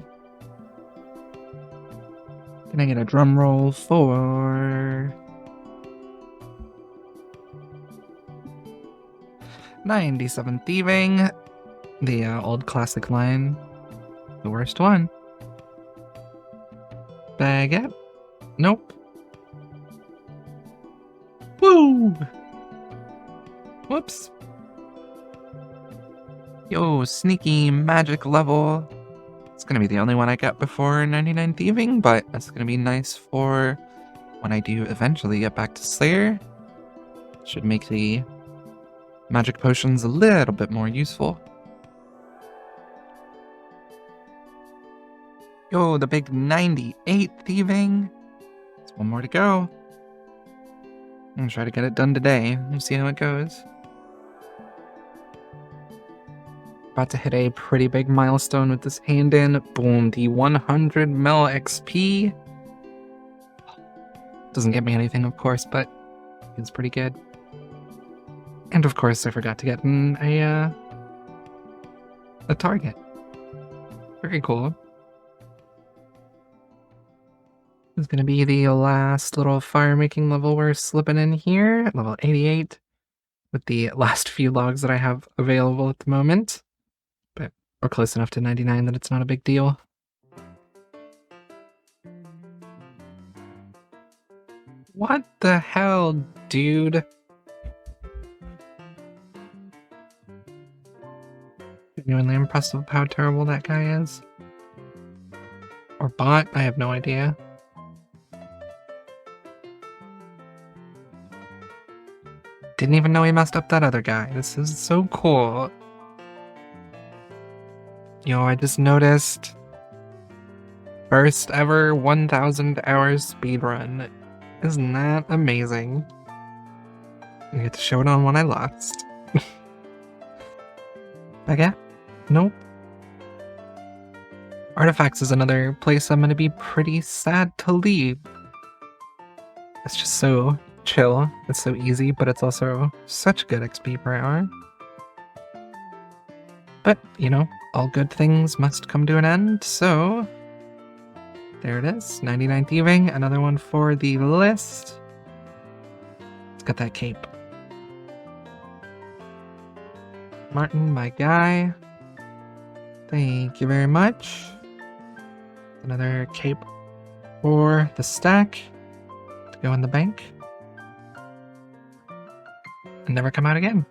Can I get a drum roll for 97 Thieving, the old classic line, the worst one. Baguette? Nope. Woo! Whoops. Yo, sneaky magic level. It's gonna be the only one I get before 99 Thieving, but it's gonna be nice for when I do eventually get back to Slayer. Should make the magic potions a little bit more useful. Yo, the big 98 Thieving. There's one more to go. I'm gonna try to get it done today. We'll see how it goes. About to hit a pretty big milestone with this hand in. Boom, the 100 mil XP. Doesn't get me anything, of course, but it's pretty good. And of course, I forgot to get a target. Very cool. This is gonna be the last little fire making level we're slipping in here, at level 88, with the last few logs that I have available at the moment. But we're close enough to 99 that it's not a big deal. What the hell, dude? Genuinely impressed with how terrible that guy is. Or bot, I have no idea. Didn't even know he messed up that other guy. This is so cool. Yo, I just noticed first ever 1,000 hours speedrun. Isn't that amazing? I get to show it on when I lost. Okay. Nope. Artifacts is another place I'm gonna be pretty sad to leave. It's just so chill. It's so easy, but it's also such good XP per hour. But, you know, all good things must come to an end, so there it is. 99 Thieving, another one for the list. Let's get that cape. Martin, my guy. Thank you very much. Another cape for the stack to go in the bank. And never come out again.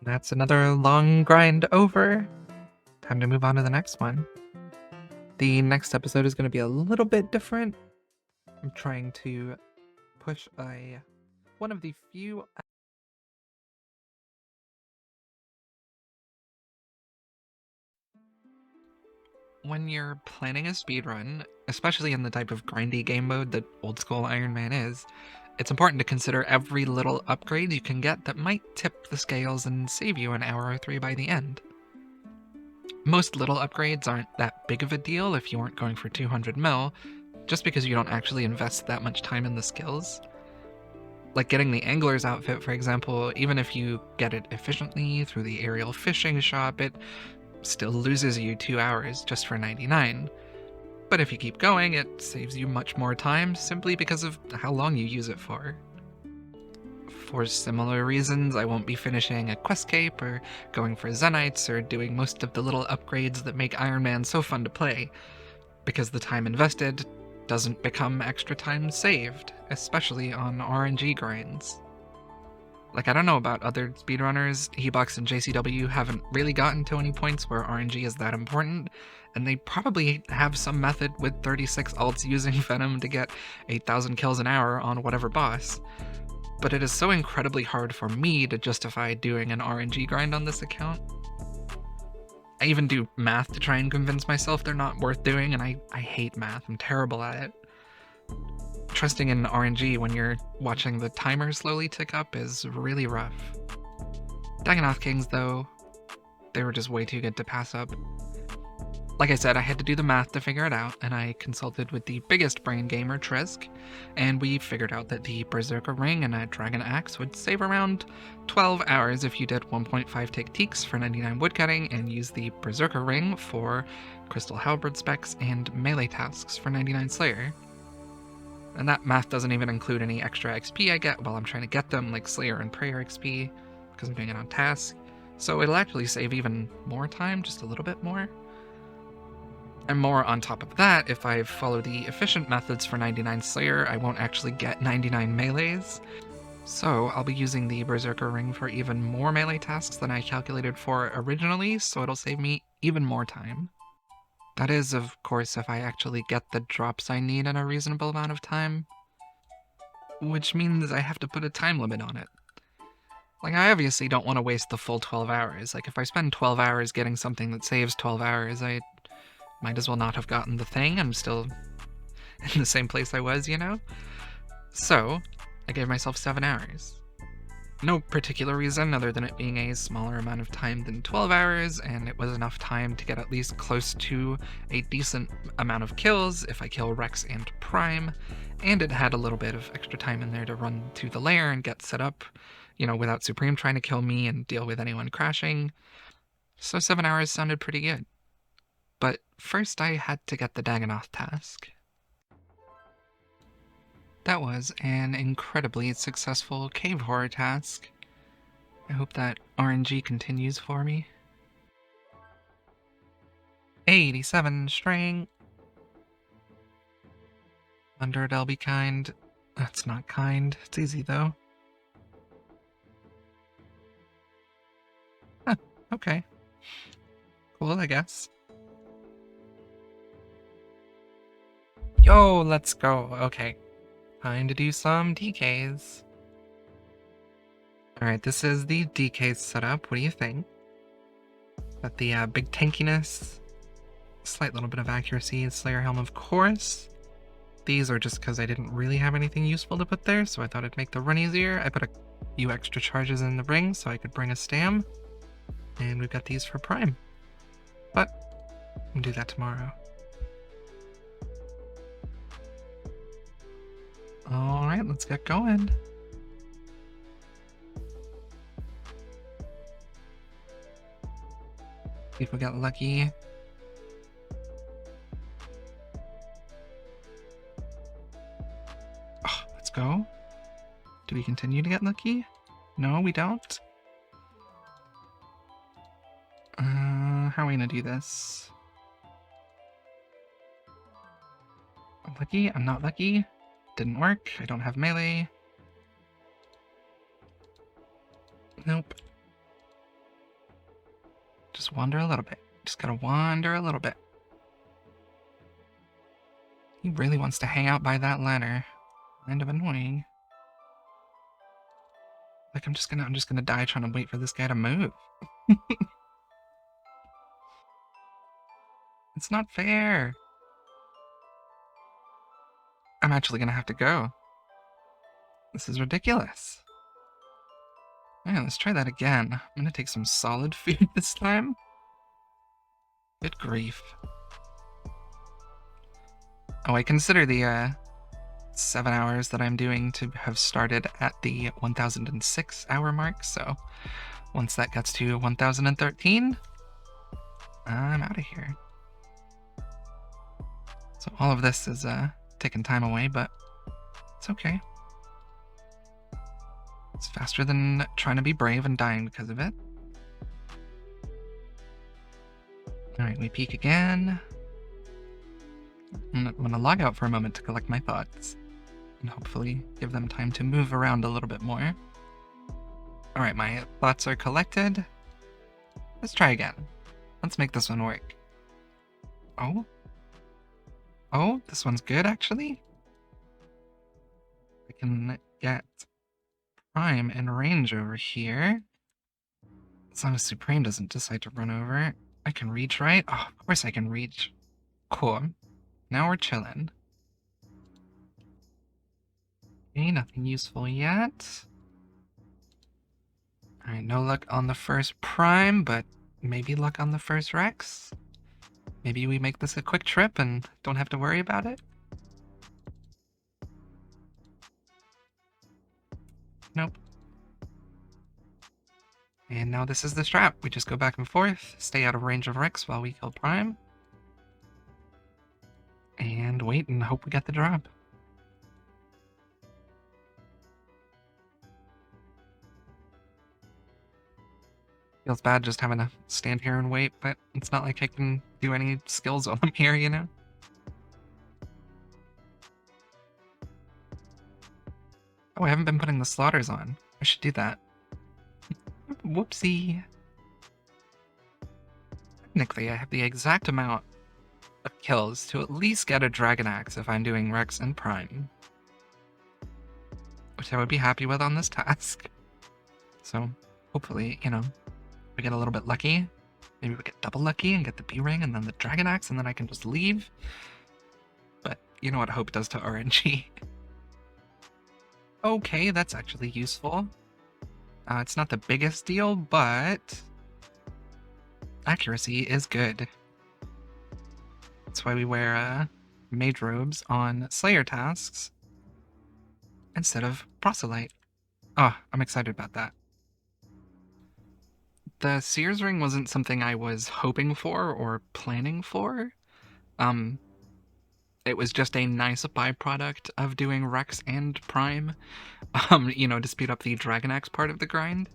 That's another long grind over. Time to move on to the next one. The next episode is going to be a little bit different. I'm trying to push one of the few... When you're planning a speedrun, especially in the type of grindy game mode that old school Ironman is, it's important to consider every little upgrade you can get that might tip the scales and save you an hour or 3 by the end. Most little upgrades aren't that big of a deal if you aren't going for 200 mil, just because you don't actually invest that much time in the skills. Like getting the angler's outfit, for example, even if you get it efficiently through the aerial fishing shop, it still loses you 2 hours just for 99. But if you keep going, it saves you much more time simply because of how long you use it for. For similar reasons, I won't be finishing a Questcape or going for Zenites or doing most of the little upgrades that make Ironman so fun to play, because the time invested doesn't become extra time saved, especially on RNG grinds. Like, I don't know about other speedrunners, Hebox and JCW haven't really gotten to any points where RNG is that important, and they probably have some method with 36 alts using Venom to get 8,000 kills an hour on whatever boss. But it is so incredibly hard for me to justify doing an RNG grind on this account. I even do math to try and convince myself they're not worth doing, and I hate math. I'm terrible at it. Trusting in RNG when you're watching the timer slowly tick up is really rough. Dagannoth Kings, though, they were just way too good to pass up. Like I said, I had to do the math to figure it out, and I consulted with the biggest brain gamer, Trisk, and we figured out that the Berserker Ring and a Dragon Axe would save around 12 hours if you did 1.5 techniques for 99 woodcutting and use the Berserker Ring for Crystal Halberd specs and melee tasks for 99 Slayer. And that math doesn't even include any extra XP I get while I'm trying to get them, like Slayer and Prayer XP, because I'm doing it on task. So it'll actually save even more time, just a little bit more. And more on top of that, if I follow the efficient methods for 99 Slayer, I won't actually get 99 melees. So I'll be using the Berserker Ring for even more melee tasks than I calculated for originally, so it'll save me even more time. That is, of course, if I actually get the drops I need in a reasonable amount of time. Which means I have to put a time limit on it. Like, I obviously don't want to waste the full 12 hours. Like, if I spend 12 hours getting something that saves 12 hours, I might as well not have gotten the thing. I'm still in the same place I was, you know? So, I gave myself 7 hours. No particular reason other than it being a smaller amount of time than 12 hours, and it was enough time to get at least close to a decent amount of kills if I kill Rex and Prime, and it had a little bit of extra time in there to run to the lair and get set up, you know, without Supreme trying to kill me and deal with anyone crashing. So 7 hours sounded pretty good. But first I had to get the Dagonoth task. That was an incredibly successful cave horror task. I hope that RNG continues for me. 87 string. 100, I'll be kind. That's not kind. It's easy though. Huh, okay. Cool, I guess. Yo, let's go. Okay. Time to do some DKs. Alright, this is the DK setup. What do you think? Got the big tankiness, slight little bit of accuracy, Slayer Helm of course. These are just because I didn't really have anything useful to put there, so I thought it'd make the run easier. I put a few extra charges in the ring so I could bring a stam. And we've got these for Prime. But we'll do that tomorrow. Alright, let's get going. See if we got lucky. Oh, let's go. Do we continue to get lucky? No, we don't. How are we gonna do this? I'm lucky? I'm not lucky? Didn't work. I don't have melee. Nope. Just wander a little bit. Just gotta wander a little bit. He really wants to hang out by that ladder. Kind of annoying. Like I'm just gonna die trying to wait for this guy to move. It's not fair. I'm actually gonna have to go. This is ridiculous. Yeah, let's try that again. I'm gonna take some solid food this time. Good grief. Oh, I consider the 7 hours that I'm doing to have started at the 1006 hour mark, so once that gets to 1013, I'm out of here. So all of this is taking time away, but it's okay. It's faster than trying to be brave and dying because of it. Alright, we peek again. I'm gonna log out for a moment to collect my thoughts. And hopefully give them time to move around a little bit more. Alright, my thoughts are collected. Let's try again. Let's make this one work. Oh? Oh, this one's good, actually. I can get Prime in range over here. As long as Supreme doesn't decide to run over. I can reach, right? Oh, of course I can reach. Cool. Now we're chilling. Okay, nothing useful yet. Alright, no luck on the first Prime, but maybe luck on the first Rex. Maybe we make this a quick trip and don't have to worry about it? Nope. And now this is the strat. We just go back and forth, stay out of range of Rex while we kill Prime, and wait and hope we get the drop. Feels bad just having to stand here and wait, but it's not like I can do any skills on them here, you know? Oh, I haven't been putting the slaughters on. I should do that. Whoopsie. Technically, I have the exact amount of kills to at least get a Dragon Axe if I'm doing Rex and Prime, which I would be happy with on this task. So, hopefully, you know, we get a little bit lucky. Maybe we get double lucky and get the B-Ring and then the Dragon Axe, and then I can just leave. But you know what hope does to RNG. Okay, that's actually useful. It's not the biggest deal, but accuracy is good. That's why we wear mage robes on Slayer tasks instead of Proselyte. Oh, I'm excited about that. The Sears ring wasn't something I was hoping for or planning for. It was just a nice byproduct of doing Rex and Prime, you know, to speed up the Dragon Axe part of the grind.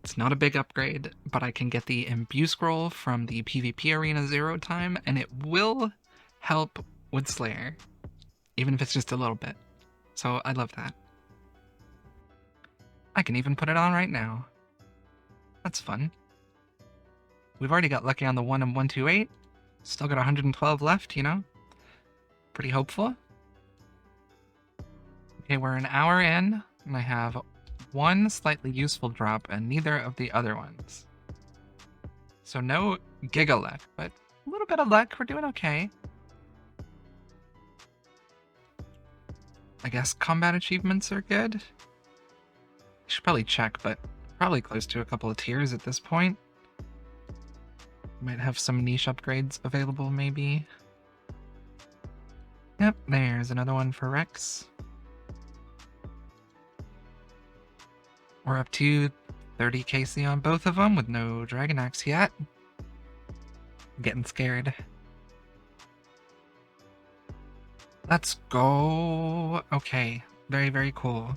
It's not a big upgrade, but I can get the Imbue scroll from the PvP Arena 0 time, and it will help with Slayer, even if it's just a little bit. So I love that. I can even put it on right now. That's fun. We've already got lucky on the 1 and 128. Still got 112 left, you know? Pretty hopeful. Okay, we're an hour in, and I have one slightly useful drop and neither of the other ones. So no giga luck, but a little bit of luck. We're doing okay. I guess combat achievements are good. I should probably check, but probably close to a couple of tiers at this point. Might have some niche upgrades available, maybe. Yep, there's another one for Rex. We're up to 30 KC on both of them with no Dragon Axe yet. I'm getting scared. Let's go. Okay, very, very cool.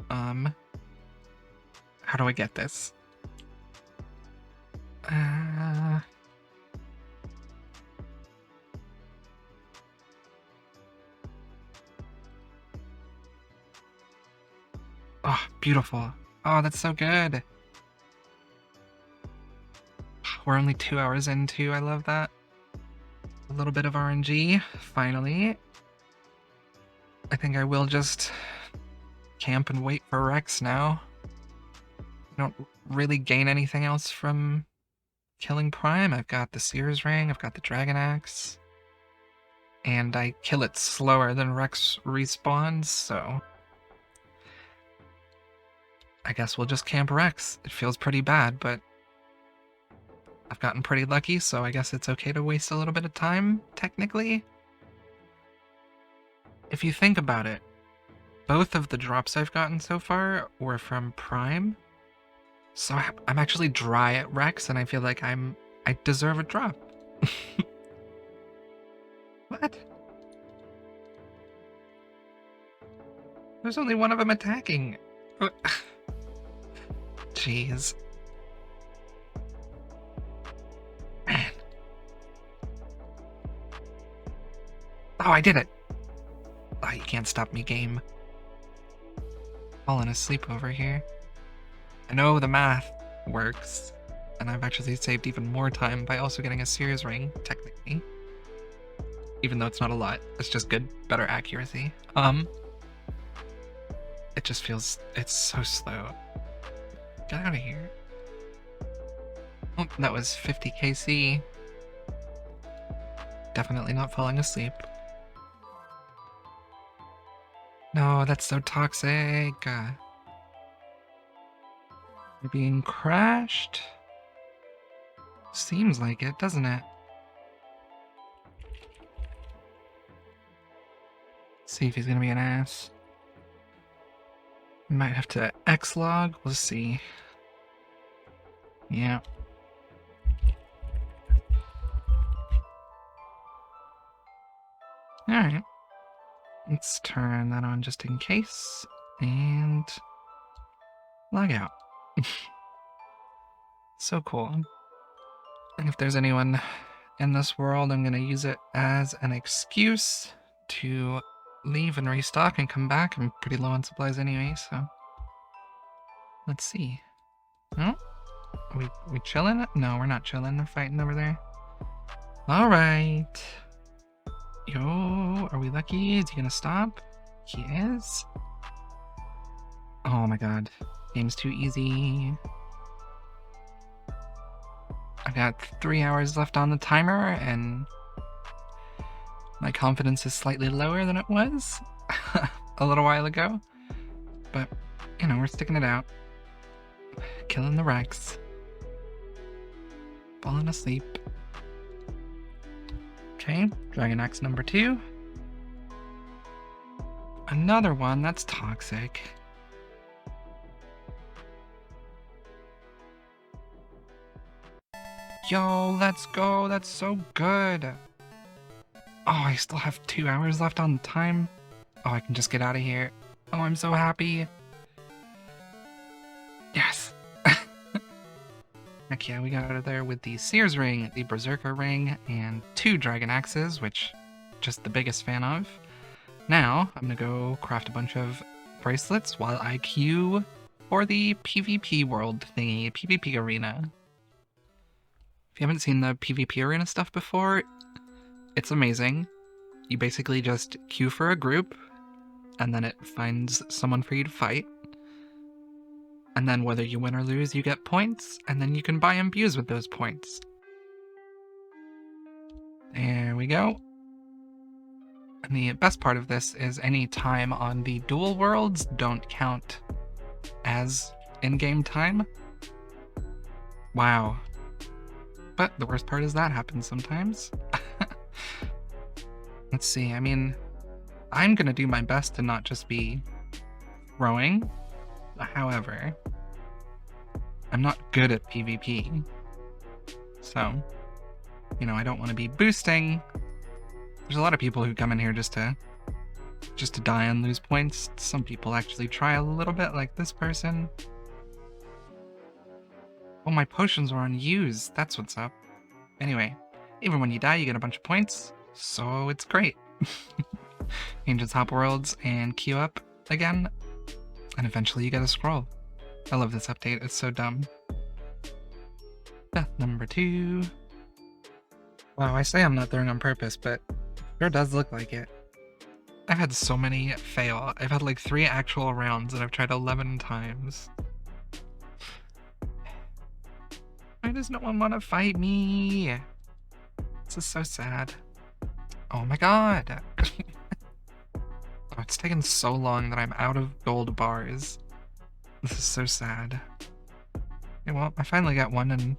How do I get this? Oh, beautiful. Oh, that's so good. We're only 2 hours into. I love that. A little bit of RNG, finally. I think I will just camp and wait for Rex now. I don't really gain anything else from killing Prime. I've got the Sears ring, I've got the Dragon Axe. And I kill it slower than Rex respawns, so I guess we'll just camp Rex. It feels pretty bad, but I've gotten pretty lucky, so I guess it's okay to waste a little bit of time, technically. If you think about it, both of the drops I've gotten so far were from Prime, so I'm actually dry at Rex, and I feel like I deserve a drop. What? There's only one of them attacking. Jeez. Man. Oh, I did it. Oh, you can't stop me, game. Falling asleep over here. I know the math works, and I've actually saved even more time by also getting a Sears ring, technically. Even though it's not a lot, it's just good, better accuracy. It just feels, it's so slow. Get out of here. Oh, that was 50 KC. Definitely not falling asleep. No, that's so toxic. You're being crashed? Seems like it, doesn't it? see if he's gonna be an ass. Might have to X-log. We'll see. Yeah. Alright. Let's turn that on just in case. And log out. So cool. If there's anyone in this world, I'm gonna use it as an excuse to leave and restock and come back. I'm pretty low on supplies anyway, so let's see. Oh, are we chilling? No, we're not chilling. They're fighting over there. All right. Yo, are we lucky? Is he gonna stop? He is. Oh my god, game's too easy. I've got 3 hours left on the timer, and my confidence is slightly lower than it was a little while ago. But, you know, we're sticking it out. Killing the Rex. Falling asleep. Okay, Dragon Axe number 2. Another one that's toxic. Yo, let's go. That's so good. Oh, I still have 2 hours left on the time. Oh, I can just get out of here. Oh, I'm so happy. Yes. Heck yeah, we got out of there with the Sears ring, the Berserker ring, and 2 Dragon Axes, which just the biggest fan of. Now, I'm gonna go craft a bunch of bracelets while I queue for the PvP world thingy, PvP arena. If you haven't seen the PvP arena stuff before, it's amazing. You basically just queue for a group, and then it finds someone for you to fight. And then whether you win or lose, you get points, and then you can buy imbues with those points. There we go. And the best part of this is any time on the dual worlds don't count as in-game time. Wow. But the worst part is that happens sometimes. Let's see, I mean, I'm gonna do my best to not just be rowing. However, I'm not good at PvP. So, you know, I don't want to be boosting. There's a lot of people who come in here just to die and lose points. Some people actually try a little bit, like this person. Oh, my potions were unused. That's what's up. Anyway, even when you die, you get a bunch of points. So it's great. Ancient Hop Worlds and queue up again. And eventually you get a scroll. I love this update. It's so dumb. Death number 2. Wow, I say I'm not throwing on purpose, but it sure does look like it. I've had so many fail. I've had like 3 actual rounds and I've tried 11 times. Why does no one want to fight me? This is so sad. Oh my god. Oh, it's taken so long that I'm out of gold bars. This is so sad. Okay, well, I finally got one and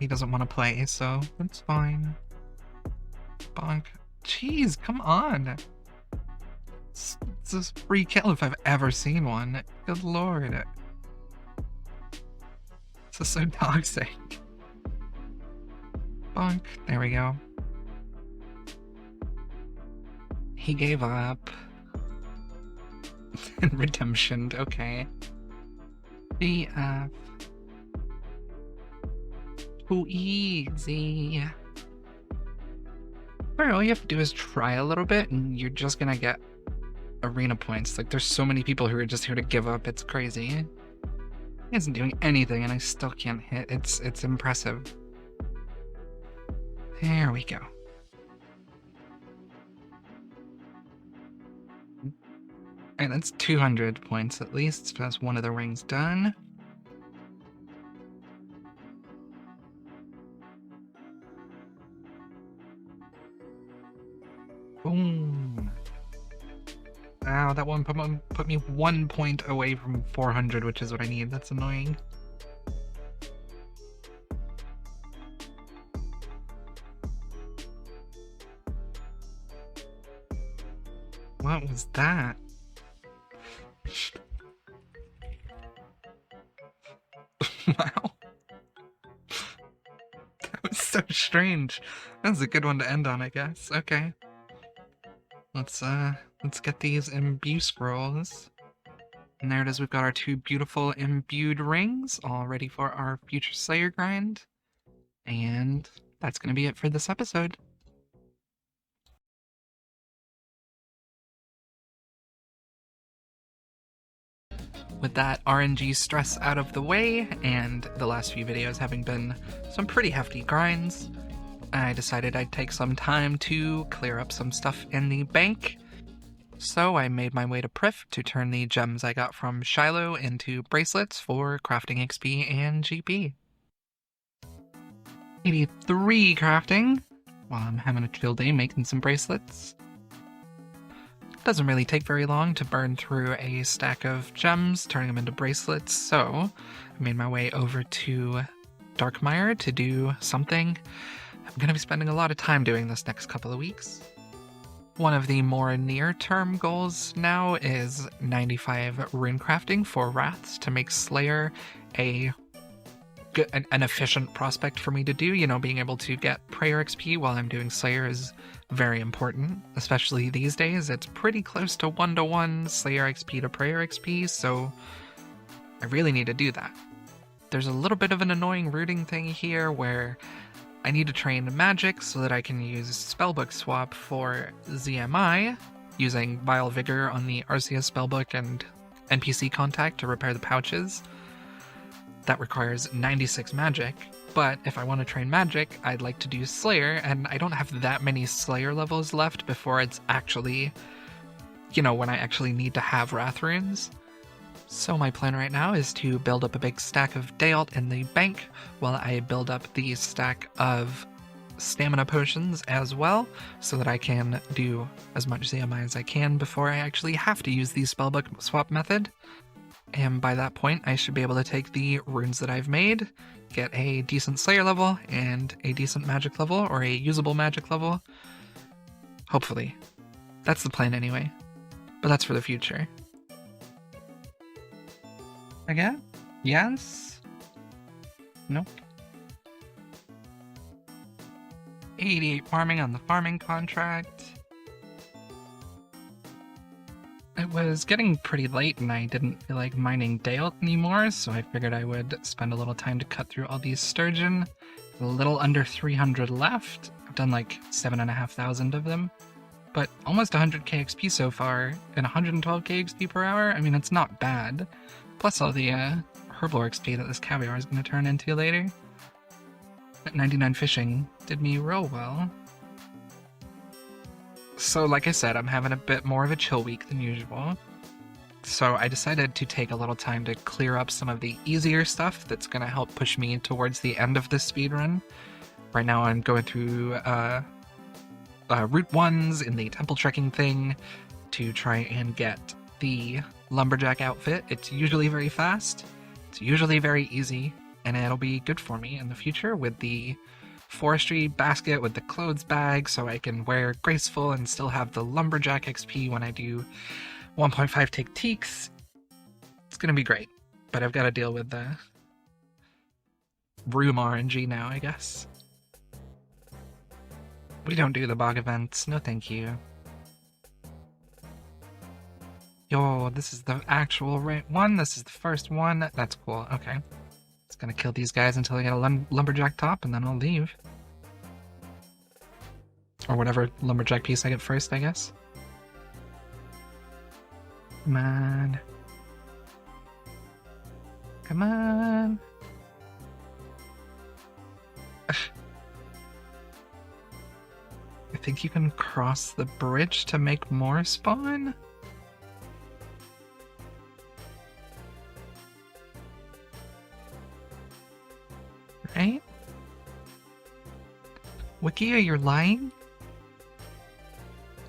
he doesn't want to play, so that's fine. Bonk. Jeez, come on. It's a free kill if I've ever seen one. Good lord. This is so toxic. Bonk. There we go. He gave up. Redemptioned, okay. DF. Too easy. Alright, all you have to do is try a little bit and you're just gonna get arena points. Like, there's so many people who are just here to give up, it's crazy. He isn't doing anything and I still can't hit. It's impressive. There we go. Alright, that's 200 points at least, so that's one of the rings done. Boom. Ow, that one put me 1 point away from 400, which is what I need. That's annoying. What was that? Wow. That was so strange. That was a good one to end on, I guess. Okay. Let's get these imbue scrolls. And there it is, we've got our 2 beautiful imbued rings, all ready for our future Slayer grind. And that's gonna be it for this episode. With that RNG stress out of the way, and the last few videos having been some pretty hefty grinds, I decided I'd take some time to clear up some stuff in the bank. So I made my way to Prif to turn the gems I got from Shiloh into bracelets for crafting XP and GP. 83 crafting, while I'm having a chill day making some bracelets. Doesn't really take very long to burn through a stack of gems, turning them into bracelets, so I made my way over to Darkmire to do something I'm going to be spending a lot of time doing this next couple of weeks. One of the more near-term goals now is 95 runecrafting for Wraths to make Slayer an efficient prospect for me to do. You know, being able to get prayer XP while I'm doing Slayer is very important, especially these days. It's pretty close to 1-to-1 Slayer XP to prayer XP, so I really need to do that. There's a little bit of an annoying rooting thing here where I need to train magic so that I can use spellbook swap for ZMI, using Vile Vigor on the Arceus spellbook and NPC contact to repair the pouches. That requires 96 magic, but if I want to train magic, I'd like to do Slayer, and I don't have that many Slayer levels left before it's actually, you know, when I actually need to have Wrath runes. So my plan right now is to build up a big stack of Dayalt in the bank while I build up the stack of stamina potions as well, so that I can do as much ZMI as I can before I actually have to use the spellbook swap method. And by that point, I should be able to take the runes that I've made, get a decent Slayer level and a decent magic level, or a usable magic level. Hopefully. That's the plan anyway. But that's for the future. Again? Yes? Nope. 88 farming on the farming contract. It was getting pretty late and I didn't feel like mining Dayalt anymore, so I figured I would spend a little time to cut through all these sturgeon. A little under 300 left. I've done like 7,500 of them, but almost 100k XP so far and 112k XP per hour. I mean, it's not bad. Plus all the herblore XP that this caviar is going to turn into later. That 99 fishing did me real well. So like I said, I'm having a bit more of a chill week than usual. So I decided to take a little time to clear up some of the easier stuff that's going to help push me towards the end of this speedrun. Right now I'm going through Route 1s in the temple trekking thing to try and get the lumberjack outfit. It's usually very fast, it's usually very easy, and it'll be good for me in the future with the forestry basket with the clothes bag, so I can wear graceful and still have the lumberjack XP when I do 1.5 tick teaks. It's gonna be great, but I've got to deal with the room RNG now, I guess. We don't do the bog events, no thank you. Yo, this is the actual right one. This is the first one. That's cool. Okay. Just gonna kill these guys until I get a lumberjack top, and then I'll leave. Or whatever lumberjack piece I get first, I guess. Come on. Come on. I think you can cross the bridge to make more spawn? Right? Wiki, you're lying?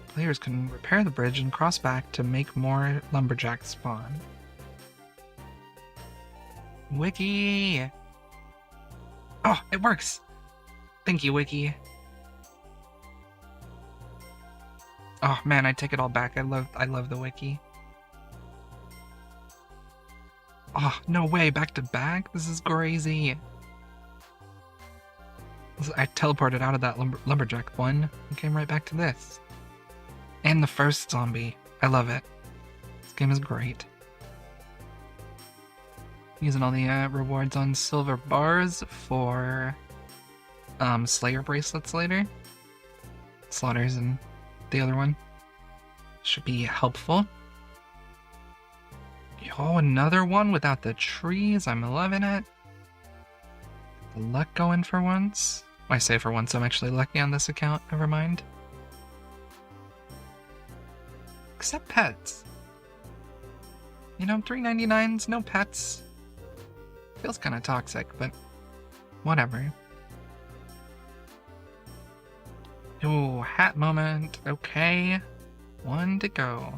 Players can repair the bridge and cross back to make more lumberjacks spawn. Wiki! Oh, it works! Thank you, Wiki. Oh man, I take it all back. I love the wiki. Oh, no way, back to back? This is crazy. I teleported out of that lumberjack one and came right back to this. And the first zombie. I love it. This game is great. Using all the rewards on silver bars for Slayer bracelets later. Slaughters and the other one. Should be helpful. Oh, another one without the trees. I'm loving it. The luck going for once. I say for once, I'm actually lucky on this account. Never mind. Except pets. You know, $3.99's no pets. Feels kind of toxic, but whatever. Ooh, hat moment. Okay. One to go.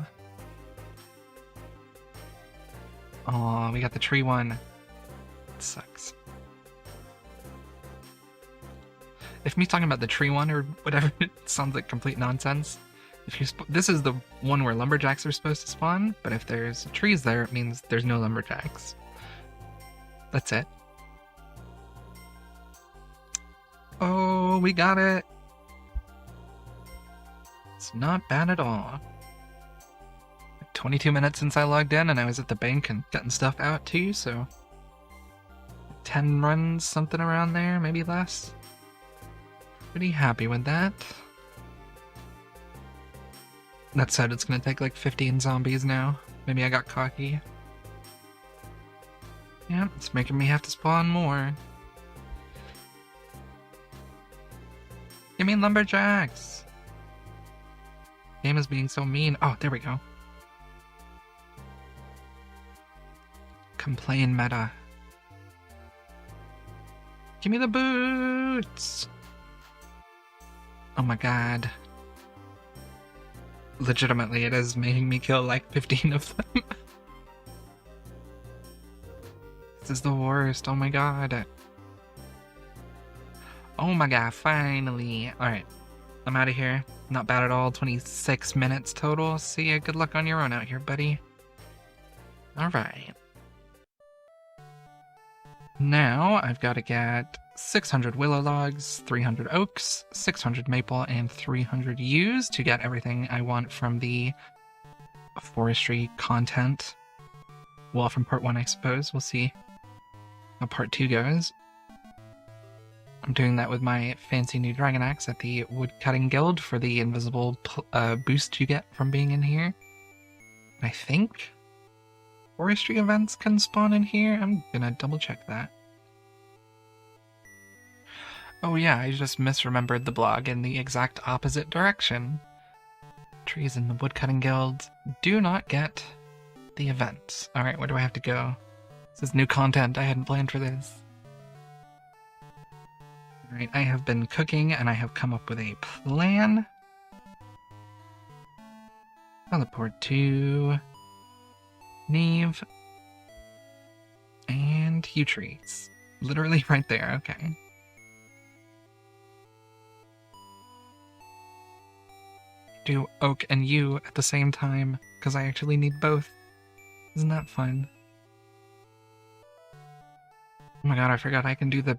Oh, we got the tree one. It sucks. If me talking about the tree one or whatever, it sounds like complete nonsense. If you this is the one where lumberjacks are supposed to spawn, but if there's trees there, it means there's no lumberjacks. That's it. Oh, we got it. It's not bad at all. 22 minutes since I logged in, and I was at the bank and getting stuff out too, so 10 runs, something around there, maybe less. Pretty happy with that. That said, it's gonna take like 15 zombies now. Maybe I got cocky. Yeah, it's making me have to spawn more. Give me lumberjacks! Game is being so mean. Oh, there we go. Complain meta. Give me the boots! Oh my god. Legitimately, it is making me kill like 15 of them. This is the worst. Oh my god. Oh my god, finally. Alright. I'm out of here. Not bad at all. 26 minutes total. See ya. Good luck on your own out here, buddy. Alright. Now, I've got to get 600 willow logs, 300 oaks, 600 maple, and 300 yews to get everything I want from the forestry content. Well, from part 1, I suppose. We'll see how part 2 goes. I'm doing that with my fancy new dragon axe at the Woodcutting Guild for the invisible boost you get from being in here. I think forestry events can spawn in here. I'm gonna double check that. Oh yeah, I just misremembered the blog in the exact opposite direction. Trees in the Woodcutting Guild do not get the events. Alright, where do I have to go? This is new content. I hadn't planned for this. Alright, I have been cooking and I have come up with a plan. Teleport to Neve and yew trees. Literally right there, okay. Do oak and yew at the same time, because I actually need both. Isn't that fun? Oh my god, I forgot I can do the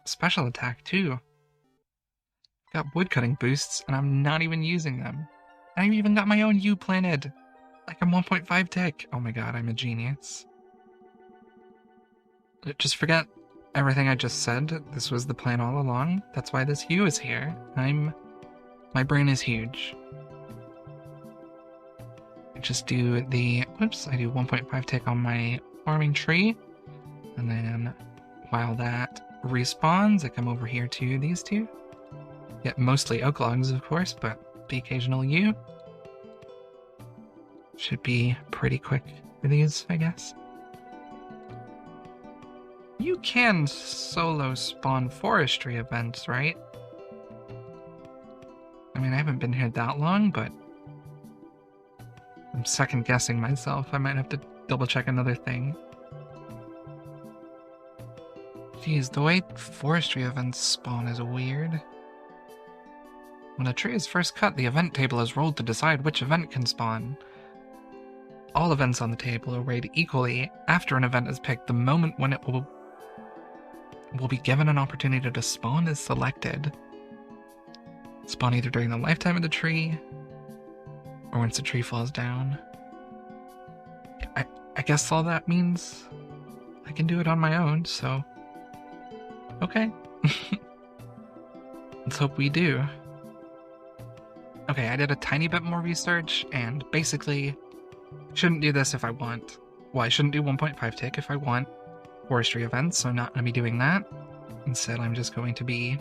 special attack too. Got woodcutting boosts, and I'm not even using them. I even got my own yew planted! Like I'm 1.5 tick. Oh my god, I'm a genius. Just forget everything I just said. This was the plan all along. That's why this yew is here. My brain is huge. I just do the, whoops, I do 1.5 tick on my farming tree. And then while that respawns, I come over here to these two. Get mostly oak logs, of course, but the occasional yew. Should be pretty quick for these, I guess. You can solo spawn forestry events, right? I mean, I haven't been here that long, but I'm second guessing myself. I might have to double check another thing. Jeez, the way forestry events spawn is weird. When a tree is first cut, the event table is rolled to decide which event can spawn. All events on the table are weighed equally after an event is picked. The moment when it will be given an opportunity to spawn is selected. Spawn either during the lifetime of the tree or once the tree falls down. I guess all that means I can do it on my own, so okay. Let's hope we do. Okay, I did a tiny bit more research, and basically, shouldn't do this if I want. Well, I shouldn't do 1.5 tick if I want forestry events, so I'm not going to be doing that. Instead, I'm just going to be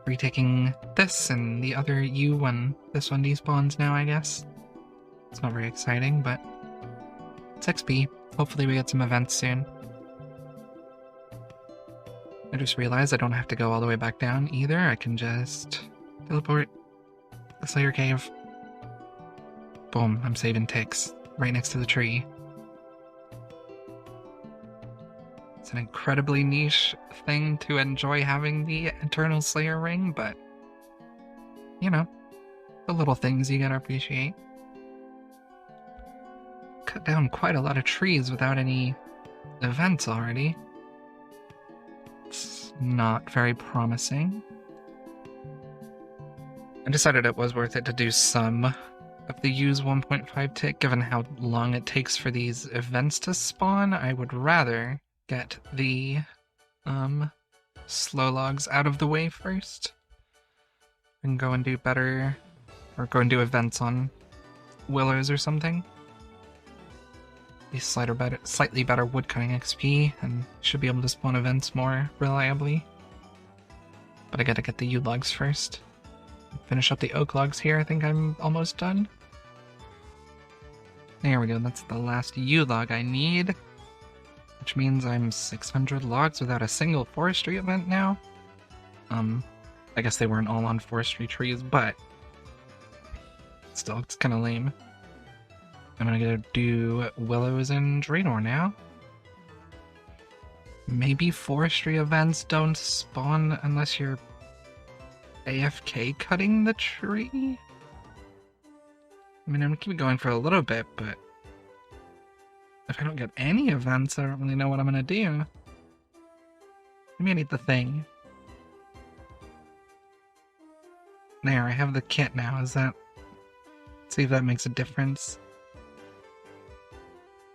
retaking this and the other U when this one despawns now, I guess. It's not very exciting, but it's XP. Hopefully we get some events soon. I just realized I don't have to go all the way back down either. I can just teleport the Slayer Cave. Boom, I'm saving ticks right next to the tree. It's an incredibly niche thing to enjoy having the Eternal Slayer ring, but you know, the little things you gotta appreciate. Cut down quite a lot of trees without any events already. It's not very promising. I decided it was worth it to do some of the use 1.5 tick, given how long it takes for these events to spawn. I would rather get the slow logs out of the way first and go and do better, or go and do events on willows or something. Be slightly better woodcutting XP, and should be able to spawn events more reliably. But I gotta get the yew logs first. Finish up the oak logs here. I think I'm almost done. There we go, that's the last yew log I need. Which means I'm 600 logs without a single forestry event now. I guess they weren't all on forestry trees, but still, it's kind of lame. I'm gonna go do willows and Draenor now. Maybe forestry events don't spawn unless you're AFK cutting the tree? I mean, I'm gonna keep going for a little bit, but if I don't get any events, I don't really know what I'm gonna do. Maybe I need the thing. There, I have the kit now. Is that... Let's see if that makes a difference.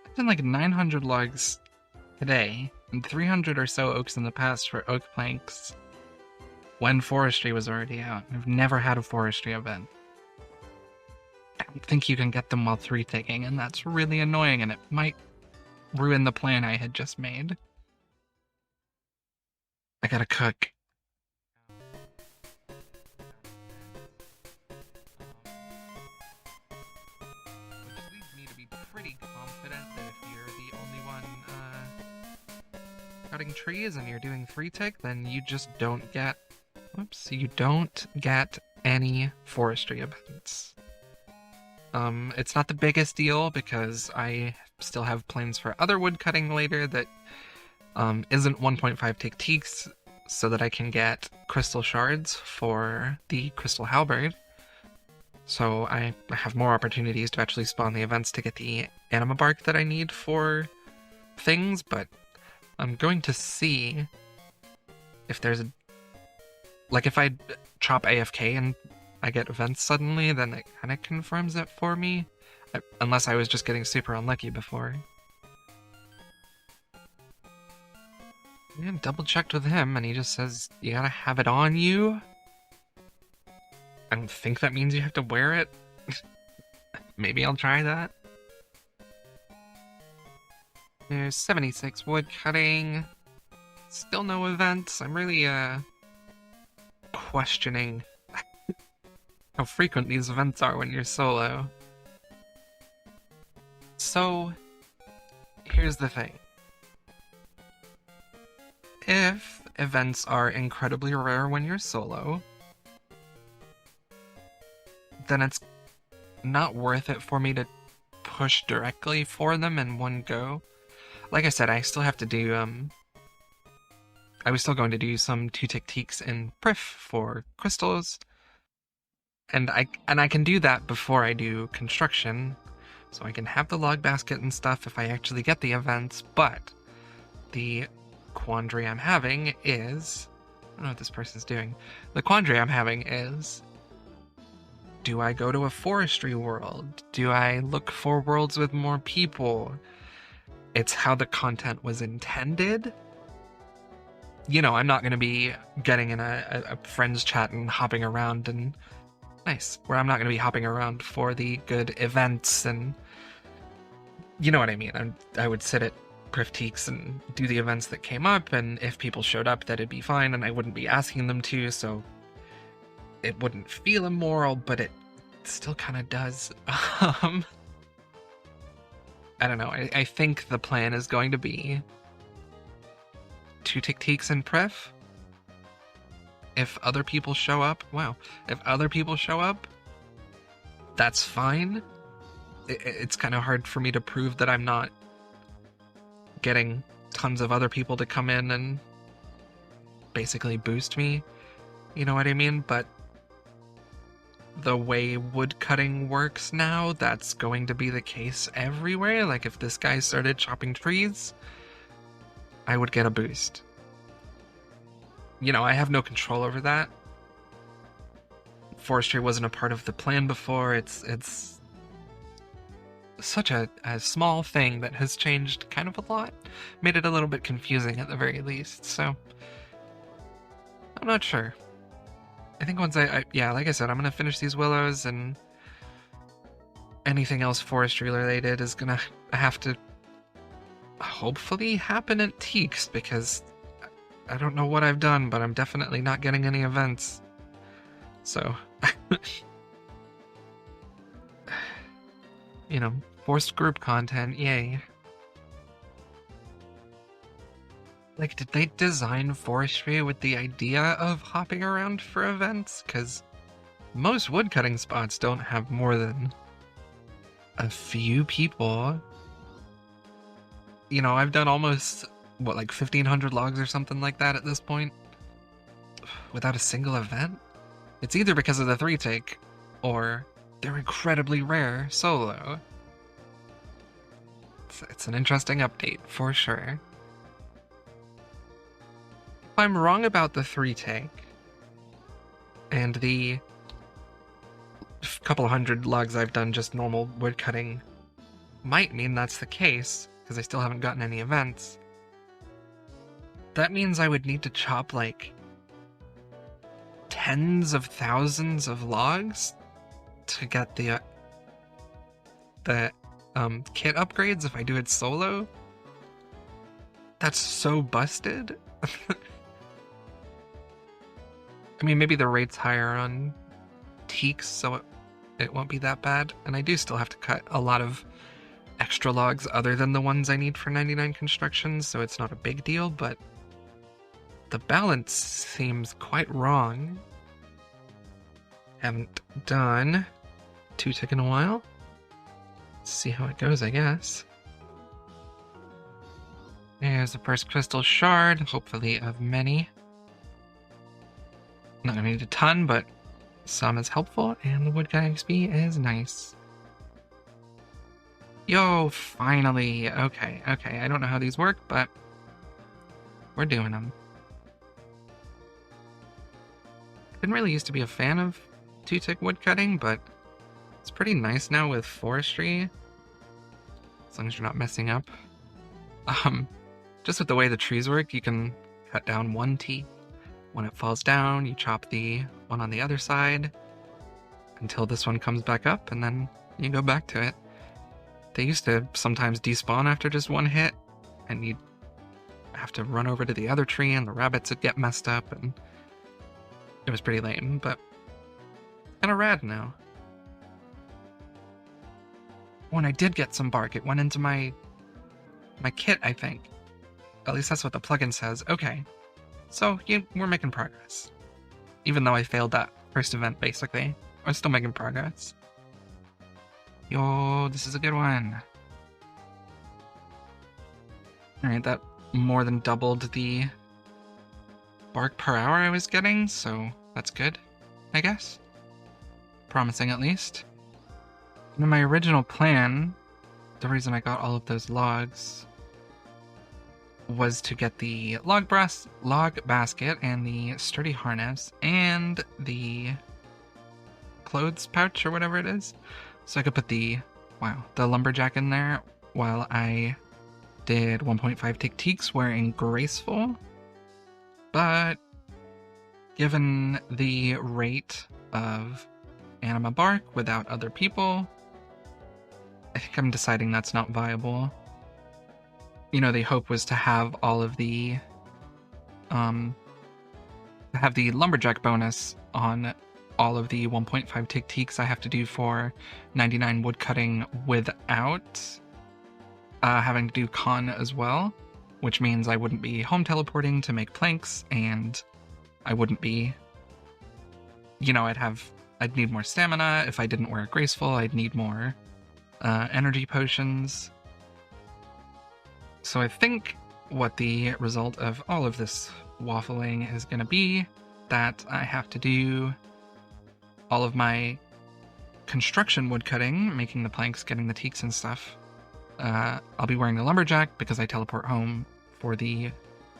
I've done like 900 logs today, and 300 or so oaks in the past for oak planks when forestry was already out. I've never had a forestry event. I don't think you can get them while 3-ticking, and that's really annoying, and it might ruin the plan I had just made. I gotta cook. Which leads me to be pretty confident that if you're the only one cutting trees and you're doing 3-tick, then you just don't get... Whoops, you don't get any forestry events. It's not the biggest deal because I still have plans for other woodcutting later that isn't 1.5 tick teaks, so that I can get crystal shards for the crystal halberd. So I have more opportunities to actually spawn the events to get the anima bark that I need for things, but I'm going to see if there's a... Like, if I chop AFK and I get events suddenly, then it kind of confirms it for me. Unless I was just getting super unlucky before. Yeah, double checked with him, and he just says, you gotta have it on you. I don't think that means you have to wear it. Maybe I'll try that. There's 76 wood cutting. Still no events. I'm really, questioning how frequent these events are when you're solo. So, here's the thing. If events are incredibly rare when you're solo, then it's not worth it for me to push directly for them in one go. Like I said, I still have to do, I was still going to do some 2-tick teaks in Prif for crystals, And I can do that before I do construction, so I can have the log basket and stuff if I actually get the events, but the quandary I'm having is... I don't know what this person's doing. The quandary I'm having is... do I go to a forestry world? Do I look for worlds with more people? It's how the content was intended. You know, I'm not going to be getting in a friends chat and hopping around and... Nice. Where I'm not going to be hopping around for the good events and... You know what I mean. I would sit at Critiques and do the events that came up, and if people showed up, that'd be fine, and I wouldn't be asking them to, so it wouldn't feel immoral, but it still kind of does. I don't know. I think the plan is going to be 2 Tictiques and Pref. If other people show up, wow. If other people show up, that's fine. It's kind of hard for me to prove that I'm not getting tons of other people to come in and basically boost me. You know what I mean? But the way woodcutting works now, that's going to be the case everywhere. Like, if this guy started chopping trees, I would get a boost. You know, I have no control over that. Forestry wasn't a part of the plan before. It's such a small thing that has changed kind of a lot. Made it a little bit confusing at the very least, so... I'm not sure. I think once yeah, like I said, I'm gonna finish these willows, and anything else forestry related is gonna have to hopefully happen at Teaks, because I don't know what I've done, but I'm definitely not getting any events. So... you know, forced group content, yay. Like, did they design forestry with the idea of hopping around for events? Because most woodcutting spots don't have more than a few people. You know, I've done almost, what, like 1,500 logs or something like that at this point? Without a single event? It's either because of the 3-take, or they're incredibly rare solo. It's an interesting update, for sure. If I'm wrong about the 3-take, and the couple hundred logs I've done just normal woodcutting might mean that's the case, because I still haven't gotten any events, that means I would need to chop, like, tens of thousands of logs to get the kit upgrades if I do it solo. That's so busted. I mean, maybe the rate's higher on Teaks, so it won't be that bad. And I do still have to cut a lot of extra logs other than the ones I need for 99 constructions, so it's not a big deal, but the balance seems quite wrong. Haven't done 2-tick in a while. Let's see how it goes, I guess. There's the first crystal shard, hopefully of many. Not gonna need a ton, but some is helpful, and the woodcutting XP is nice. Yo, finally! Okay, I don't know how these work, but we're doing them. I didn't really used to be a fan of 2-tick woodcutting, but it's pretty nice now with forestry, as long as you're not messing up. Just with the way the trees work, you can cut down 1 teak. When it falls down, you chop the one on the other side until this one comes back up, and then you go back to it. They used to sometimes despawn after just 1 hit, and you'd have to run over to the other tree, and the rabbits would get messed up, and it was pretty lame, but kind of rad now. When I did get some bark, it went into my kit, I think. At least that's what the plugin says. Okay. So, we're making progress. Even though I failed that first event, basically. We're still making progress. Yo, this is a good one. Alright, that more than doubled the bark per hour I was getting, so that's good, I guess. promising at least. In my original plan, the reason I got all of those logs was to get the log basket and the sturdy harness and the clothes pouch or whatever it is, so I could put the lumberjack in there while I did 1.5 tick-teaks wearing graceful. But given the rate of anima bark without other people, I think I'm deciding that's not viable. You know, the hope was to have all of the lumberjack bonus on all of the 1.5 tick-teaks I have to do for 99 woodcutting without having to do con as well, which means I wouldn't be home teleporting to make planks, and I wouldn't be, you know, I'd need more stamina. If I didn't wear graceful, I'd need more energy potions. So I think what the result of all of this waffling is going to be that I have to do all of my construction woodcutting, making the planks, getting the teaks and stuff. I'll be wearing the lumberjack because I teleport home for the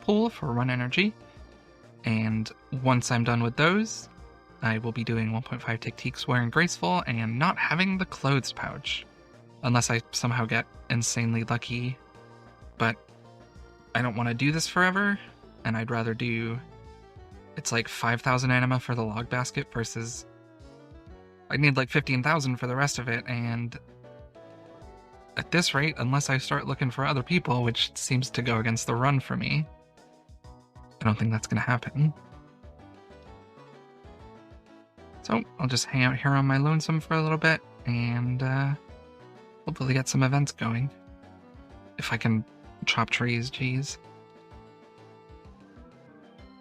pool for run energy. And once I'm done with those, I will be doing 1.5 tick-teaks wearing graceful and not having the clothes pouch. Unless I somehow get insanely lucky. But I don't want to do this forever, and I'd rather do... It's like 5,000 anima for the log basket versus... I need like 15,000 for the rest of it, and... At this rate, unless I start looking for other people, which seems to go against the run for me, I don't think that's going to happen. So, I'll just hang out here on my lonesome for a little bit, and hopefully get some events going. If I can chop trees, geez.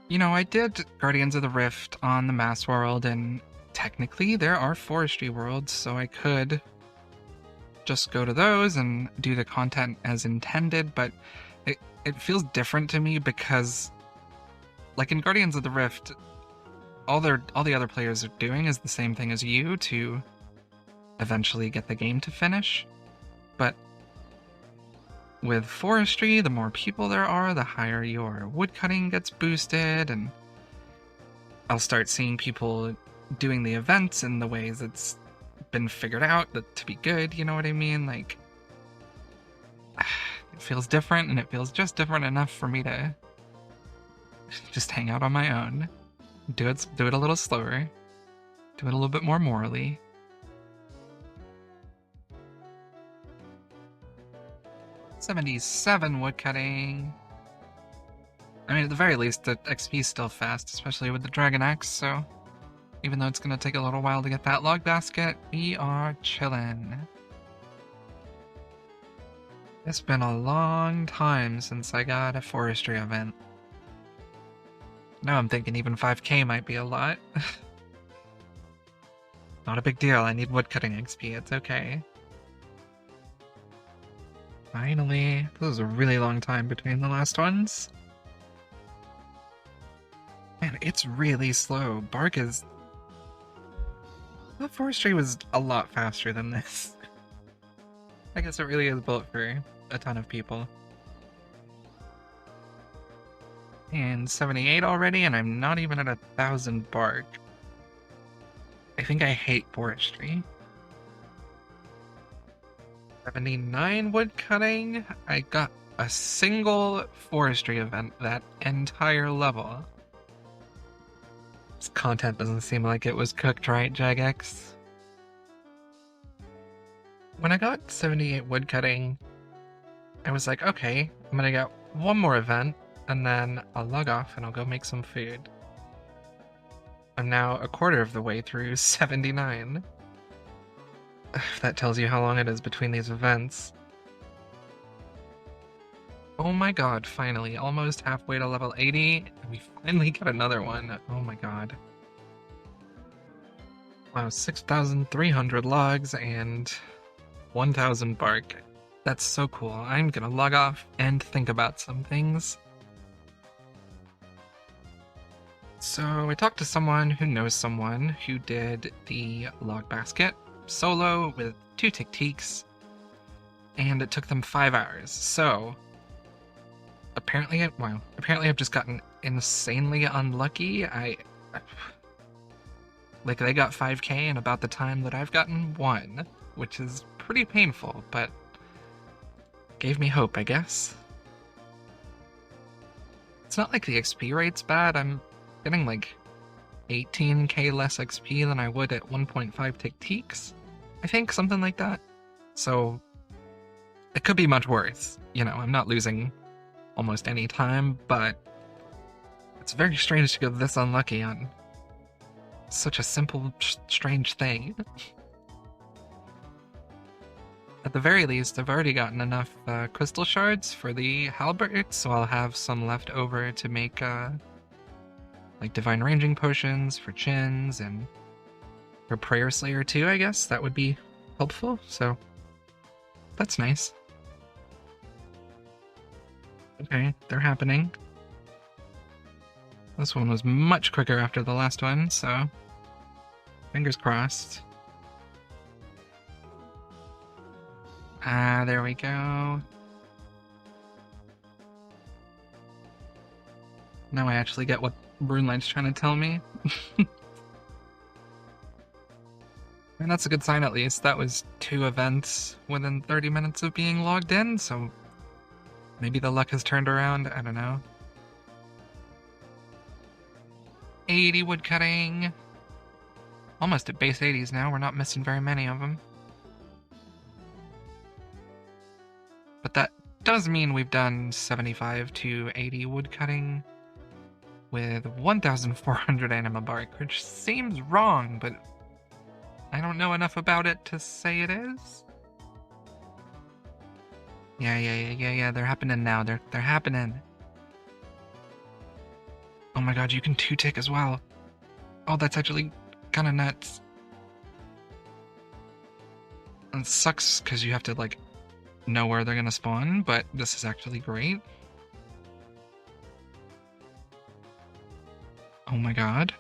You know, I did Guardians of the Rift on the Mass World, and technically there are Forestry worlds, so I could just go to those and do the content as intended, but it feels different to me because, like in Guardians of the Rift, all the other players are doing is the same thing as you to eventually get the game to finish. But with Forestry, the more people there are, the higher your woodcutting gets boosted, and I'll start seeing people doing the events in the ways it's been figured out that to be good, you know what I mean? Like, it feels different, and it feels just different enough for me to just hang out on my own. Do it a little slower. Do it a little bit more morally. $77 woodcutting. I mean, at the very least, the XP is still fast, especially with the Dragon Axe, so even though it's going to take a little while to get that log basket, we are chillin'. It's been a long time since I got a Forestry event. Now I'm thinking even 5k might be a lot. Not a big deal, I need woodcutting XP, it's okay. Finally, this was a really long time between the last ones. Man, it's really slow. Bark is... The Forestry was a lot faster than this. I guess it really is built for a ton of people. And 78 already, and I'm not even at 1,000 bark. I think I hate Forestry. 79 woodcutting. I got a single Forestry event that entire level. This content doesn't seem like it was cooked right, Jagex. When I got 78 woodcutting, I was like, okay, I'm gonna get one more event, and then I'll log off and I'll go make some food. I'm now a quarter of the way through 79. If that tells you how long it is between these events. Oh my god, finally, almost halfway to level 80, and we finally got another one. Oh my god. Wow, 6,300 logs and 1,000 bark. That's so cool. I'm gonna log off and think about some things. So I talked to someone who knows someone who did the log basket solo with 2 tick-teaks, and it took them 5 hours. So apparently I've just gotten insanely unlucky. Like, they got 5k in about the time that I've gotten 1, which is pretty painful, but gave me hope, I guess. It's not like the XP rate's bad. I'm getting like 18k less XP than I would at 1.5 tick-teaks. I think, something like that. So it could be much worse. You know, I'm not losing almost any time, but it's very strange to get this unlucky on such a simple, strange thing. At the very least, I've already gotten enough crystal shards for the halberd, so I'll have some left over to make like divine ranging potions for chins and for prayer slayer too, I guess. That would be helpful, so that's nice. Okay, they're happening. This one was much quicker after the last one, so fingers crossed. Ah, there we go. Now I actually get what RuneLight's trying to tell me. And that's a good sign, at least. That was 2 events within 30 minutes of being logged in, so maybe the luck has turned around, I don't know. 80 woodcutting. Almost at base 80s now, we're not missing very many of them. But that does mean we've done 75 to 80 woodcutting with 1,400 anima bark, which seems wrong, but I don't know enough about it to say it is. Yeah, they're happening now. They're happening. Oh my god, you can 2-tick as well. Oh, that's actually kind of nuts. It sucks because you have to, like, know where they're gonna spawn, but this is actually great. Oh my god.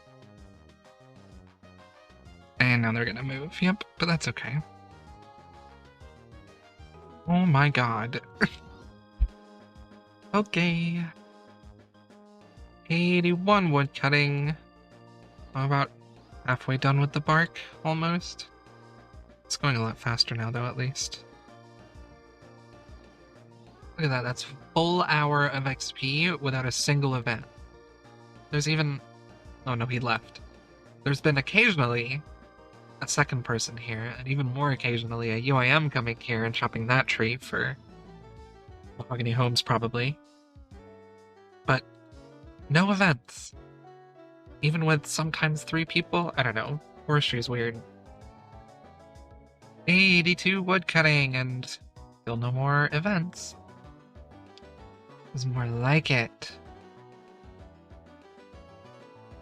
And now they're gonna move. Yep, but that's okay. Oh my god. Okay. 81 woodcutting. About halfway done with the bark, almost. It's going a lot faster now, though, at least. Look at that, that's full hour of XP without a single event. There's even... Oh no, he left. There's been occasionally a second person here, and even more occasionally a UIM coming here and chopping that tree for mahogany homes, probably. But no events. Even with sometimes 3 people? I don't know. Forestry's weird. 82 woodcutting, and still no more events. Is more like it.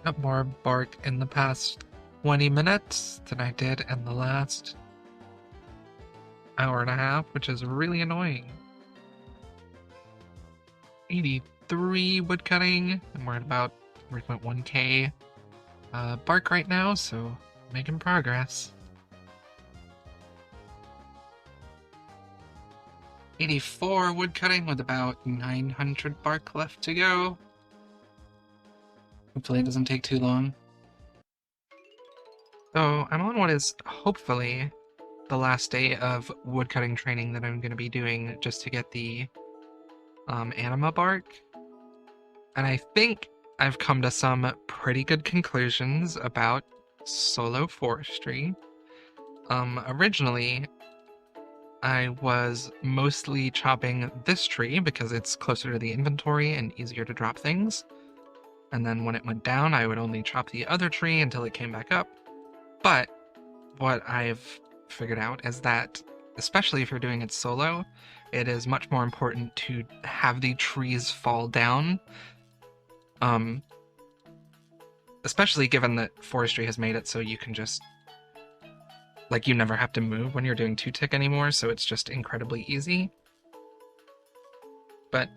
Got more bark in the past 20 minutes than I did in the last hour and a half, which is really annoying. 83 woodcutting, and we're at about 3.1k bark right now, so making progress. 84 woodcutting with about 900 bark left to go. Hopefully it doesn't take too long. So I'm on what is hopefully the last day of woodcutting training that I'm going to be doing just to get the anima bark. And I think I've come to some pretty good conclusions about solo forestry. Originally, I was mostly chopping this tree because it's closer to the inventory and easier to drop things. And then when it went down, I would only chop the other tree until it came back up. But what I've figured out is that, especially if you're doing it solo, it is much more important to have the trees fall down. Especially given that forestry has made it so you can just, like, you never have to move when you're doing 2-tick anymore, so it's just incredibly easy. But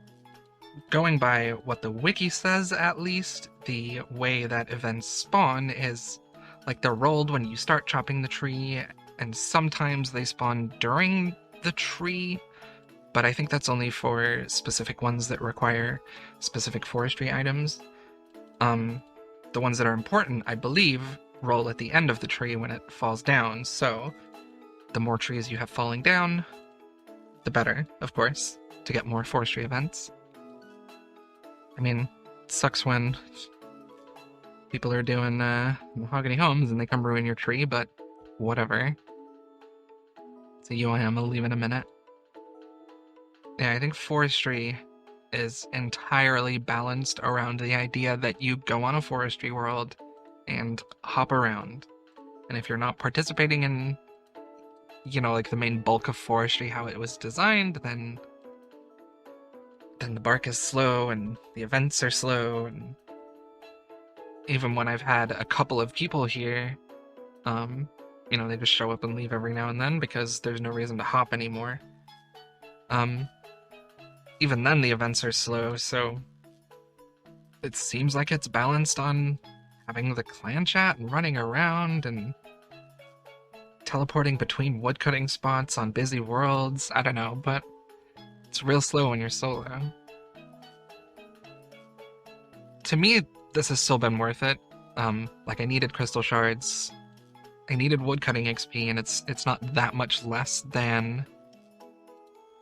going by what the wiki says, at least, the way that events spawn is like they're rolled when you start chopping the tree, and sometimes they spawn during the tree, but I think that's only for specific ones that require specific forestry items. The ones that are important, I believe, roll at the end of the tree when it falls down, so the more trees you have falling down, the better, of course, to get more forestry events. I mean, it sucks when people are doing mahogany homes and they come ruin your tree, but whatever. So UIM, I'll leave in a minute. Yeah, I think forestry is entirely balanced around the idea that you go on a forestry world and hop around. And if you're not participating in, you know, like the main bulk of forestry, how it was designed, then the bark is slow and the events are slow. And even when I've had a couple of people here, you know, they just show up and leave every now and then because there's no reason to hop anymore. Even then the events are slow, so it seems like it's balanced on having the clan chat and running around and teleporting between woodcutting spots on busy worlds. I don't know, but it's real slow when you're solo. To me, this has still been worth it. Like, I needed crystal shards, I needed woodcutting XP, and it's not that much less than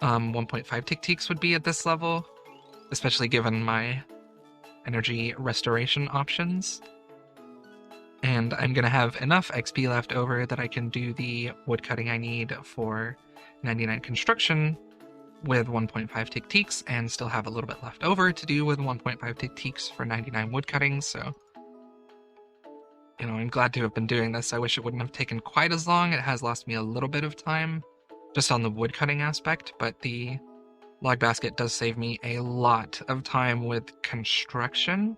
1.5 tick-teaks would be at this level, especially given my energy restoration options. And I'm gonna have enough XP left over that I can do the woodcutting I need for 99 construction with 1.5 tick-teaks, and still have a little bit left over to do with 1.5 tick-teaks for 99 woodcutting, so... You know, I'm glad to have been doing this. I wish it wouldn't have taken quite as long. It has lost me a little bit of time, just on the woodcutting aspect, but the log basket does save me a lot of time with construction,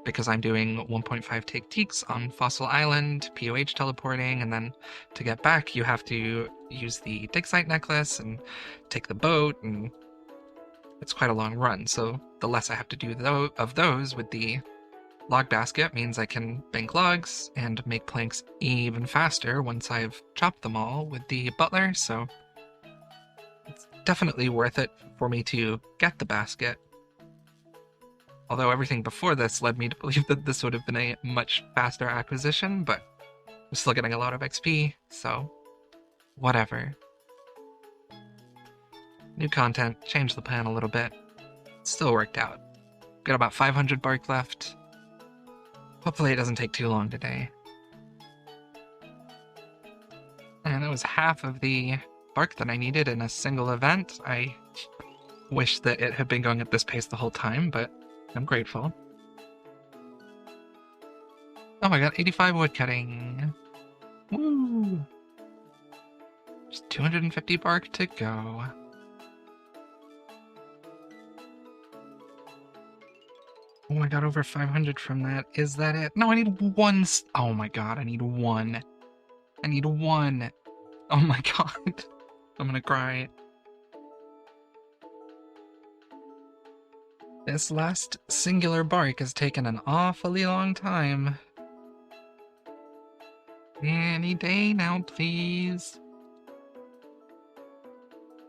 because I'm doing 1.5 tick-teaks on Fossil Island, POH teleporting, and then to get back you have to use the dig site necklace and take the boat, and it's quite a long run, so the less I have to do of those with the log basket means I can bank logs and make planks even faster once I've chopped them all with the butler, so it's definitely worth it for me to get the basket. Although everything before this led me to believe that this would have been a much faster acquisition, but I'm still getting a lot of XP, so whatever. New content, changed the plan a little bit. Still worked out. Got about 500 bark left. Hopefully it doesn't take too long today. And that was half of the bark that I needed in a single event. I wish that it had been going at this pace the whole time, but I'm grateful. Oh, I got 85 woodcutting. Woo! Just 250 bark to go. Oh, I got over 500 from that. Is that it? No, I need one. Oh my god, I need one. I need one. Oh my god. I'm gonna cry. This last singular bark has taken an awfully long time. Any day now, please.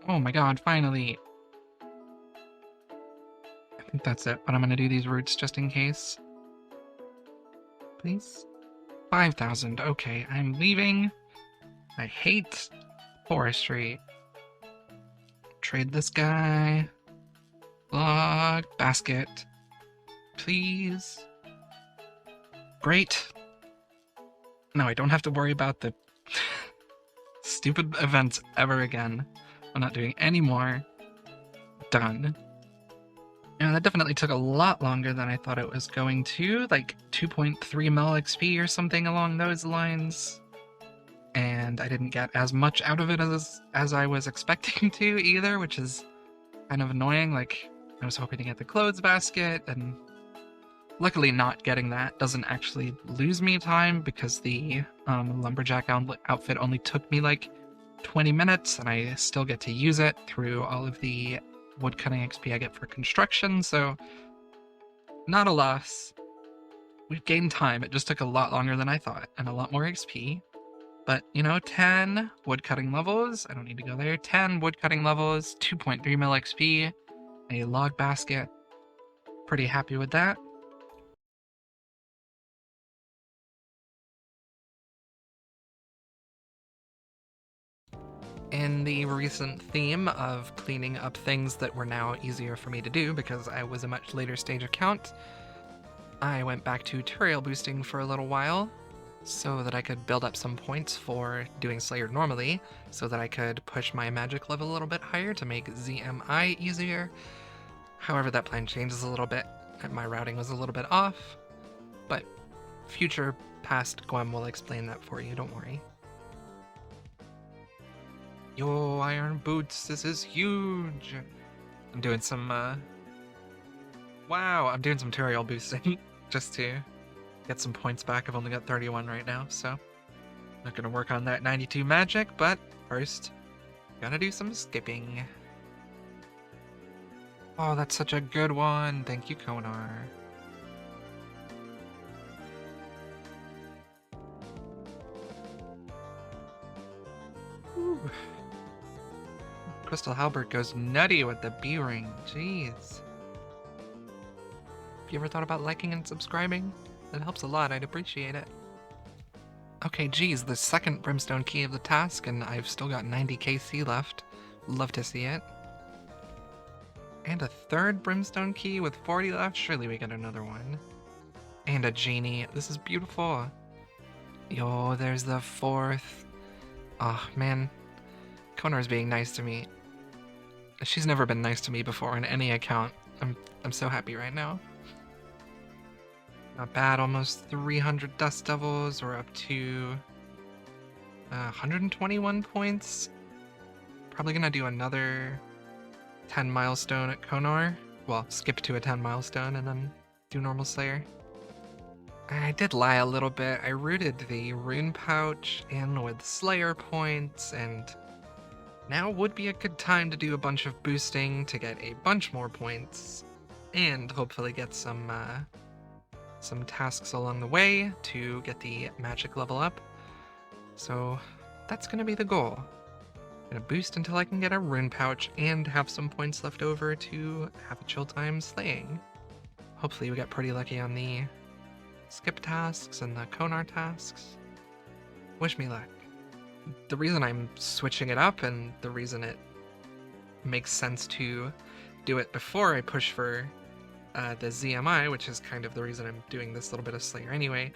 Oh my god, finally. I think that's it, but I'm gonna do these roots just in case. Please? 5,000. Okay, I'm leaving. I hate forestry. Trade this guy. Log basket. Please. Great. No, I don't have to worry about the stupid events ever again. I'm not doing any more. Done. Yeah, that definitely took a lot longer than I thought it was going to, like 2.3 mil XP or something along those lines. And I didn't get as much out of it as I was expecting to either, which is kind of annoying. Like, I was hoping to get the clothes basket, and luckily not getting that doesn't actually lose me time, because the lumberjack outfit only took me like 20 minutes, and I still get to use it through all of the woodcutting XP I get for construction, so not a loss. We've gained time. It just took a lot longer than I thought, and a lot more XP. But, you know, 10 woodcutting levels. I don't need to go there. 10 woodcutting levels, 2.3 mil XP, a log basket. Pretty happy with that. In the recent theme of cleaning up things that were now easier for me to do because I was a much later stage account, I went back to tutorial boosting for a little while so that I could build up some points for doing Slayer normally, so that I could push my magic level a little bit higher to make ZMI easier. However, that plan changes a little bit, and my routing was a little bit off, but future past gwem will explain that for you, don't worry. Yo, iron boots, this is huge! I'm doing some, wow, I'm doing some tutorial boosting just to get some points back. I've only got 31 right now, so not gonna work on that 92 magic, but first, gotta do some skipping. Oh, that's such a good one! Thank you, Konar. Ooh. Crystal Halbert goes nutty with the B ring. Jeez. Have you ever thought about liking and subscribing? It helps a lot. I'd appreciate it. Okay, geez, the second brimstone key of the task, and I've still got 90 KC left. Love to see it. And a third brimstone key with 40 left. Surely we get another one. And a genie. This is beautiful. Yo, there's the fourth. Oh, man. Konar's being nice to me. She's never been nice to me before in any account. I'm so happy right now. Not bad, almost 300 dust devils. We're up to 121 points. Probably gonna do another 10 milestone at Konar. Well, skip to a 10 milestone and then do normal Slayer. I did lie a little bit. I rooted the rune pouch in with Slayer points, and now would be a good time to do a bunch of boosting to get a bunch more points, and hopefully get some tasks along the way to get the magic level up. So that's gonna be the goal. Gonna boost until I can get a rune pouch and have some points left over to have a chill time slaying. Hopefully we get pretty lucky on the skip tasks and the Konar tasks. Wish me luck. The reason I'm switching it up, and the reason it makes sense to do it before I push for the ZMI, which is kind of the reason I'm doing this little bit of Slayer anyway,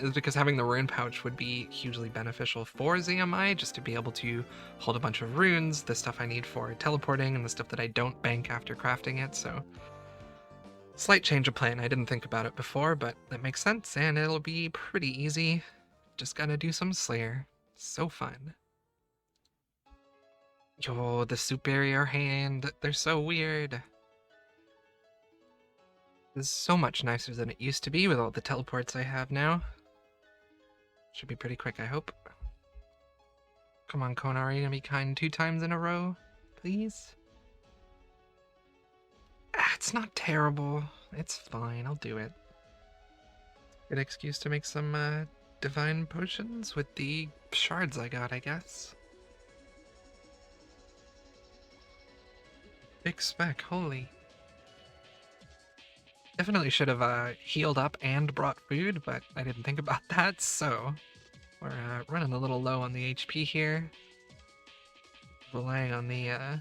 is because having the rune pouch would be hugely beneficial for ZMI, just to be able to hold a bunch of runes, the stuff I need for teleporting, and the stuff that I don't bank after crafting it, so slight change of plan. I didn't think about it before, but that makes sense, and it'll be pretty easy. Just gotta do some Slayer. So fun. Yo, the superior hand, they're so weird. This is so much nicer than it used to be with all the teleports I have now. Should be pretty quick, I hope. Come on, Konar, are you gonna be kind 2 times in a row? Please? It's not terrible. It's fine, I'll do it. Good excuse to make some, divine potions with the shards I got, I guess. Big spec, holy. Definitely should have healed up and brought food, but I didn't think about that, so we're running a little low on the HP here. Relying on the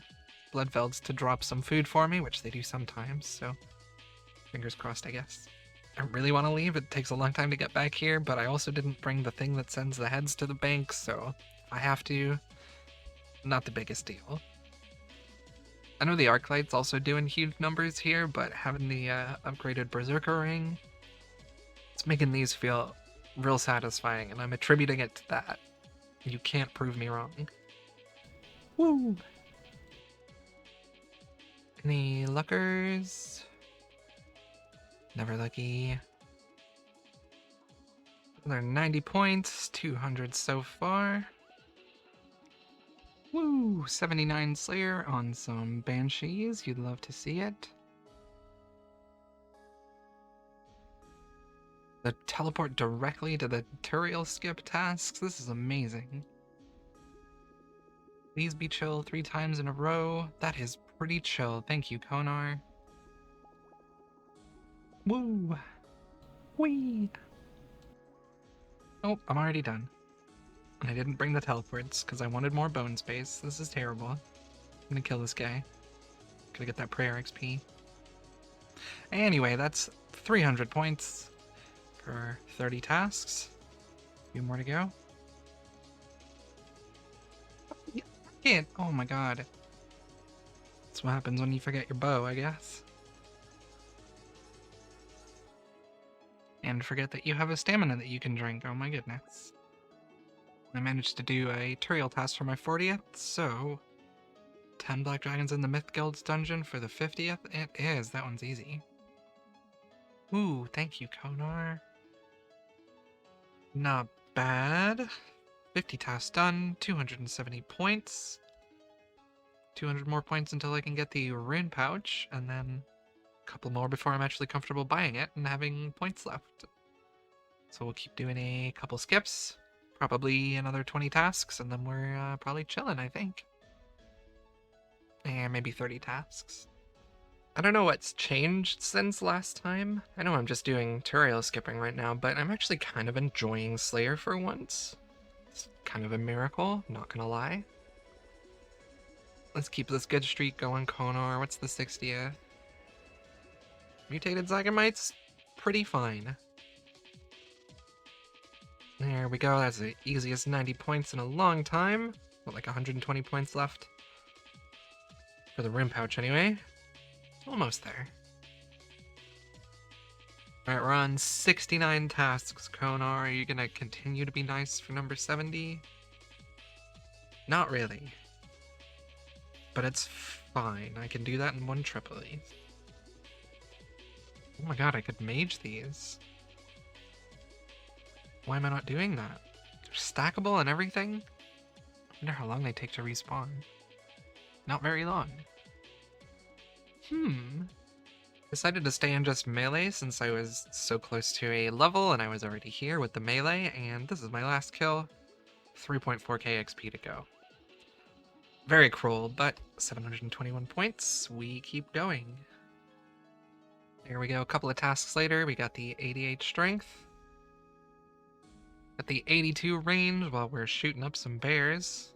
Bloodvelds to drop some food for me, which they do sometimes, so fingers crossed, I guess. I really want to leave. It takes a long time to get back here, but I also didn't bring the thing that sends the heads to the bank, so if I have to, not the biggest deal. I know the Arclight's also doing huge numbers here, but having the upgraded Berserker ring, it's making these feel real satisfying, and I'm attributing it to that. You can't prove me wrong. Woo! Any luckers? Never lucky. Another 90 points, 200 so far. Woo! 79 Slayer on some Banshees. You'd love to see it. The teleport directly to the tutorial skip tasks. This is amazing. Please be chill 3 times in a row. That is pretty chill. Thank you, Konar. Woo! Wee! Oh, I'm already done. I didn't bring the teleports because I wanted more bone space. This is terrible. I'm gonna kill this guy. Gotta get that prayer XP. Anyway, that's 300 points for 30 tasks. A few more to go. Can't. Oh my god. That's what happens when you forget your bow, I guess. And forget that you have a stamina that you can drink. Oh my goodness. I managed to do a tutorial task for my 40th, so 10 Black Dragons in the Myth Guild's dungeon for the 50th. It is. That one's easy. Ooh, thank you, Konar. Not bad. 50 tasks done, 270 points. 200 more points until I can get the rune pouch, and then a couple more before I'm actually comfortable buying it and having points left. So we'll keep doing a couple skips. Probably another 20 tasks, and then we're probably chilling, I think. And maybe 30 tasks. I don't know what's changed since last time. I know I'm just doing tutorial skipping right now, but I'm actually kind of enjoying Slayer for once. It's kind of a miracle, not gonna lie. Let's keep this good streak going, Konar. What's the 60th? Mutated Zygomites? Pretty fine. There we go, that's the easiest 90 points in a long time. What, like 120 points left? For the rune pouch, anyway. Almost there. Alright, we're on 69 tasks, Konar. Are you gonna continue to be nice for number 70? Not really. But it's fine. I can do that in one trip at least. Oh my god, I could mage these. Why am I not doing that? They're stackable and everything? I wonder how long they take to respawn. Not very long. Decided to stay in just melee since I was so close to a level and I was already here with the melee, and this is my last kill. 3.4k XP to go. Very cruel, but 721 points. We keep going. There we go, a couple of tasks later, we got the 88 strength. Got the 82 range while we're shooting up some bears.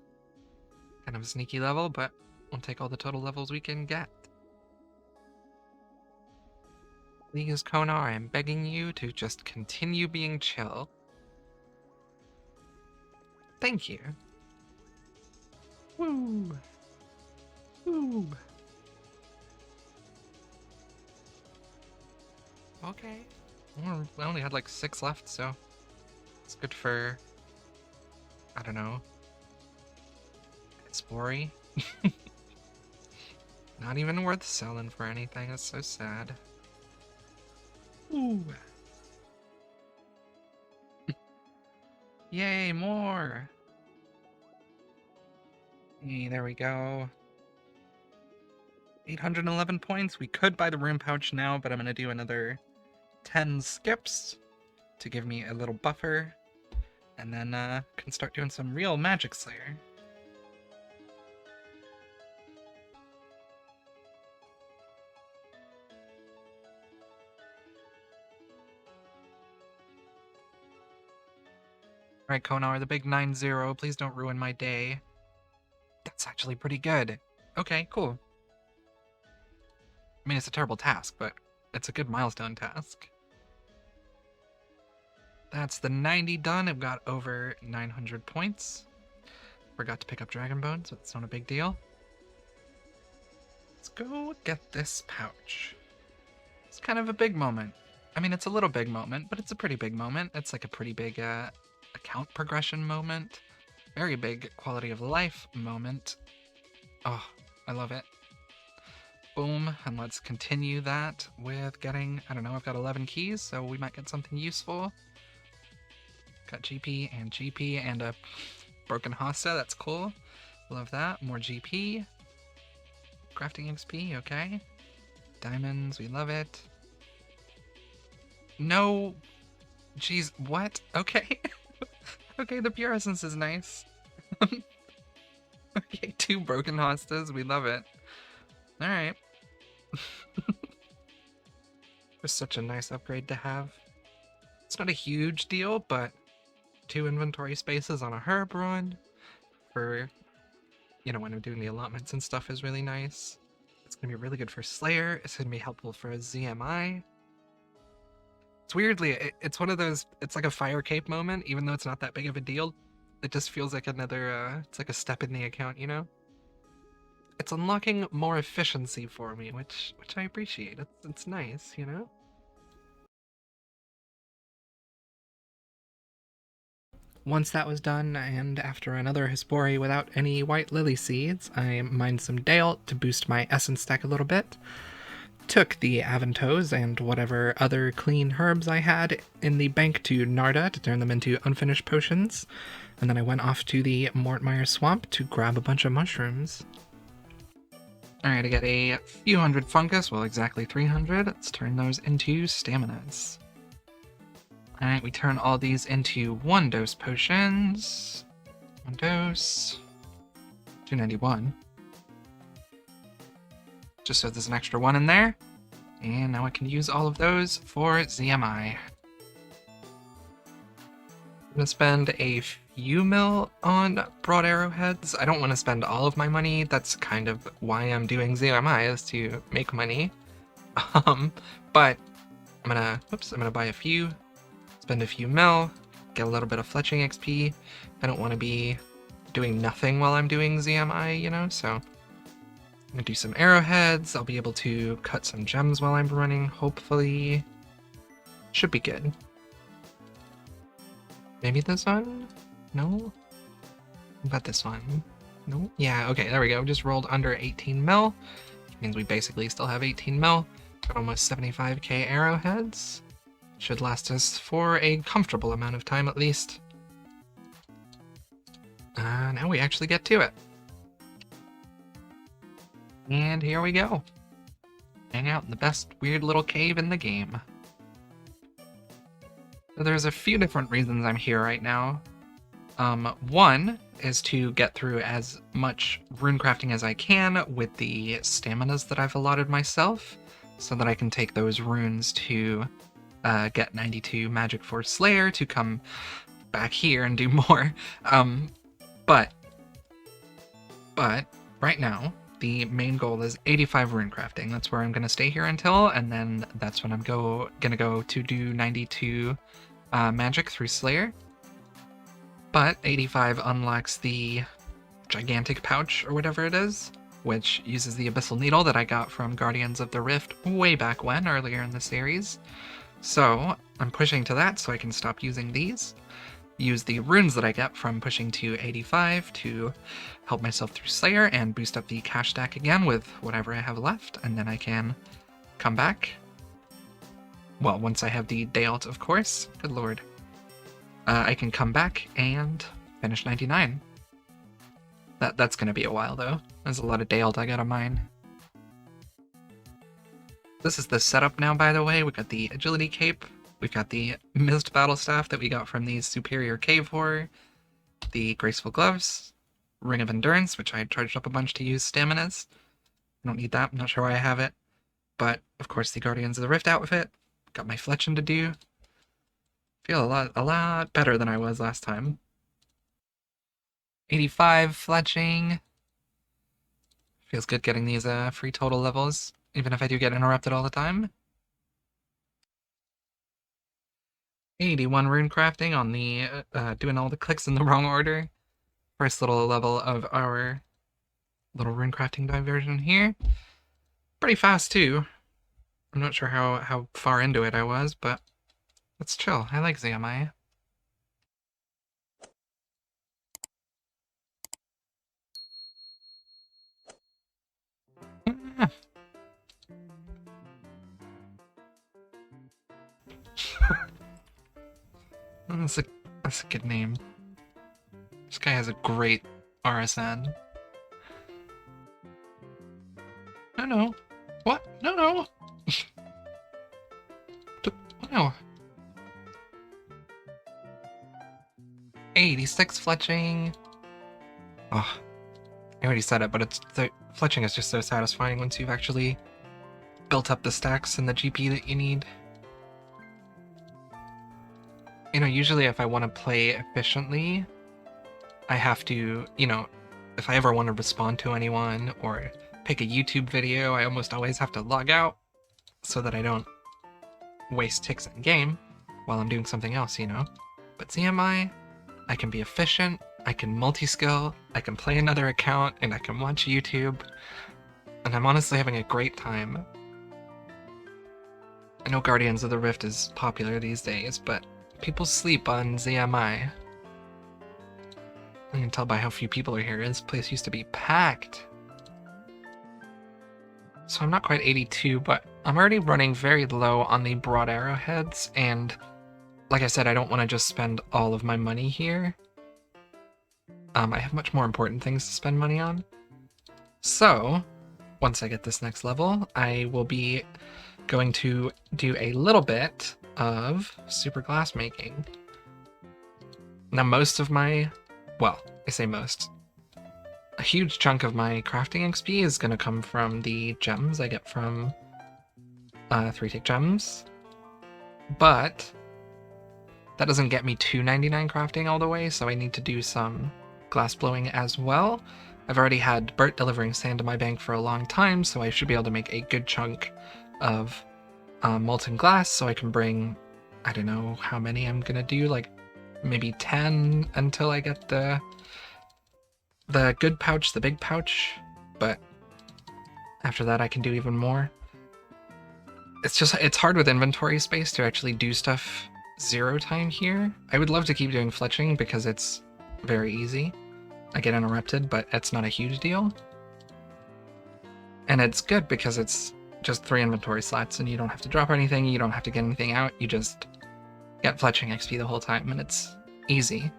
Kind of a sneaky level, but we'll take all the total levels we can get. Please, Konar, I'm begging you to just continue being chill. Thank you. Woo! Woo! Okay. Well, I only had like 6 left, so it's good for, I don't know, Spory. Not even worth selling for anything, it's so sad. Ooh. Yay, more! Hey, there we go. 811 points. We could buy the rune pouch now, but I'm gonna do another 10 skips to give me a little buffer, and then can start doing some real Magic Slayer. Alright, Konar, the big 9-0, please don't ruin my day. That's actually pretty good. Okay, cool. I mean, it's a terrible task, but it's a good milestone task. That's the 90 done. I've got over 900 points. Forgot to pick up Dragon Bone, so it's not a big deal. Let's go get this pouch. It's kind of a big moment. I mean, it's a little big moment, but it's a pretty big moment. It's like a pretty big account progression moment. Very big quality of life moment. Oh, I love it. Boom, and let's continue that with getting, I don't know, I've got 11 keys, so we might get something useful. Got GP and a broken Hosta, that's cool. Love that. More GP. Crafting XP, okay. Diamonds, we love it. No. Jeez, what? Okay. Okay, the pure essence is nice. Okay, 2 broken hostas, we love it. Alright. It's such a nice upgrade to have. It's not a huge deal, but 2 inventory spaces on a herb run for, you know, when I'm doing the allotments and stuff is really nice. It's gonna be really good for Slayer. It's gonna be helpful for a ZMI. It's weirdly, it's one of those, it's like a fire cape moment, even though it's not that big of a deal. It just feels like another, it's like a step in the account, you know? It's unlocking more efficiency for me, which I appreciate. It's nice, you know? Once that was done, and after another Hespori without any white lily seeds, I mined some Dale to boost my essence stack a little bit. Took the Aventos and whatever other clean herbs I had in the bank to Narda to turn them into unfinished potions, and then I went off to the Mortmire Swamp to grab a bunch of mushrooms. Alright, I got a few hundred fungus, well exactly 300. Let's turn those into staminas. Alright, we turn all these into 1 dose potions. 1 dose. 291. Just so there's an extra 1 in there. And now I can use all of those for ZMI. I'm gonna spend a few mil on broad arrowheads. I don't want to spend all of my money. That's kind of why I'm doing ZMI, is to make money. But I'm gonna buy a few, spend a few mil, get a little bit of fletching XP. I don't want to be doing nothing while I'm doing ZMI, you know, so I'm gonna do some arrowheads. I'll be able to cut some gems while I'm running, hopefully. Should be good. Maybe this one? No? What about this one? No? Yeah, okay, there we go. Just rolled under 18 mil, which means we basically still have 18 mil. Got almost 75k arrowheads. Should last us for a comfortable amount of time at least. Now we actually get to it. And here we go. Hang out in the best weird little cave in the game. So there's a few different reasons I'm here right now. One is to get through as much runecrafting as I can with the staminas that I've allotted myself, so that I can take those runes to get 92 magic for Slayer to come back here and do more. But right now, the main goal is 85 runecrafting. That's where I'm going to stay here until, and then that's when I'm gonna go to do 92 magic through Slayer. But 85 unlocks the gigantic pouch, or whatever it is, which uses the Abyssal Needle that I got from Guardians of the Rift way back when, earlier in the series. So I'm pushing to that so I can stop using these. Use the runes that I get from pushing to 85 to help myself through Slayer and boost up the cash stack again with whatever I have left, and then I can come back. Well, once I have the day alt, of course. Good lord. I can come back and finish 99. That's gonna be a while, though. There's a lot of day alt I gotta mine. This is the setup now, by the way. We got the agility cape. We've got the mist battle staff that we got from the superior cave horror. The graceful gloves. Ring of endurance, which I had charged up a bunch to use staminas. I don't need that. I'm not sure why I have it. But, of course, the Guardians of the Rift outfit. Got my fletching to do. Feel a lot better than I was last time. 85 fletching. Feels good getting these free total levels, even if I do get interrupted all the time. 81 runecrafting on the doing all the clicks in the wrong order. First little level of our little runecrafting diversion here. Pretty fast too. I'm not sure how far into it I was, but let's chill. I like ZMI. That's a good name. This guy has a great RSN. no. What? No, no. Wow. 86 fletching. Oh, I already said it, but the fletching is just so satisfying once you've actually built up the stacks and the GP that you need. You know, usually if I want to play efficiently, I have to, you know, if I ever want to respond to anyone or pick a YouTube video, I almost always have to log out so that I don't waste ticks in game while I'm doing something else, you know? But ZMI, I can be efficient, I can multi-skill, I can play another account, and I can watch YouTube, and I'm honestly having a great time. I know Guardians of the Rift is popular these days, but people sleep on ZMI. I can tell by how few people are here. This place used to be packed. So I'm not quite 82, but I'm already running very low on the broad arrowheads, and like I said, I don't want to just spend all of my money here. I have much more important things to spend money on. So, once I get this next level, I will be going to do a little bit of super glass making. Now most of my, well, I say most, a huge chunk of my crafting XP is going to come from the gems I get from 3-tick gems, but that doesn't get me to 99 crafting all the way, so I need to do some glass blowing as well. I've already had Bert delivering sand to my bank for a long time, so I should be able to make a good chunk of molten glass, so I can bring, I don't know how many I'm gonna do, like maybe 10 until I get the good pouch, the big pouch, but after that I can do even more. It's hard with inventory space to actually do stuff 0 time here. I would love to keep doing fletching because it's very easy. I get interrupted, but it's not a huge deal. And it's good because it's just 3 inventory slots and you don't have to drop anything, you don't have to get anything out, you just get fletching XP the whole time and it's easy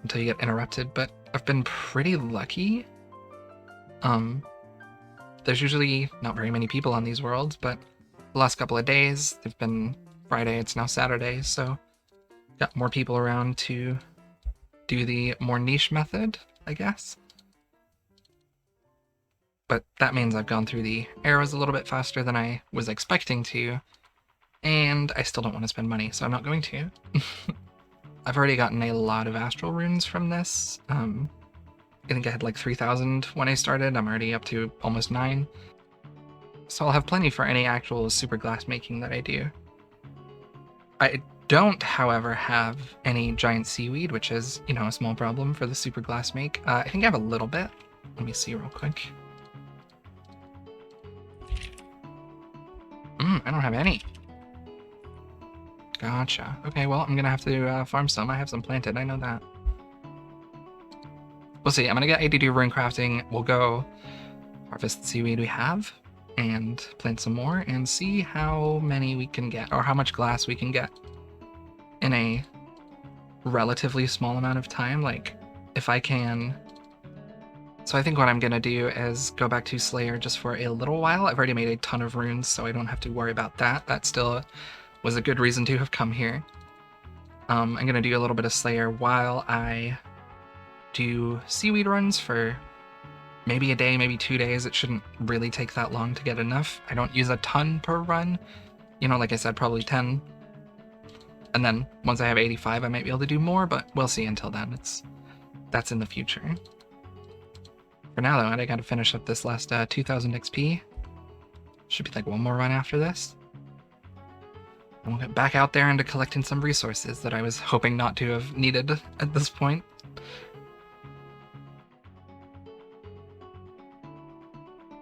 until you get interrupted. But I've been pretty lucky. There's usually not very many people on these worlds, but the last couple of days, they've been Friday, it's now Saturday, so got more people around to do the more niche method, I guess. But that means I've gone through the arrows a little bit faster than I was expecting to, and I still don't want to spend money, so I'm not going to. I've already gotten a lot of astral runes from this. I think I had like 3,000 when I started. I'm already up to almost 9. So I'll have plenty for any actual super glass making that I do. I don't, however, have any giant seaweed, which is, you know, a small problem for the super glass make. I think I have a little bit. Let me see real quick. I don't have any. Gotcha. Okay, well, I'm gonna have to farm some. I have some planted, I know that. We'll see. I'm gonna get 82 Runecrafting. We'll go harvest the seaweed we have and plant some more and see how many we can get, or how much glass we can get in a relatively small amount of time. Like, if I can... So I think what I'm gonna do is go back to Slayer just for a little while. I've already made a ton of runes, so I don't have to worry about that. That still was a good reason to have come here. I'm gonna do a little bit of Slayer while I do seaweed runs for maybe a day, maybe 2 days. It shouldn't really take that long to get enough. I don't use a ton per run. You know, like I said, probably 10. And then once I have 85, I might be able to do more, but we'll see until then. That's in the future. For now, though, I gotta finish up this last 2,000 XP. Should be like one more run after this. And we'll get back out there into collecting some resources that I was hoping not to have needed at this point.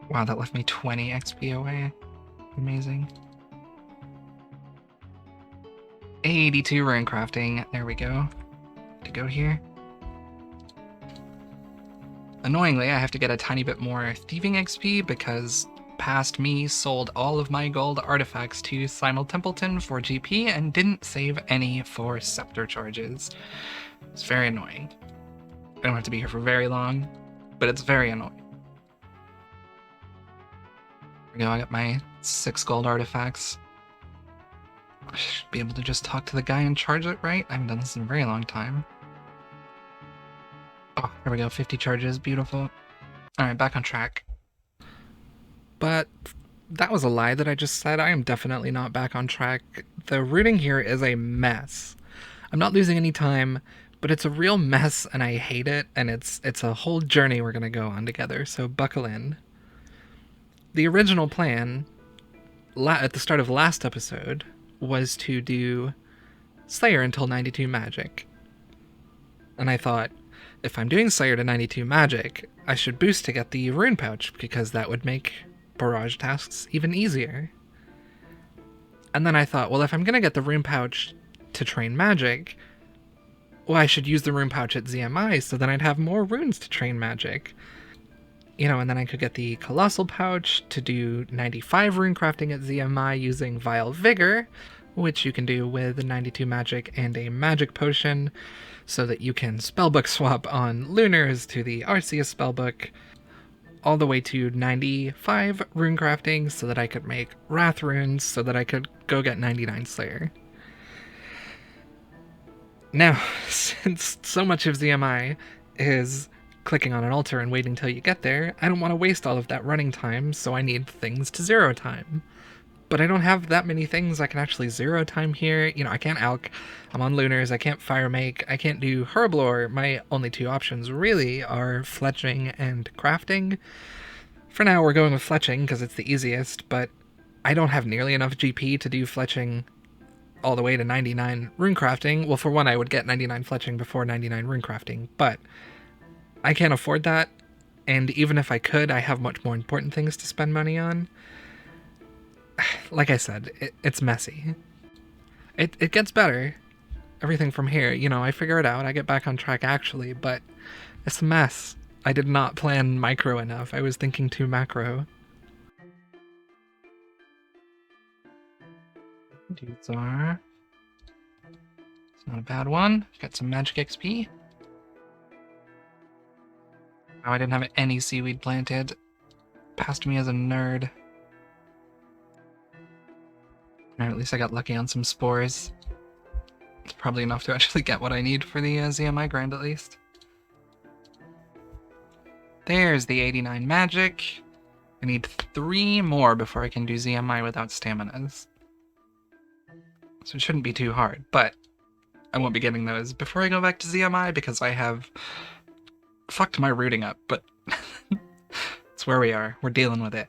Wow, that left me 20 XP away. Amazing. 82 Runecrafting. There we go. To go here. Annoyingly, I have to get a tiny bit more Thieving XP because past me sold all of my gold artifacts to Simul Templeton for GP and didn't save any for scepter charges. It's very annoying. I don't have to be here for very long, but it's very annoying. There we go, I got my 6 gold artifacts. I should be able to just talk to the guy and charge it, right? I haven't done this in a very long time. Oh, here we go, 50 charges, beautiful. Alright, back on track. But that was a lie that I just said. I am definitely not back on track. The routing here is a mess. I'm not losing any time, but it's a real mess and I hate it, and it's a whole journey we're gonna go on together, so buckle in. The original plan, at the start of last episode, was to do Slayer until 92 magic. And I thought, if I'm doing Slayer to 92 magic, I should boost to get the rune pouch, because that would make barrage tasks even easier. And then I thought, well, if I'm gonna get the rune pouch to train magic, well, I should use the rune pouch at ZMI, so then I'd have more runes to train magic. You know, and then I could get the Colossal Pouch to do 95 runecrafting at ZMI using Vile Vigor, which you can do with 92 magic and a magic potion, so that you can spellbook swap on Lunars to the Arceus spellbook, all the way to 95 runecrafting, so that I could make Wrath runes, so that I could go get 99 Slayer. Now, since so much of ZMI is clicking on an altar and waiting till you get there, I don't want to waste all of that running time, so I need things to zero time. But I don't have that many things I can actually zero time here. You know, I can't alch, I'm on Lunars, I can't fire make, I can't do herblore. My only 2 options really are fletching and crafting. For now, we're going with fletching because it's the easiest, but I don't have nearly enough GP to do fletching all the way to 99 runecrafting. Well, for one, I would get 99 fletching before 99 runecrafting, but I can't afford that, and even if I could, I have much more important things to spend money on. Like I said, it's messy. It gets better. Everything from here, you know, I figure it out, I get back on track actually, but it's a mess. I did not plan micro enough, I was thinking too macro. Dudes are... It's not a bad one. Got some magic XP. Oh, I didn't have any seaweed planted. Passed me as a nerd. Or at least I got lucky on some spores. It's probably enough to actually get what I need for the ZMI grind at least. There's the 89 magic. I need 3 more before I can do ZMI without staminas. So it shouldn't be too hard, but I won't be getting those before I go back to ZMI because I have fucked my routing up, but it's where we are. We're dealing with it.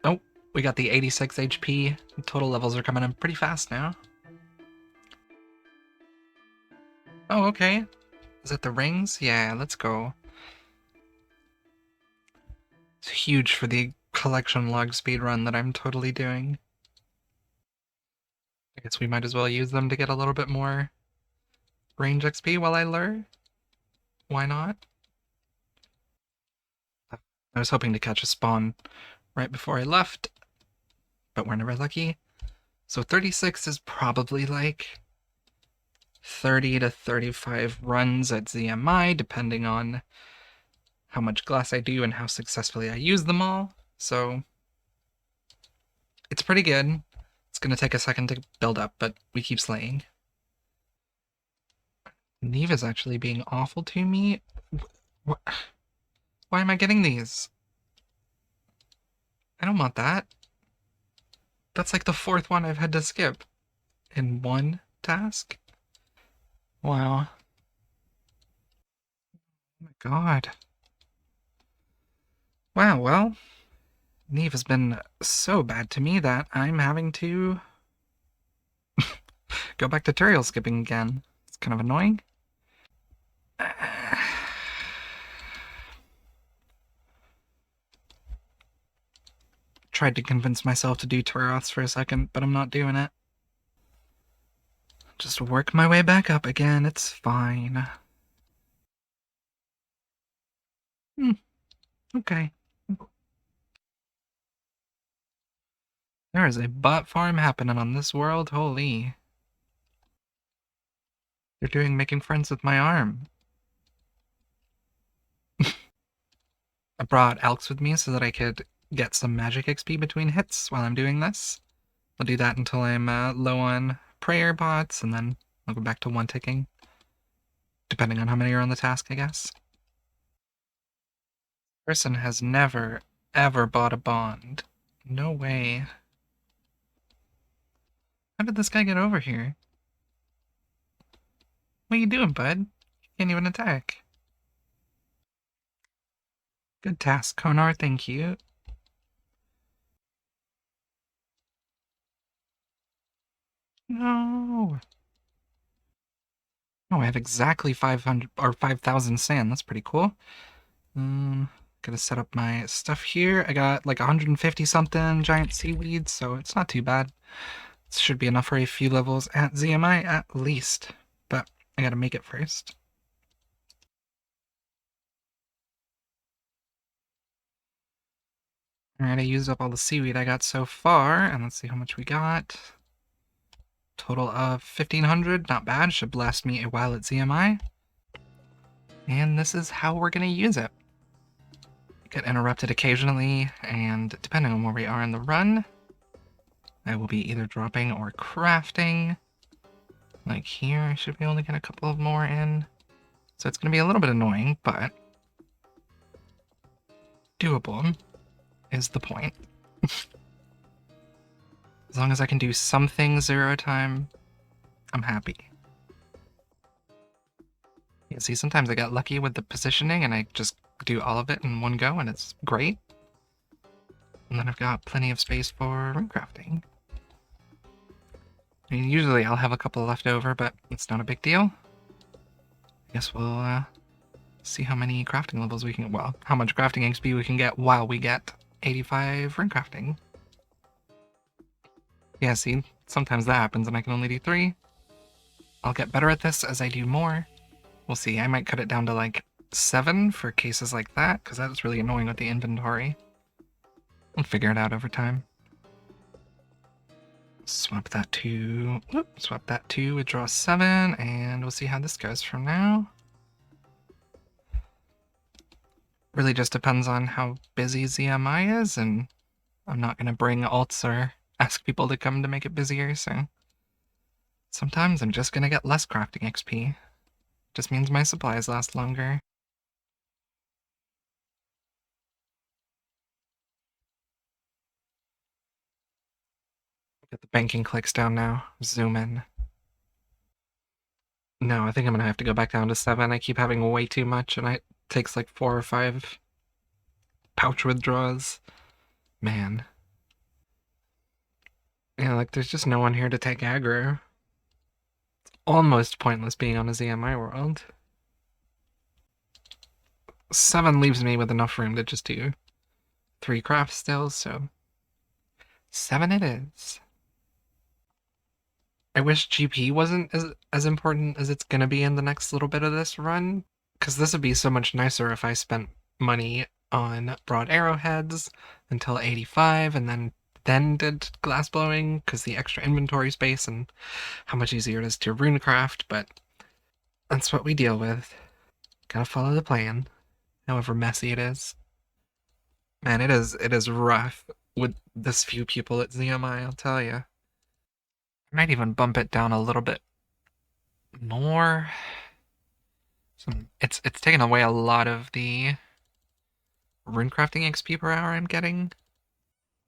Oh, we got the 86 HP. Total levels are coming in pretty fast now. Oh, okay. Is it the rings? Yeah, let's go. It's huge for the collection log speedrun that I'm totally doing. I guess we might as well use them to get a little bit more range XP while I lure. Why not? I was hoping to catch a spawn right before I left, but we're never lucky. So 36 is probably like 30 to 35 runs at ZMI, depending on how much glass I do and how successfully I use them all. So it's pretty good. It's going to take a second to build up, but we keep slaying. Neve is actually being awful to me. Why am I getting these? I don't want that. That's like the 4th one I've had to skip in one task. Wow. Oh my god. Wow, well, Neve has been so bad to me that I'm having to go back to tutorial skipping again. It's kind of annoying. Tried to convince myself to do Turoths for a second, but I'm not doing it. Just work my way back up again, it's fine. Okay. There is a bot farm happening on this world, holy. They're doing making friends with my arm. I brought Elks with me so that I could get some magic XP between hits while I'm doing this. I'll do that until I'm low on prayer pots, and then I'll go back to one ticking. Depending on how many are on the task, I guess. Person has never, ever bought a bond. No way. How did this guy get over here? What are you doing, bud? You can't even attack. Good task, Konar, thank you. No. Oh, I have exactly 500 or 5,000 sand. That's pretty cool. Gotta set up my stuff here. I got like 150 something giant seaweeds, so it's not too bad. This should be enough for a few levels at ZMI at least, but I gotta make it first. Alright, I used up all the seaweed I got so far, and let's see how much we got. Total of 1,500, not bad, should last me a while at ZMI. And this is how we're gonna use it. Get interrupted occasionally, and depending on where we are in the run, I will be either dropping or crafting. Like here, I should be able to get a couple of more in. So it's gonna be a little bit annoying, but doable is the point. As long as I can do something 0 time, I'm happy. Yeah, see, sometimes I get lucky with the positioning and I just do all of it in one go and it's great. And then I've got plenty of space for runecrafting. I mean, usually I'll have a couple left over, but it's not a big deal. I guess we'll see how many crafting levels we can, well, how much crafting XP we can get while we get 85 runecrafting. Yeah, see, sometimes that happens and I can only do 3. I'll get better at this as I do more. We'll see, I might cut it down to like 7 for cases like that, because that's really annoying with the inventory. I'll figure it out over time. Swap that to, swap that to withdraw 7, and we'll see how this goes from now. Really just depends on how busy ZMI is, and I'm not going to bring alts or ask people to come to make it busier, so sometimes I'm just going to get less crafting XP. Just means my supplies last longer. Get the banking clicks down now. Zoom in. No, I think I'm going to have to go back down to 7. I keep having way too much, and it takes like 4 or 5 pouch withdraws. Man. Yeah, like there's just no one here to take aggro. It's almost pointless being on a ZMI world. 7 leaves me with enough room to just do 3 crafts still, so 7 it is. I wish GP wasn't as important as it's gonna be in the next little bit of this run, because this would be so much nicer if I spent money on broad arrowheads until 85 and then did glass blowing, because the extra inventory space and how much easier it is to runecraft, but that's what we deal with. Gotta follow the plan, however messy it is. Man, it is rough with this few people at ZMI, I'll tell you. I might even bump it down a little bit more. It's taken away a lot of the runecrafting XP per hour I'm getting.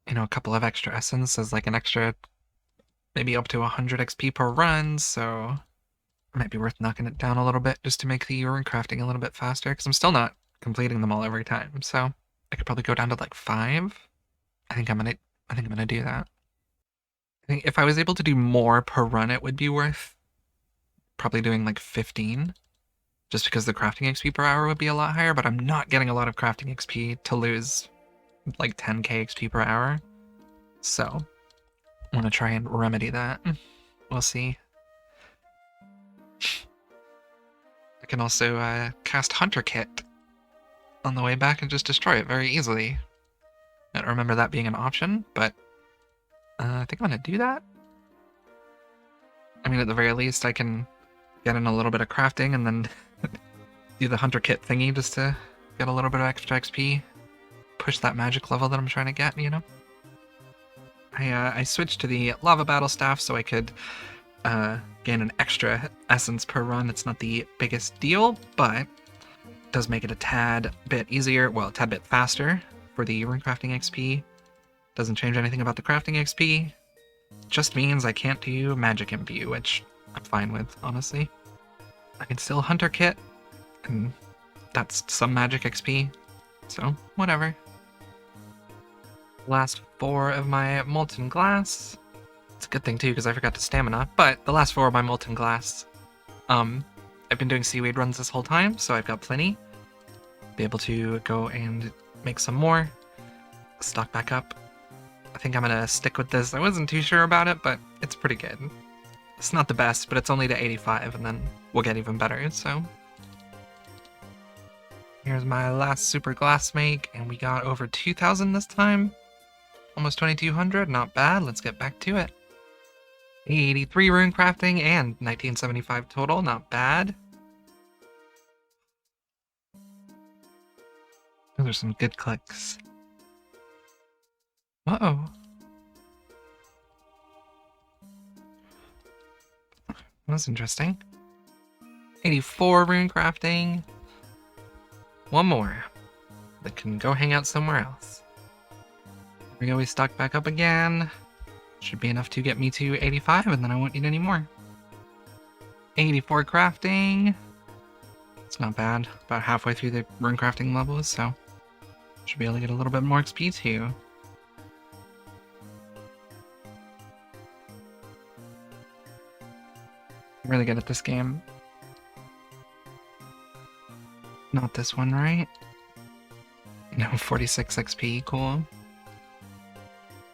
You know, a couple of extra essence is like an extra, maybe up to 100 XP per run, so it might be worth knocking it down a little bit just to make the runecrafting a little bit faster, because I'm still not completing them all every time, so I could probably go down to like 5. I think I'm gonna do that. I think if I was able to do more per run, it would be worth probably doing like 15, just because the crafting XP per hour would be a lot higher, but I'm not getting a lot of crafting XP to lose like 10k XP per hour, so I want to try and remedy that. We'll see. I can also cast Hunter Kit on the way back and just destroy it very easily. I don't remember that being an option, but I think I'm gonna do that. I mean, at the very least, I can get in a little bit of crafting and then do the Hunter Kit thingy just to get a little bit of extra XP. push that magic level that I'm trying to get, you know? I switched to the lava battle staff so I could gain an extra essence per run. It's not the biggest deal, but it does make it a tad bit easier, well, a tad bit faster for the Runecrafting XP. Doesn't change anything about the crafting XP. Just means I can't do magic imbue, which I'm fine with, honestly. I can still hunter kit, and that's some magic XP, so whatever. Last 4 of my molten glass. It's a good thing too, because I forgot to stamina, but the last 4 of my molten glass. I've been doing seaweed runs this whole time, so I've got plenty. Be able to go and make some more. Stock back up. I think I'm gonna stick with this. I wasn't too sure about it, but it's pretty good. It's not the best, but it's only to 85, and then we'll get even better, so. Here's my last super glass make, and we got over 2,000 this time. Almost 2,200, not bad. Let's get back to it. 83 rune crafting and 1975 total, not bad. Those are some good clicks. Uh-oh. That's interesting. 84 rune crafting. One more that can go hang out somewhere else. Here we go, we stock back up again. Should be enough to get me to 85, and then I won't need any more. 84 crafting. It's not bad. About halfway through the rune crafting levels, so should be able to get a little bit more XP too. I'm really good at this game. Not this one, right? No, 46 XP, cool.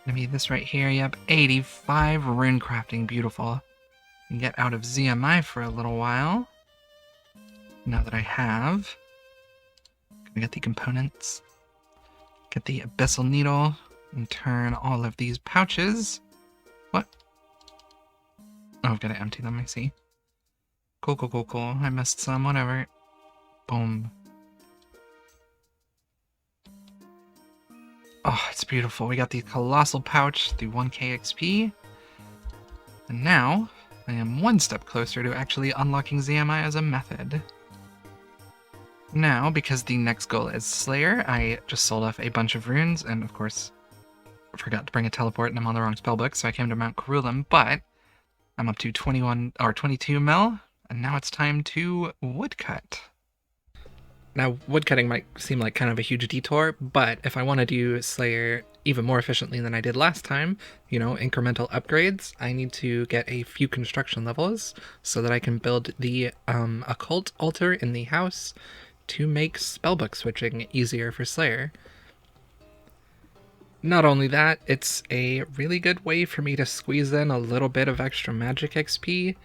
Maybe this right here, yep, 85 rune crafting, beautiful. Can get out of ZMI for a little while. Now that I have. Gonna get the components. Get the abyssal needle, and turn all of these pouches. What? Oh, I've got to empty them, I see. Cool, cool, cool, cool. I missed some, whatever. Boom. Oh, it's beautiful. We got the colossal pouch through 1k XP. And now, I am one step closer to actually unlocking ZMI as a method. Now, because the next goal is Slayer, I just sold off a bunch of runes, and of course, I forgot to bring a teleport and I'm on the wrong spellbook, so I came to Mount Carulam, but I'm up to 22 mil, and now it's time to woodcut. Now, woodcutting might seem like kind of a huge detour, but if I want to do Slayer even more efficiently than I did last time, you know, incremental upgrades, I need to get a few construction levels so that I can build the occult altar in the house to make spellbook switching easier for Slayer. Not only that, it's a really good way for me to squeeze in a little bit of extra magic XP,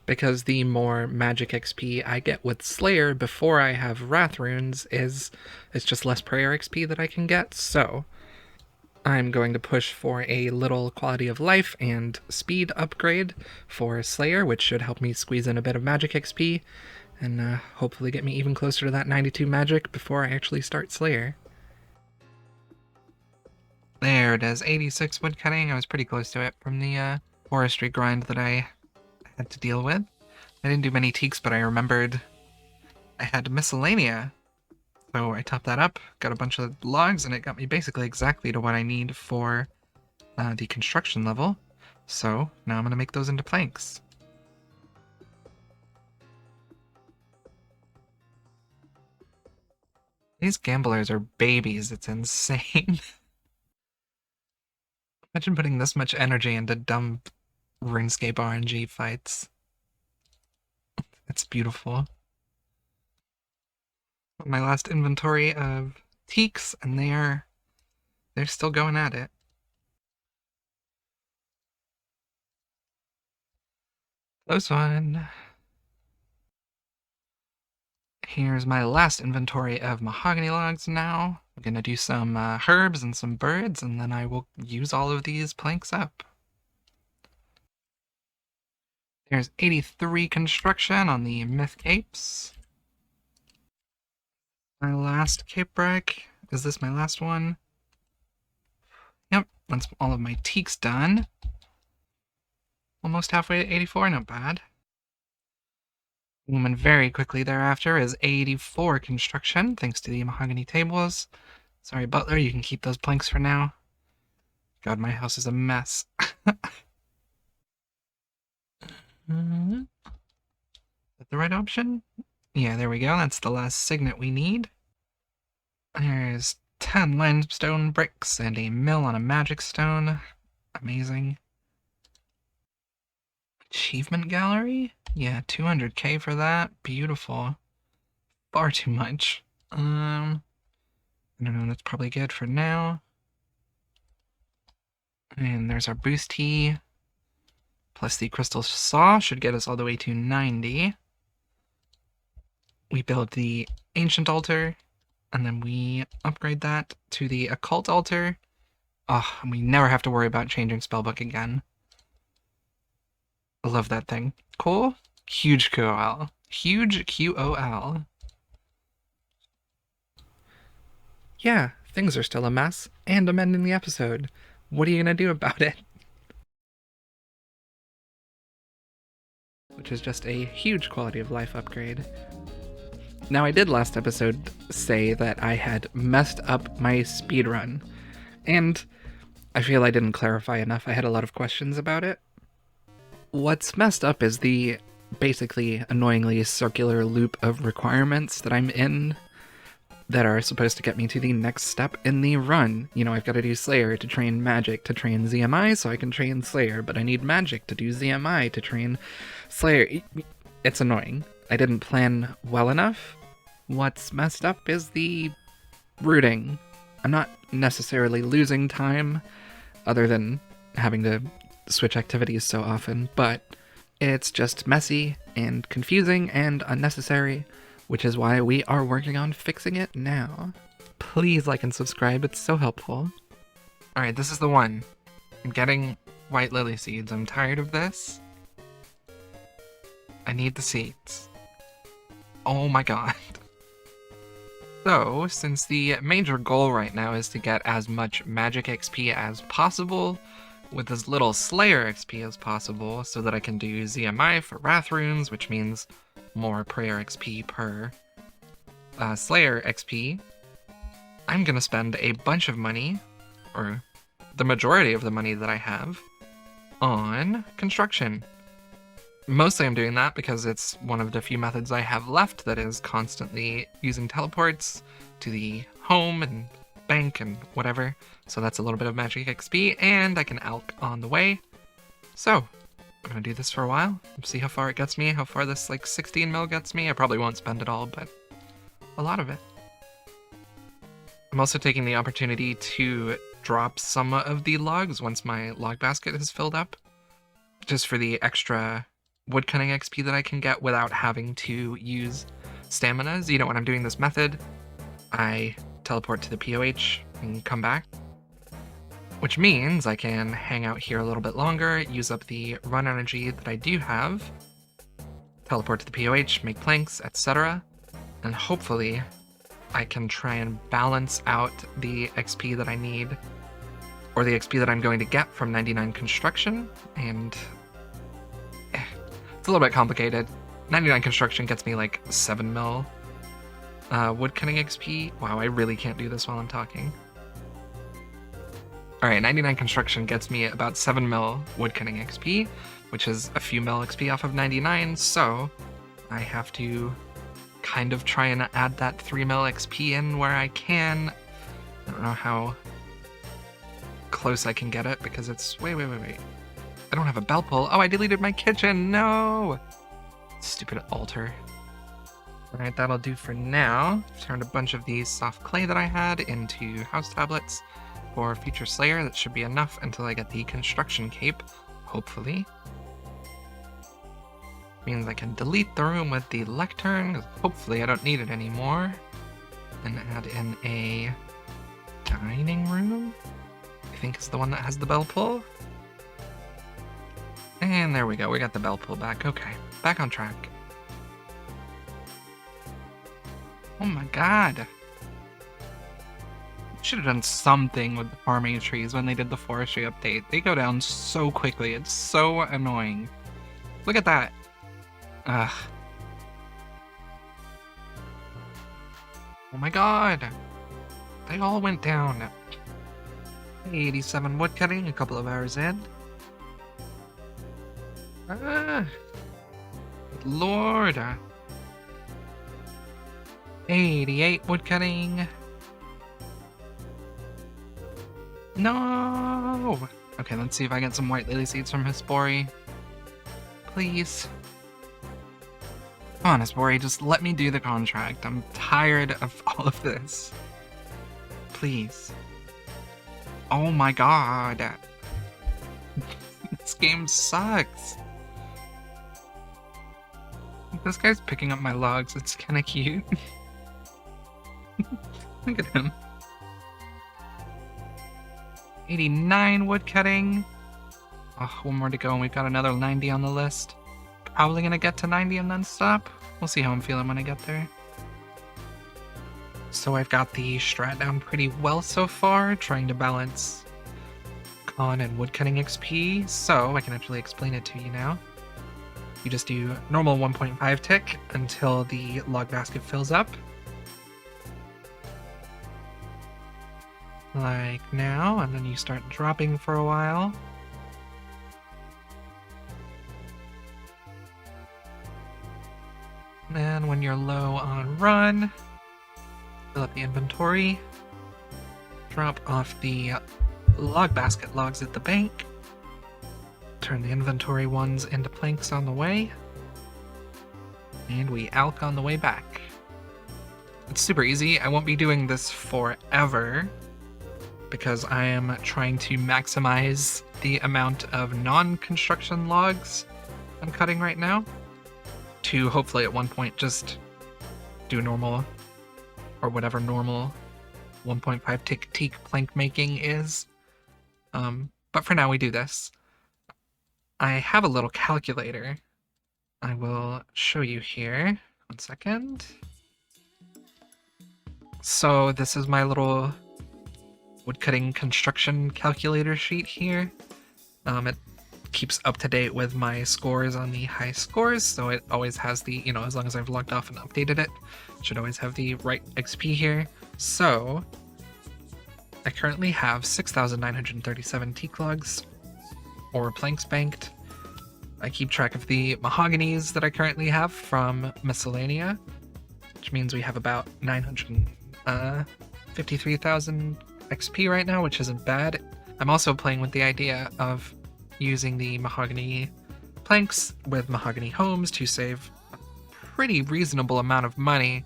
because the more magic XP I get with Slayer before I have Wrath runes it's just less prayer XP that I can get, so I'm going to push for a little quality of life and speed upgrade for Slayer, which should help me squeeze in a bit of magic XP, and hopefully get me even closer to that 92 magic before I actually start Slayer. There it is, 86 woodcutting. I was pretty close to it from the forestry grind that I had to deal with. I didn't do many teaks, but I remembered I had miscellanea. So I topped that up, got a bunch of logs, and it got me basically exactly to what I need for the construction level. So now I'm going to make those into planks. These gamblers are babies, it's insane. Imagine putting this much energy into dumb RuneScape RNG fights. It's beautiful. My last inventory of teaks, and they're still going at it. Close one. Here's my last inventory of mahogany logs now. I'm gonna do some herbs and some birds, and then I will use all of these planks up. There's 83 construction on the myth capes. My last cape break. Is this my last one? Yep, that's all of my teaks done. Almost halfway to 84, not bad. And very quickly thereafter is 84 construction, thanks to the mahogany tables. Sorry, butler, you can keep those planks for now. God, my house is a mess. Is that the right option? Yeah, there we go. That's the last signet we need. There's 10 limestone bricks and a mill on a magic stone. Amazing. Achievement gallery? Yeah, 200k for that. Beautiful. Far too much. I don't know, that's probably good for now. And there's our boost tea. Plus the crystal saw should get us all the way to 90. We build the ancient altar, and then we upgrade that to the occult altar. Oh, and we never have to worry about changing spellbook again. I love that thing. Cool. Huge QOL. Huge QOL. Yeah, things are still a mess, and I'm ending the episode. What are you gonna do about it? Which is just a huge quality of life upgrade. Now, I did last episode say that I had messed up my speedrun, and I feel I didn't clarify enough. I had a lot of questions about it. What's messed up is the basically annoyingly circular loop of requirements that I'm in that are supposed to get me to the next step in the run. You know, I've got to do Slayer to train Magic to train ZMI so I can train Slayer, but I need Magic to do ZMI to train Slayer. It's annoying. I didn't plan well enough. What's messed up is the routing. I'm not necessarily losing time, other than having to switch activities so often, but it's just messy and confusing and unnecessary, which is why we are working on fixing it now. Please like and subscribe, it's so helpful. Alright, this is the one. I'm getting white lily seeds. I'm tired of this. I need the seeds. Oh my god. So, since the major goal right now is to get as much magic XP as possible, with as little Slayer XP as possible, so that I can do ZMI for Wrath runes, which means more prayer XP per Slayer XP, I'm gonna spend a bunch of money, or the majority of the money that I have, on construction. Mostly I'm doing that because it's one of the few methods I have left that is constantly using teleports to the home and bank and whatever, so that's a little bit of magic XP, and I can alch on the way. So, I'm gonna do this for a while, see how far it gets me, how far this like 16 mil gets me. I probably won't spend it all, but a lot of it. I'm also taking the opportunity to drop some of the logs once my log basket is filled up, just for the extra woodcutting XP that I can get without having to use staminas. You know, when I'm doing this method, I teleport to the POH and come back, which means I can hang out here a little bit longer, use up the run energy that I do have, teleport to the POH, make planks, etc., and hopefully I can try and balance out the XP that I need, or the XP that I'm going to get from 99 construction, and it's a little bit complicated. 99 construction gets me like 7 mil woodcutting XP. Wow, I really can't do this while I'm talking. Alright, 99 construction gets me about 7 mil woodcutting XP, which is a few mil XP off of 99, so I have to kind of try and add that 3 mil XP in where I can. I don't know how close I can get it because it's... Wait. I don't have a bell pull. Oh, I deleted my kitchen. No! Stupid altar. Alright, that'll do for now. I've turned a bunch of these soft clay that I had into house tablets for future Slayer. That should be enough until I get the construction cape, hopefully. Means I can delete the room with the lectern, because hopefully I don't need it anymore. And add in a dining room. I think it's the one that has the bell pull. And there we go, we got the bell pull back. Okay, back on track. Oh my god. should have done something with the farming trees when they did the forestry update. They go down so quickly. It's so annoying. Look at that. Ugh. Oh my god. They all went down. 87 woodcutting, a couple of hours in. Ah. Good lord. 88 woodcutting. No! Okay, let's see if I get some white lily seeds from Hespori. Please. Come on, Hespori, just let me do the contract. I'm tired of all of this. Please. Oh my god. This game sucks. This guy's picking up my logs. It's kind of cute. Look at him. 89 woodcutting. Oh, one more to go and we've got another 90 on the list. Probably gonna get to 90 and then stop. We'll see how I'm feeling when I get there. So I've got the strat down pretty well so far, trying to balance con and woodcutting XP, so I can actually explain it to you now. You just do normal 1.5 tick until the log basket fills up. Like now, and then you start dropping for a while. And then when you're low on run, fill up the inventory, drop off the log basket logs at the bank, turn the inventory ones into planks on the way, and we alk on the way back. It's super easy. I won't be doing this forever because I am trying to maximize the amount of non-construction logs I'm cutting right now to hopefully at one point just do normal or whatever normal 1.5 tick teak plank making is. But for now we do this. I have a little calculator. I will show you here. 1 second. So this is my little woodcutting construction calculator sheet here. It keeps up to date with my scores on the high scores, so it always has the, you know, as long as I've logged off and updated it, it should always have the right XP here. So I currently have 6,937 teak logs or planks banked. I keep track of the mahoganies that I currently have from Miscellanea, which means we have about 953,000 XP right now, which isn't bad. I'm also playing with the idea of using the mahogany planks with mahogany homes to save a pretty reasonable amount of money.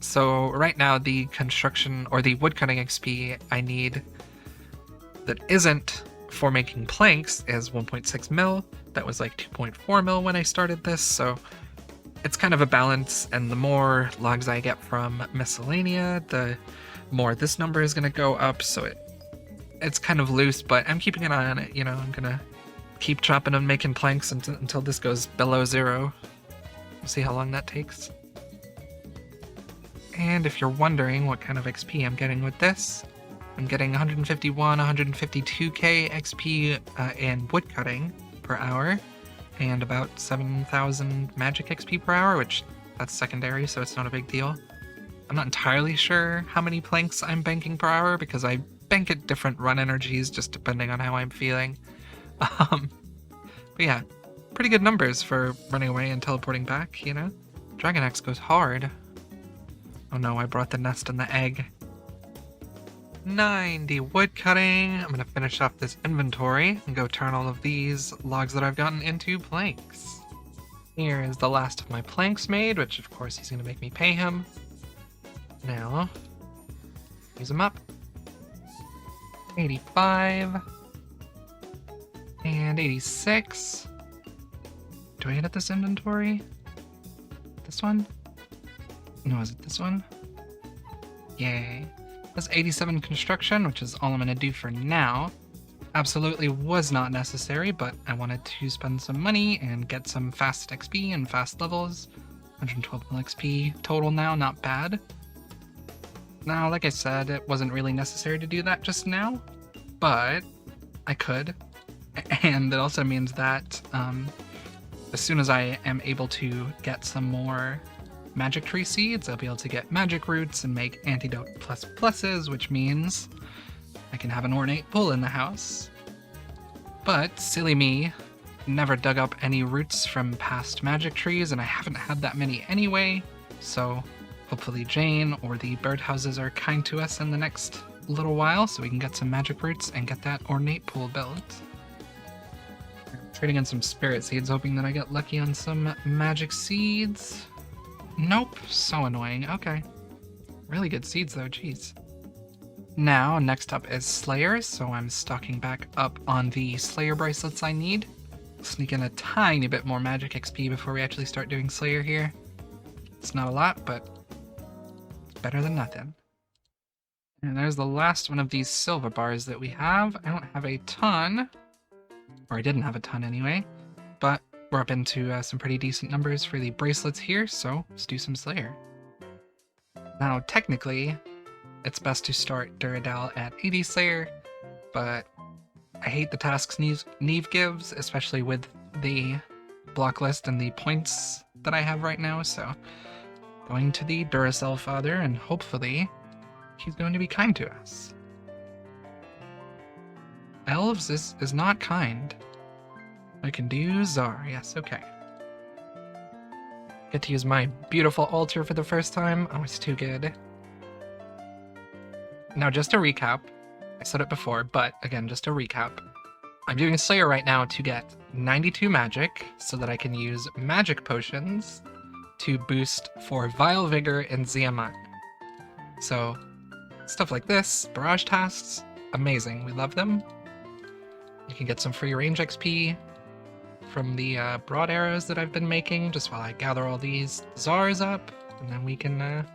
So right now the construction or the woodcutting XP I need that isn't for making planks is 1.6 mil. That was like 2.4 mil when I started this, so it's kind of a balance, and the more logs I get from Miscellanea, the more this number is going to go up, so it's kind of loose, but I'm keeping an eye on it, you know. I'm going to keep chopping and making planks until this goes below 0. We'll see how long that takes. And if you're wondering what kind of XP I'm getting with this, I'm getting 151, 152k XP in woodcutting per hour, and about 7,000 magic XP per hour, which that's secondary, so it's not a big deal. I'm not entirely sure how many planks I'm banking per hour because I bank at different run energies just depending on how I'm feeling. But yeah, pretty good numbers for running away and teleporting back, you know? Dragon Axe goes hard. Oh no, I brought the nest and the egg. 90 woodcutting. I'm gonna finish off this inventory and go turn all of these logs that I've gotten into planks. Here is the last of my planks made, which of course he's gonna make me pay him. Now, use them up. 85 and 86. Do I edit this inventory? This one? No, is it this one? Yay. That's 87 construction, which is all I'm going to do for now. Absolutely was not necessary, but I wanted to spend some money and get some fast XP and fast levels. 112 mil XP total now, not bad. Now, like I said, it wasn't really necessary to do that just now, but I could. And it also means that as soon as I am able to get some more magic tree seeds, I'll be able to get magic roots and make antidote plus pluses, which means I can have an ornate pool in the house. But silly me, never dug up any roots from past magic trees, and I haven't had that many anyway, so hopefully Jane or the birdhouses are kind to us in the next little while so we can get some magic roots and get that ornate pool built. Trading in some spirit seeds, hoping that I get lucky on some magic seeds. Nope, so annoying. Okay. Really good seeds though, jeez. Now, next up is Slayer, so I'm stocking back up on the Slayer bracelets I need. Sneak in a tiny bit more magic XP before we actually start doing Slayer here. It's not a lot, but it's better than nothing. And there's the last one of these silver bars that we have. I don't have a ton, or I didn't have a ton anyway, but we're up into some pretty decent numbers for the bracelets here, so let's do some Slayer. Now, technically, it's best to start Duradel at 80 Slayer, but I hate the tasks Neve gives, especially with the block list and the points that I have right now, so going to the Duracell Father, and hopefully he's going to be kind to us. Elves is not kind. I can do Czar, yes, okay. Get to use my beautiful altar for the first time. Oh, it's too good. Now, just to recap, I said it before, but again, just to recap, I'm doing Slayer right now to get 92 magic so that I can use magic potions to boost for Vile Vigor and ZMI. So, stuff like this, barrage tasks, amazing, we love them. You can get some free range XP from the broad arrows that I've been making just while I gather all these Czars up, and then we can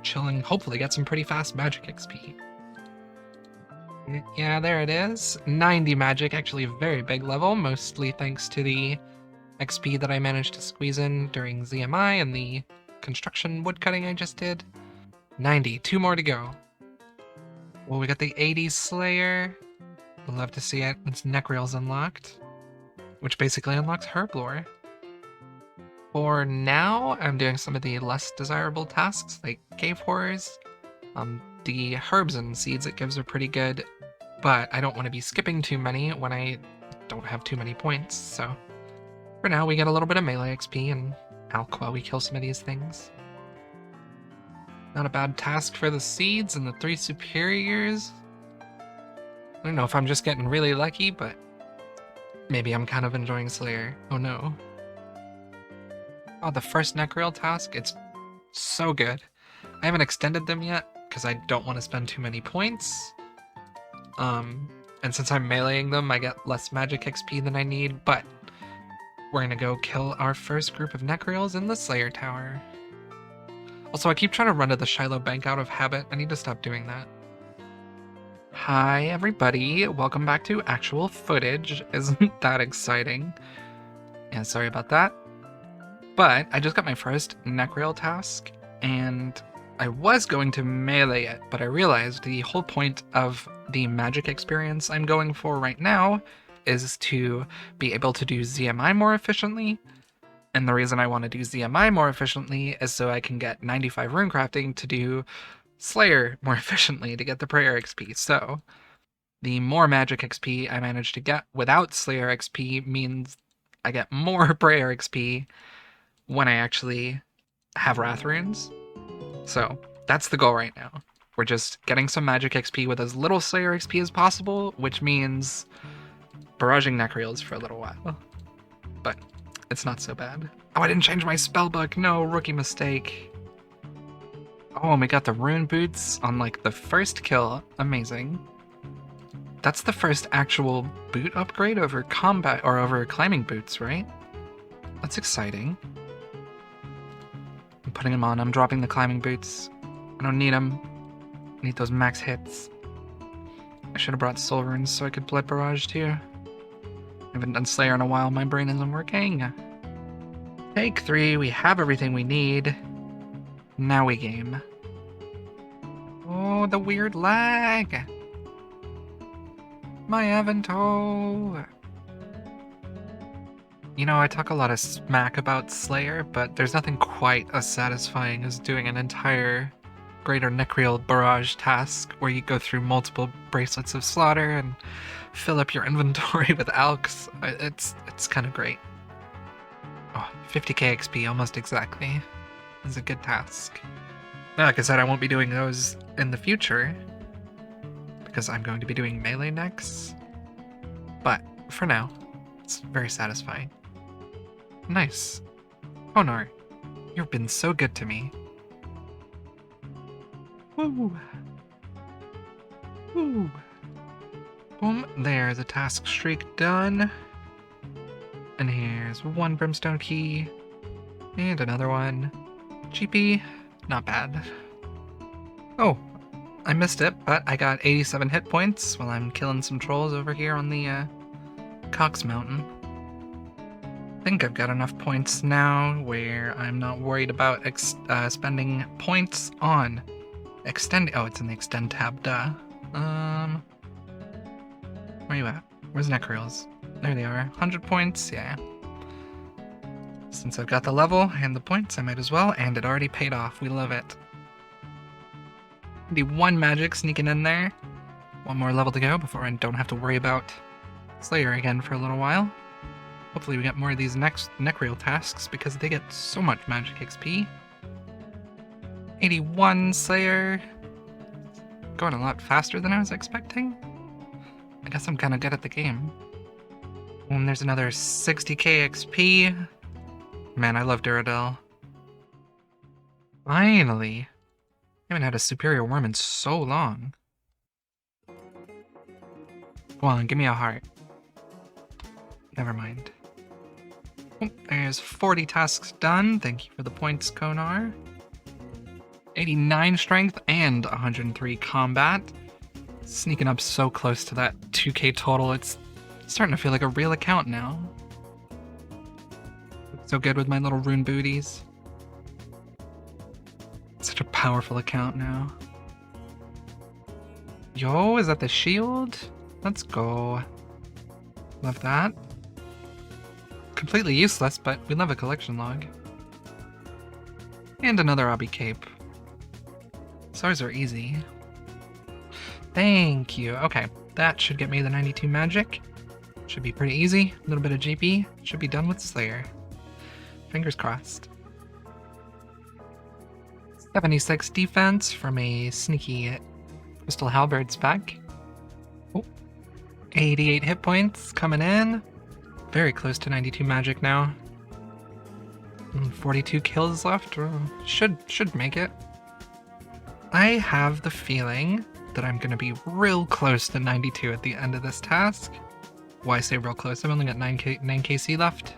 chill and hopefully get some pretty fast magic XP. Yeah, there it is. 90 magic, actually a very big level, mostly thanks to the XP that I managed to squeeze in during ZMI and the construction woodcutting I just did. 90, 2 more to go. Well, we got the 80 Slayer. We'll love to see it. It's Necrial's unlocked, which basically unlocks Herblore. For now, I'm doing some of the less desirable tasks, like cave horrors. The herbs and seeds it gives are pretty good, but I don't want to be skipping too many when I don't have too many points, so for now we get a little bit of melee XP and alch while we kill some of these things. Not a bad task for the seeds and the 3 superiors. I don't know if I'm just getting really lucky, but maybe I'm kind of enjoying Slayer. Oh no. Oh, the first Necrial task, it's so good. I haven't extended them yet, because I don't want to spend too many points. And since I'm meleeing them, I get less magic XP than I need, but we're gonna go kill our first group of Necrials in the Slayer Tower. Also, I keep trying to run to the Shiloh Bank out of habit. I need to stop doing that. Hi, everybody. Welcome back to actual footage. Isn't that exciting? Yeah, sorry about that. But I just got my first Necrial task, and I was going to melee it, but I realized the whole point of the magic experience I'm going for right now is to be able to do ZMI more efficiently. And the reason I want to do ZMI more efficiently is so I can get 95 runecrafting to do Slayer more efficiently to get the prayer XP. So the more magic XP I manage to get without Slayer XP means I get more prayer XP when I actually have Wrath runes. So that's the goal right now. We're just getting some magic XP with as little Slayer XP as possible, which means barraging Necrials for a little while. But it's not so bad. Oh, I didn't change my spellbook. No, rookie mistake. Oh, and we got the rune boots on like the first kill. Amazing. That's the first actual boot upgrade over combat or over climbing boots, right? That's exciting. I'm putting them on. I'm dropping the climbing boots. I don't need them. I need those max hits. I should have brought soul runes so I could blood barrage too. I haven't done Slayer in a while. My brain isn't working. Take 3. We have everything we need. Now we game. no, the weird lag! My Avento! You know, I talk a lot of smack about Slayer, but there's nothing quite as satisfying as doing an entire Greater Necrial Barrage task where you go through multiple bracelets of slaughter and fill up your inventory with alks. It's kind of great. Oh, 50k XP, almost exactly. It's a good task. Now, like I said, I won't be doing those in the future, because I'm going to be doing melee next. But, for now, it's very satisfying. Nice. Honor, you've been so good to me. Woo! Woo! Boom, there's a task streak done. And here's one brimstone key. And another one. GP, not bad. Oh, I missed it, but I got 87 hit points while I'm killing some trolls over here on the Cox Mountain. I think I've got enough points now where I'm not worried about spending points on extend. Oh, it's in the extend tab, duh. Where you at? Where's Necrials? There they are. 100 points, yeah. Since I've got the level and the points, I might as well, and it already paid off. We love it. The one magic sneaking in there. One more level to go before I don't have to worry about Slayer again for a little while. Hopefully we get more of these next Necrial tasks because they get so much magic XP. 81 Slayer. Going a lot faster than I was expecting. I guess I'm kinda good at the game. And there's another 60k XP. Man, I love Duradel. Finally! I haven't had a superior worm in so long. Come on, give me a heart. Never mind. Oh, there's 40 tasks done. Thank you for the points, Konar. 89 strength and 103 combat. Sneaking up so close to that 2k total, it's starting to feel like a real account now. So good with my little rune booties. Such a powerful account now. Yo, is that the shield? Let's go. Love that. Completely useless, but we love a collection log. And another obby cape. SARs are easy. Thank you. Okay, that should get me the 92 magic. Should be pretty easy. A little bit of GP. Should be done with Slayer. Fingers crossed. 76 defense from a sneaky Crystal Halberd spec. Oh, 88 hit points coming in. Very close to 92 magic now. 42 kills left. Should make it. I have the feeling that I'm going to be real close to 92 at the end of this task. Why say real close? I've only got 9kc left.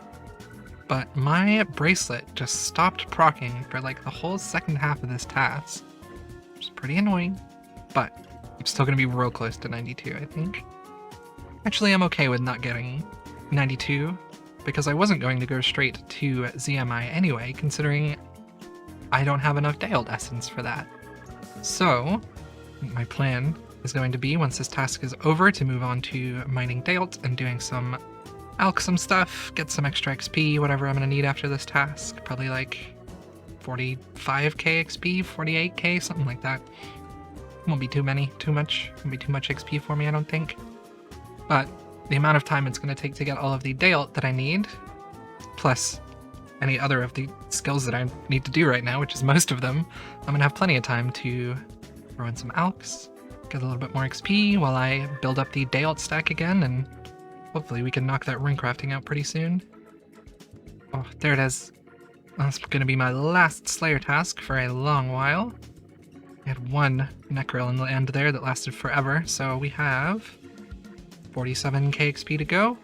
But my bracelet just stopped proccing for like the whole second half of this task. Which is pretty annoying. But I'm still going to be real close to 92, I think. Actually, I'm okay with not getting 92, because I wasn't going to go straight to ZMI anyway, considering I don't have enough Dialed Essence for that. So, my plan is going to be, once this task is over, to move on to mining Dialt and doing some alchemy stuff, get some extra XP, whatever I'm going to need after this task. Probably like 45k XP, 48k, something like that. Won't be too much. Won't be too much XP for me, I don't think. But the amount of time it's going to take to get all of the Dialt that I need, plus any other of the skills that I need to do right now, which is most of them, I'm going to have plenty of time to throw in some alks, get a little bit more XP while I build up the Dialt stack again, and hopefully we can knock that Runecrafting out pretty soon. Oh, there it is. That's going to be my last Slayer task for a long while. I had one Necril in the end there that lasted forever, so we have 47k XP to go.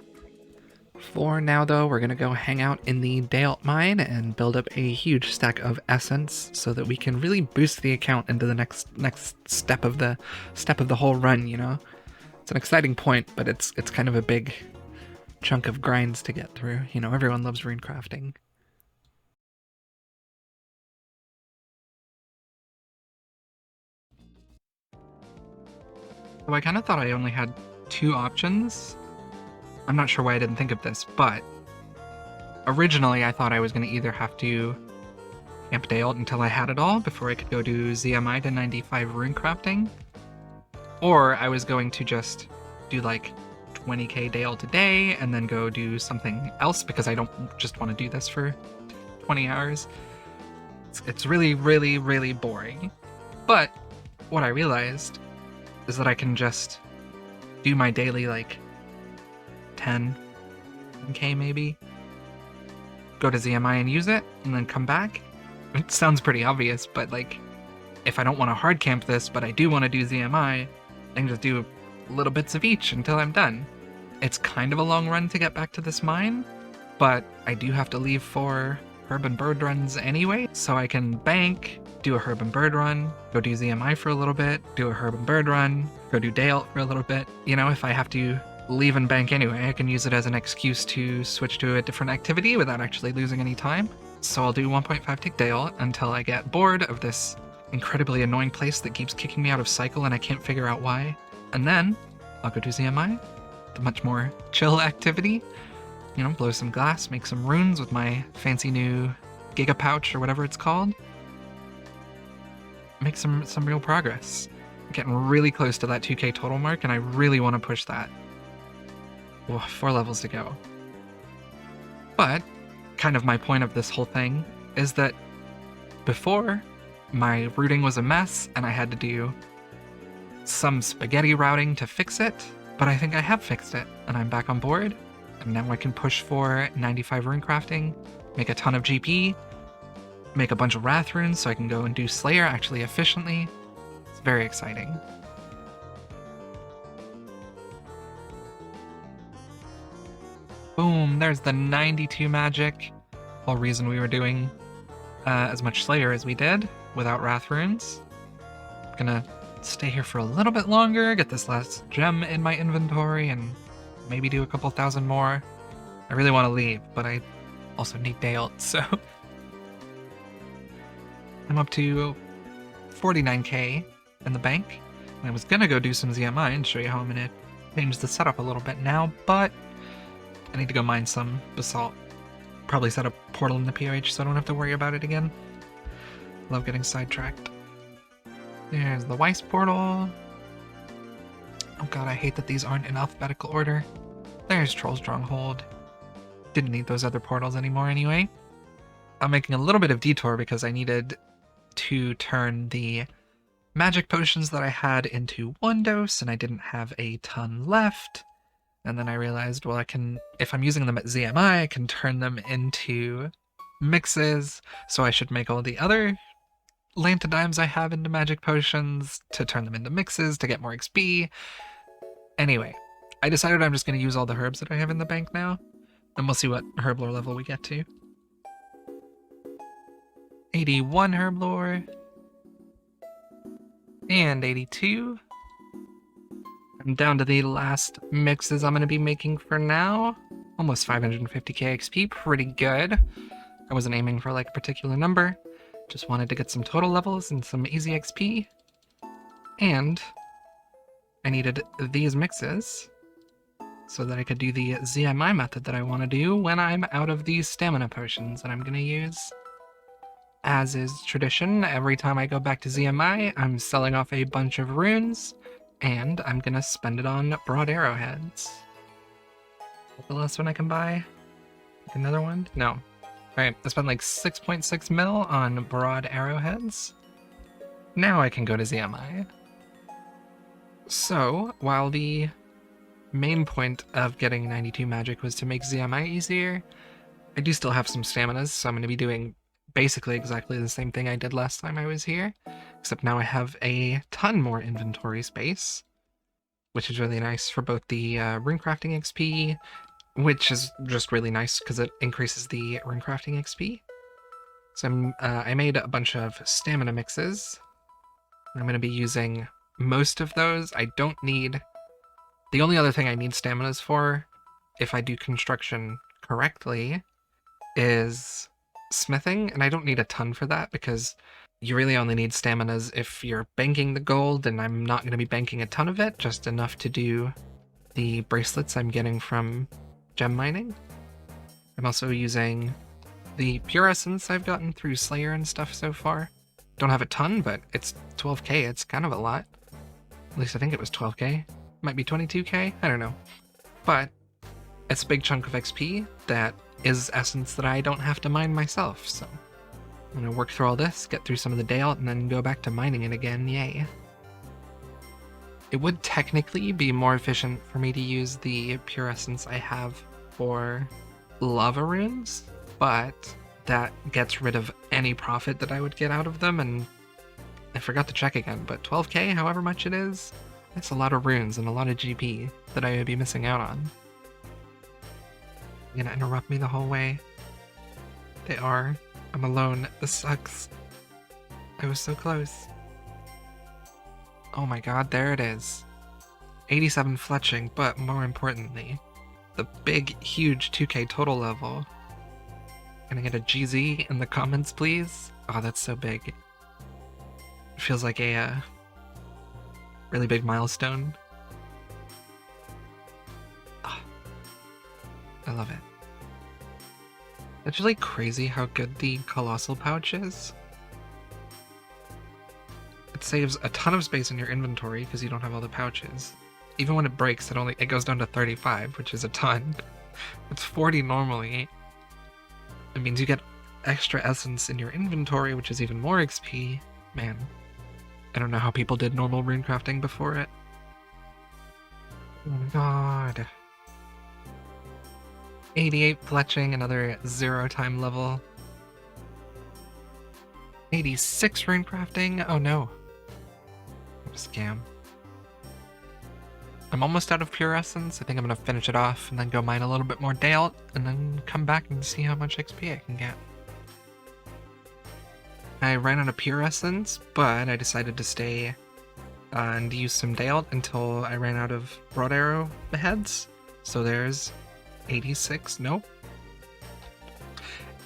For now, though, we're going to go hang out in the Dialt mine and build up a huge stack of essence so that we can really boost the account into the next step of the whole run, you know? It's an exciting point, but it's kind of a big chunk of grinds to get through. You know, everyone loves runecrafting. So I kind of thought I only had 2 options. I'm not sure why I didn't think of this, but originally I thought I was going to either have to camp Dale until I had it all before I could go do ZMI to 95 Runecrafting, or I was going to just do like 20k Dale today and then go do something else because I don't just want to do this for 20 hours. It's really, really, really boring. But what I realized is that I can just do my daily like 10k maybe, go to ZMI and use it, and then come back. It sounds pretty obvious, but like, if I don't want to hard camp this, but I do want to do ZMI, I can just do little bits of each until I'm done. It's kind of a long run to get back to this mine, but I do have to leave for herb and bird runs anyway, so I can bank, do a herb and bird run, go do ZMI for a little bit, do a herb and bird run, go do Dale for a little bit. You know, if I have to leave and bank anyway, I can use it as an excuse to switch to a different activity without actually losing any time. So I'll do 1.5 tick Dale until I get bored of this incredibly annoying place that keeps kicking me out of cycle and I can't figure out why. And then I'll go do ZMI, the much more chill activity. You know, blow some glass, make some runes with my fancy new Giga Pouch or whatever it's called. Make some real progress. I'm getting really close to that 2k total mark and I really want to push that. Well, 4 levels to go. But kind of my point of this whole thing is that before, my routing was a mess and I had to do some spaghetti routing to fix it, but I think I have fixed it and I'm back on board, and now I can push for 95 runecrafting, make a ton of GP, make a bunch of wrath runes so I can go and do Slayer actually efficiently. It's very exciting. Boom, there's the 92 magic. Whole reason we were doing as much Slayer as we did without wrath runes. I'm gonna stay here for a little bit longer, get this last gem in my inventory, and maybe do a couple thousand more. I really want to leave, but I also need Dale, so I'm up to 49k in the bank. And I was gonna go do some ZMI and show you how I'm gonna change the setup a little bit now, but I need to go mine some basalt. Probably set a portal in the POH so I don't have to worry about it again. Love getting sidetracked. There's the Weiss portal. Oh god, I hate that these aren't in alphabetical order. There's Troll Stronghold. Didn't need those other portals anymore anyway. I'm making a little bit of detour because I needed to turn the magic potions that I had into 1 dose and I didn't have a ton left. And then I realized, well, I can, if I'm using them at ZMI, I can turn them into mixes, so I should make all the other Lantodimes I have into magic potions to turn them into mixes to get more XP. Anyway, I decided I'm just going to use all the herbs that I have in the bank now, and we'll see what herb lore level we get to. 81 herb lore, and 82. I'm down to the last mixes I'm going to be making for now. Almost 550k XP, pretty good. I wasn't aiming for like a particular number. Just wanted to get some total levels and some easy XP. And I needed these mixes so that I could do the ZMI method that I want to do when I'm out of these stamina potions that I'm going to use. As is tradition, every time I go back to ZMI, I'm selling off a bunch of runes, and I'm going to spend it on broad arrowheads. What's the last one I can buy? Another one? No. Alright, I spent like 6.6 mil on broad arrowheads. Now I can go to ZMI. So, while the main point of getting 92 magic was to make ZMI easier, I do still have some staminas, so I'm going to be doing basically exactly the same thing I did last time I was here, except now I have a ton more inventory space, which is really nice for both the runecrafting XP, which is just really nice because it increases the runecrafting XP. So I made a bunch of stamina mixes. I'm going to be using most of those. I don't need... The only other thing I need staminas for, if I do construction correctly, is smithing, and I don't need a ton for that because you really only need staminas if you're banking the gold, and I'm not going to be banking a ton of it, just enough to do the bracelets I'm getting from gem mining. I'm also using the pure essence I've gotten through Slayer and stuff so far. Don't have a ton, but it's 12k, it's kind of a lot. At least I think it was 12k. Might be 22k, I don't know. But it's a big chunk of XP that is essence that I don't have to mine myself, so I'm gonna work through all this, get through some of the day out, and then go back to mining it again, yay. It would technically be more efficient for me to use the pure essence I have for lava runes, but that gets rid of any profit that I would get out of them, and I forgot to check again, but 12k, however much it is, that's a lot of runes and a lot of GP that I would be missing out on. You're gonna interrupt me the whole way? They are. I'm alone. This sucks. I was so close. Oh my god, there it is. 87 fletching, but more importantly, the big, huge 2k total level. Can I get a GZ in the comments, please? Oh, that's so big. It feels like a really big milestone. Oh, I love it. It's really crazy how good the Colossal Pouch is. It saves a ton of space in your inventory because you don't have all the pouches. Even when it breaks, it goes down to 35, which is a ton. It's 40 normally. It means you get extra essence in your inventory, which is even more XP. Man, I don't know how people did normal runecrafting before it. Oh my god. 88 fletching, another 0 time level. 86 runecrafting? Oh no. Scam. I'm almost out of pure essence. I think I'm gonna finish it off and then go mine a little bit more day out and then come back and see how much XP I can get. I ran out of pure essence, but I decided to stay and use some day out until I ran out of broad arrow heads. So there's 86, nope.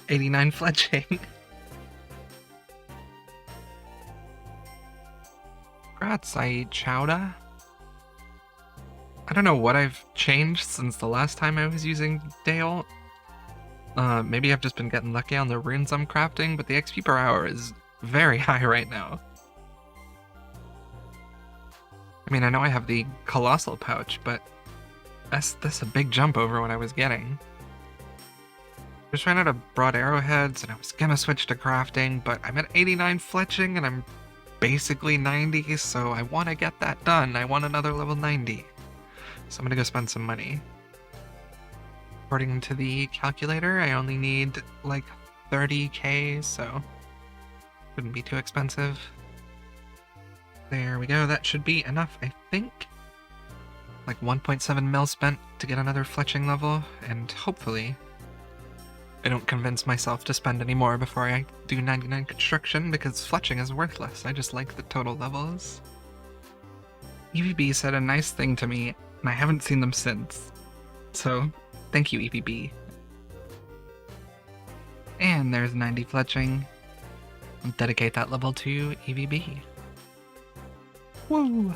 89 fletching. Congrats, I ate chowder. I don't know what I've changed since the last time I was using Dale. Maybe I've just been getting lucky on the runes I'm crafting, but the XP per hour is very high right now. I mean, I know I have the Colossal Pouch, but that's a big jump over what I was getting. Just ran out of broad arrowheads, and I was gonna switch to crafting, but I'm at 89 fletching, and I'm basically 90, so I want to get that done. I want another level 90. So I'm gonna go spend some money. According to the calculator, I only need like 30k, so wouldn't be too expensive. There we go, that should be enough, I think. Like 1.7 mil spent to get another fletching level, and hopefully I don't convince myself to spend any more before I do 99 construction, because fletching is worthless. I just like the total levels. EVB said a nice thing to me, and I haven't seen them since. So, thank you, EVB. And there's 90 fletching. I'll dedicate that level to EVB. Woo!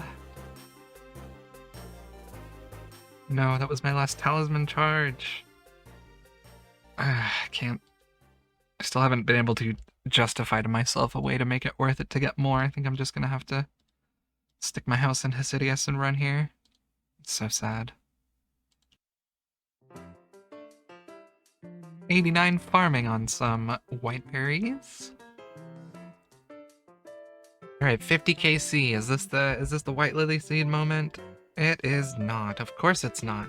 No, that was my last talisman charge. I can't. I still haven't been able to justify to myself a way to make it worth it to get more. I think I'm just gonna have to stick my house in Hesidius and run here. It's so sad. 89 farming on some white berries. Alright, 50 KC. Is this the white lily seed moment? It is not. Of course it's not.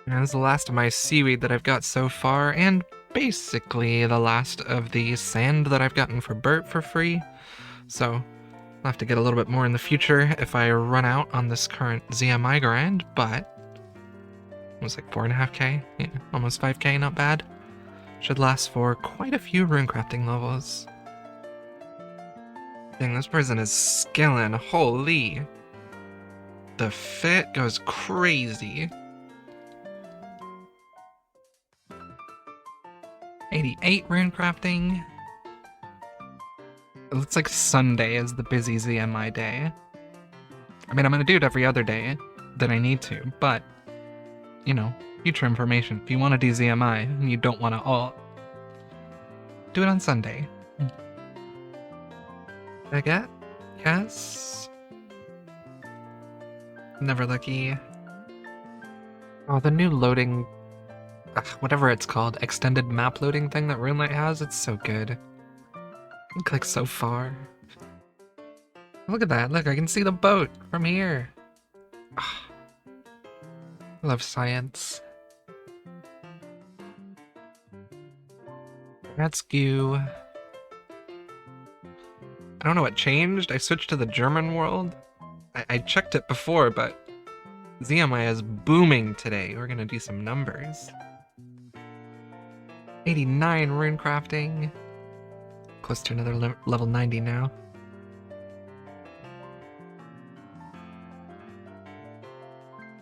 And this is the last of my seaweed that I've got so far, and basically the last of the sand that I've gotten for Bert for free. So I'll have to get a little bit more in the future if I run out on this current ZMI grind, but it was like 4.5k, yeah, almost 5k, not bad. Should last for quite a few runecrafting levels. Dang, this person is skillin', holy. The fit goes crazy. 88 runecrafting. It looks like Sunday is the busy ZMI day. I mean, I'm gonna do it every other day that I need to, but, you know, future information. If you want to do ZMI and you don't want to alt, do it on Sunday. Baguette? Yes? Never lucky. Oh, the new loading, whatever it's called, extended map loading thing that RuneLite has, it's so good. You can click so far. Look at that, look, I can see the boat from here. I love science. That's goo. I don't know what changed. I switched to the German world. I checked it before, but ZMI is booming today. We're gonna do some numbers. 89 runecrafting. Close to another level 90 now.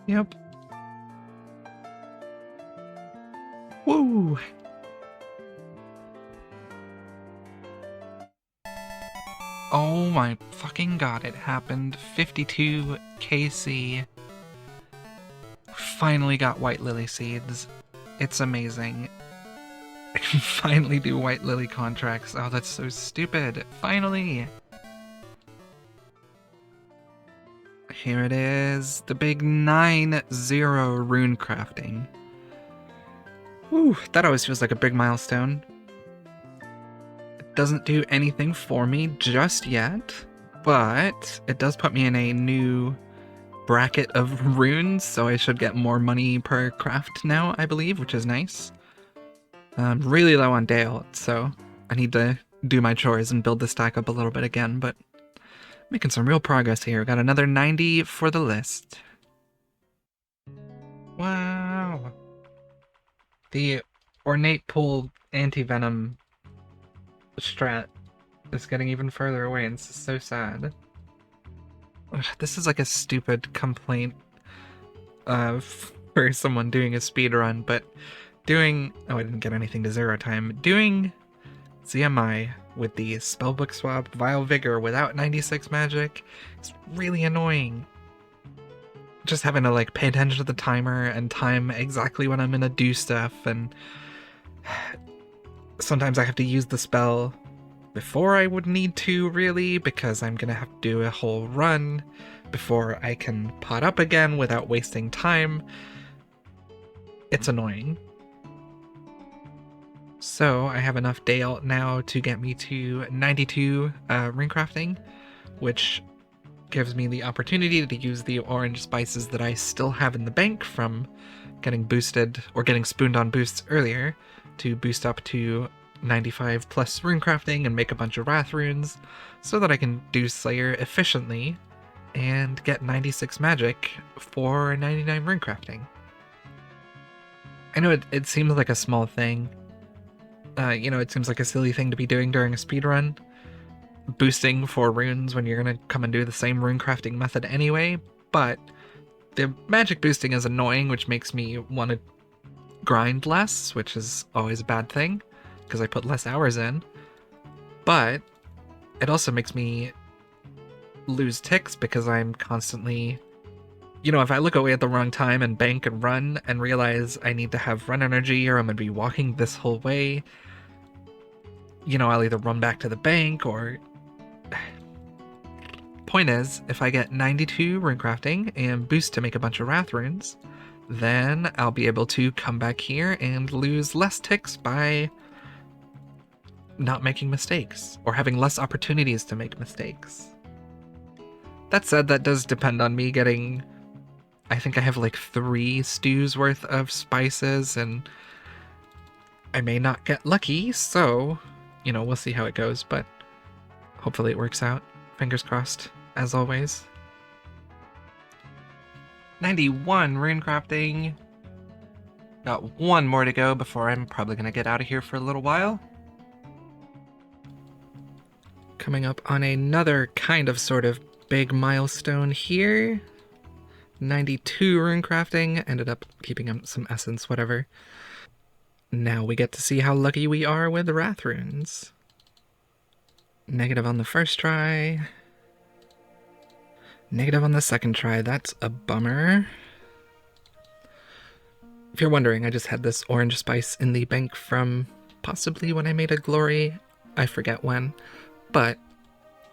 Yep. Woo! Oh my fucking god, it happened. 52 KC. Finally got white lily seeds. It's amazing. I can finally do white lily contracts. Oh, that's so stupid. Finally! Here it is. The big 9-0 runecrafting. Whew, that always feels like a big milestone. Doesn't do anything for me just yet, but it does put me in a new bracket of runes, so I should get more money per craft now, I believe, which is nice. I'm really low on Dale, so I need to do my chores and build the stack up a little bit again, but making some real progress here. Got another 90 for the list. Wow. The ornate pool anti-venom strat is getting even further away, and this is so sad. Ugh, this is like a stupid complaint for someone doing a speedrun, but doing... Oh, I didn't get anything to 0 time. Doing ZMI with the spellbook swap Vile Vigor without 96 magic is really annoying. Just having to like pay attention to the timer and time exactly when I'm gonna do stuff, and sometimes I have to use the spell before I would need to, really, because I'm gonna have to do a whole run before I can pot up again without wasting time. It's annoying. So I have enough Dale now to get me to 92 Runecrafting, which gives me the opportunity to use the orange spices that I still have in the bank from getting boosted, or getting spooned on boosts earlier, to boost up to 95 plus runecrafting and make a bunch of wrath runes, so that I can do Slayer efficiently and get 96 magic for 99 runecrafting. I know it seems like a small thing. You know, it seems like a silly thing to be doing during a speedrun, boosting for runes when you're gonna come and do the same runecrafting method anyway, but the magic boosting is annoying, which makes me want to grind less, which is always a bad thing, because I put less hours in. But it also makes me lose ticks, because I'm constantly... You know, if I look away at the wrong time and bank and run and realize I need to have run energy or I'm going to be walking this whole way, you know, I'll either run back to the bank or... Point is, if I get 92 runecrafting and boost to make a bunch of wrath runes, then I'll be able to come back here and lose less ticks by not making mistakes, or having less opportunities to make mistakes. That said, that does depend on me getting... I think I have like 3 stews worth of spices, and I may not get lucky, so, you know, we'll see how it goes, but hopefully it works out. Fingers crossed, as always. 91 runecrafting. Got 1 more to go before I'm probably going to get out of here for a little while. Coming up on another kind of sort of big milestone here. 92 runecrafting, ended up keeping some essence, whatever. Now we get to see how lucky we are with wrath runes. Negative on the first try. Negative on the second try. That's a bummer. If you're wondering, I just had this orange spice in the bank from possibly when I made a glory. I forget when. But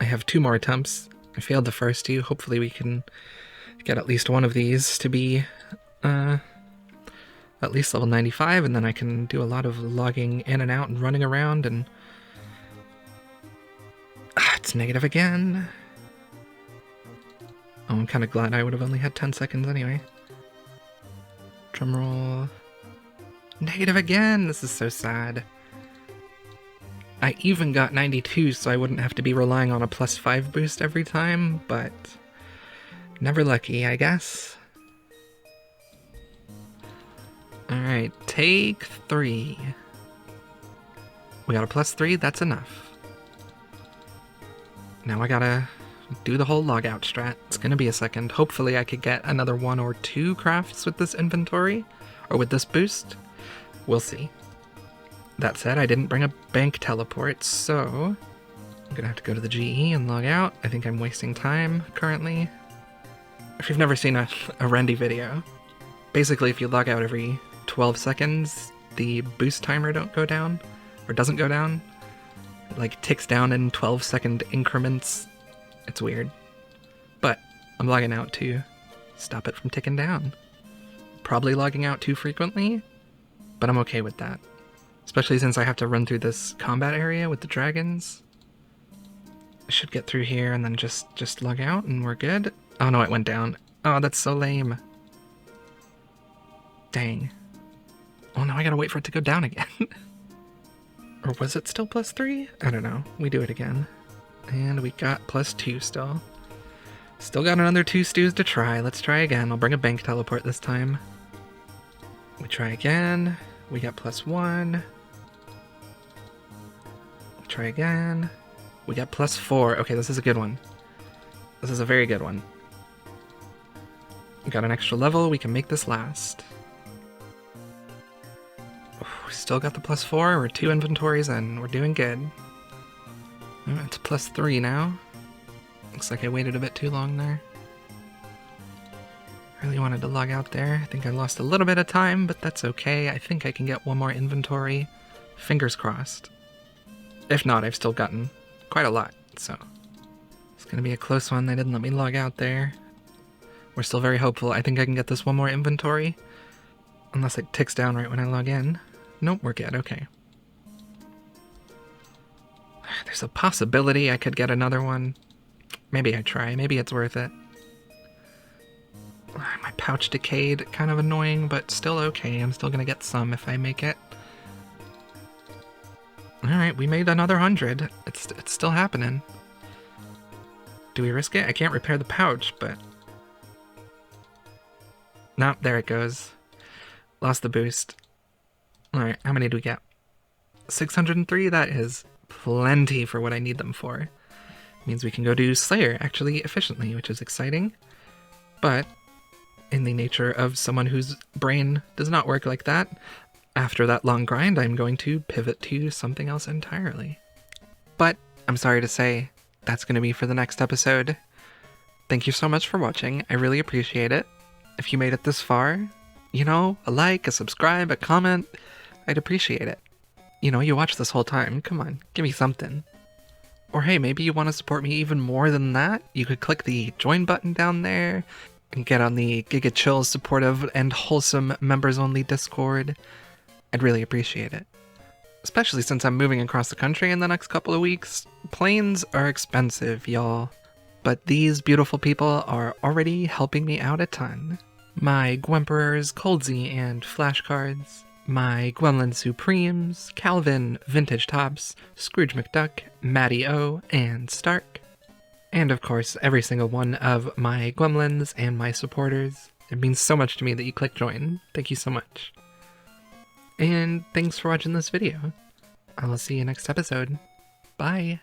I have 2 more attempts. I failed the first 2. Hopefully we can get at least one of these to be at least level 95, and then I can do a lot of logging in and out and running around, and it's negative again. Oh, I'm kind of glad I would have only had 10 seconds anyway. Drumroll. Negative again! This is so sad. I even got 92, so I wouldn't have to be relying on a +5 boost every time, but never lucky, I guess. Alright, take 3. We got a +3, that's enough. Now I gotta do the whole logout strat. It's gonna be a second. Hopefully I could get another 1 or 2 crafts with this inventory, or with this boost. We'll see. That said, I didn't bring a bank teleport, so I'm gonna have to go to the GE and log out. I think I'm wasting time currently. If you've never seen a Rendy video, basically if you log out every 12 seconds, the boost timer doesn't go down. It like ticks down in 12-second increments. It's weird. But I'm logging out to stop it from ticking down. Probably logging out too frequently, but I'm okay with that. Especially since I have to run through this combat area with the dragons. I should get through here and then just log out and we're good. Oh no, it went down. Oh, that's so lame. Dang. Oh no, I gotta wait for it to go down again. Or was it still +3? I don't know. We do it again. And we got +2 still. Still got another 2 stews to try. Let's try again. I'll bring a bank teleport this time. We try again. We got +1. We try again. We got +4. Okay, this is a good one. This is a very good one. We got an extra level. We can make this last. We still got the +4. We're 2 inventories and we're doing good. It's +3 now. Looks like I waited a bit too long there. Really wanted to log out there. I think I lost a little bit of time, but that's okay. I think I can get 1 more inventory. Fingers crossed. If not, I've still gotten quite a lot, so it's gonna be a close one. They didn't let me log out there. We're still very hopeful. I think I can get this 1 more inventory. Unless it ticks down right when I log in. Nope, we're good, okay. There's a possibility I could get another one. Maybe I try, maybe it's worth it. My pouch decayed, kind of annoying, but still okay. I'm still gonna get some if I make it. Alright, we made another 100. It's still happening. Do we risk it? I can't repair the pouch, but... Nope, there it goes. Lost the boost. Alright, how many do we get? 603? That is plenty for what I need them for. Means we can go do Slayer actually efficiently, which is exciting. But in the nature of someone whose brain does not work like that, after that long grind, I'm going to pivot to something else entirely. But I'm sorry to say, that's going to be for the next episode. Thank you so much for watching. I really appreciate it. If you made it this far, you know, a like, a subscribe, a comment, I'd appreciate it. You know, you watched this whole time. Come on, give me something. Or hey, maybe you want to support me even more than that? You could click the join button down there and get on the Giga Chill supportive and wholesome members-only Discord. I'd really appreciate it. Especially since I'm moving across the country in the next couple of weeks. Planes are expensive, y'all. But these beautiful people are already helping me out a ton. My Gwemperors, Coldsy, and Flashcards. My Gwemlin Supremes, Calvin, Vintage Tops, Scrooge McDuck, Matty O, and Stark. And of course, every single one of my Gwemlins and my supporters. It means so much to me that you click join. Thank you so much. And thanks for watching this video. I will see you next episode. Bye!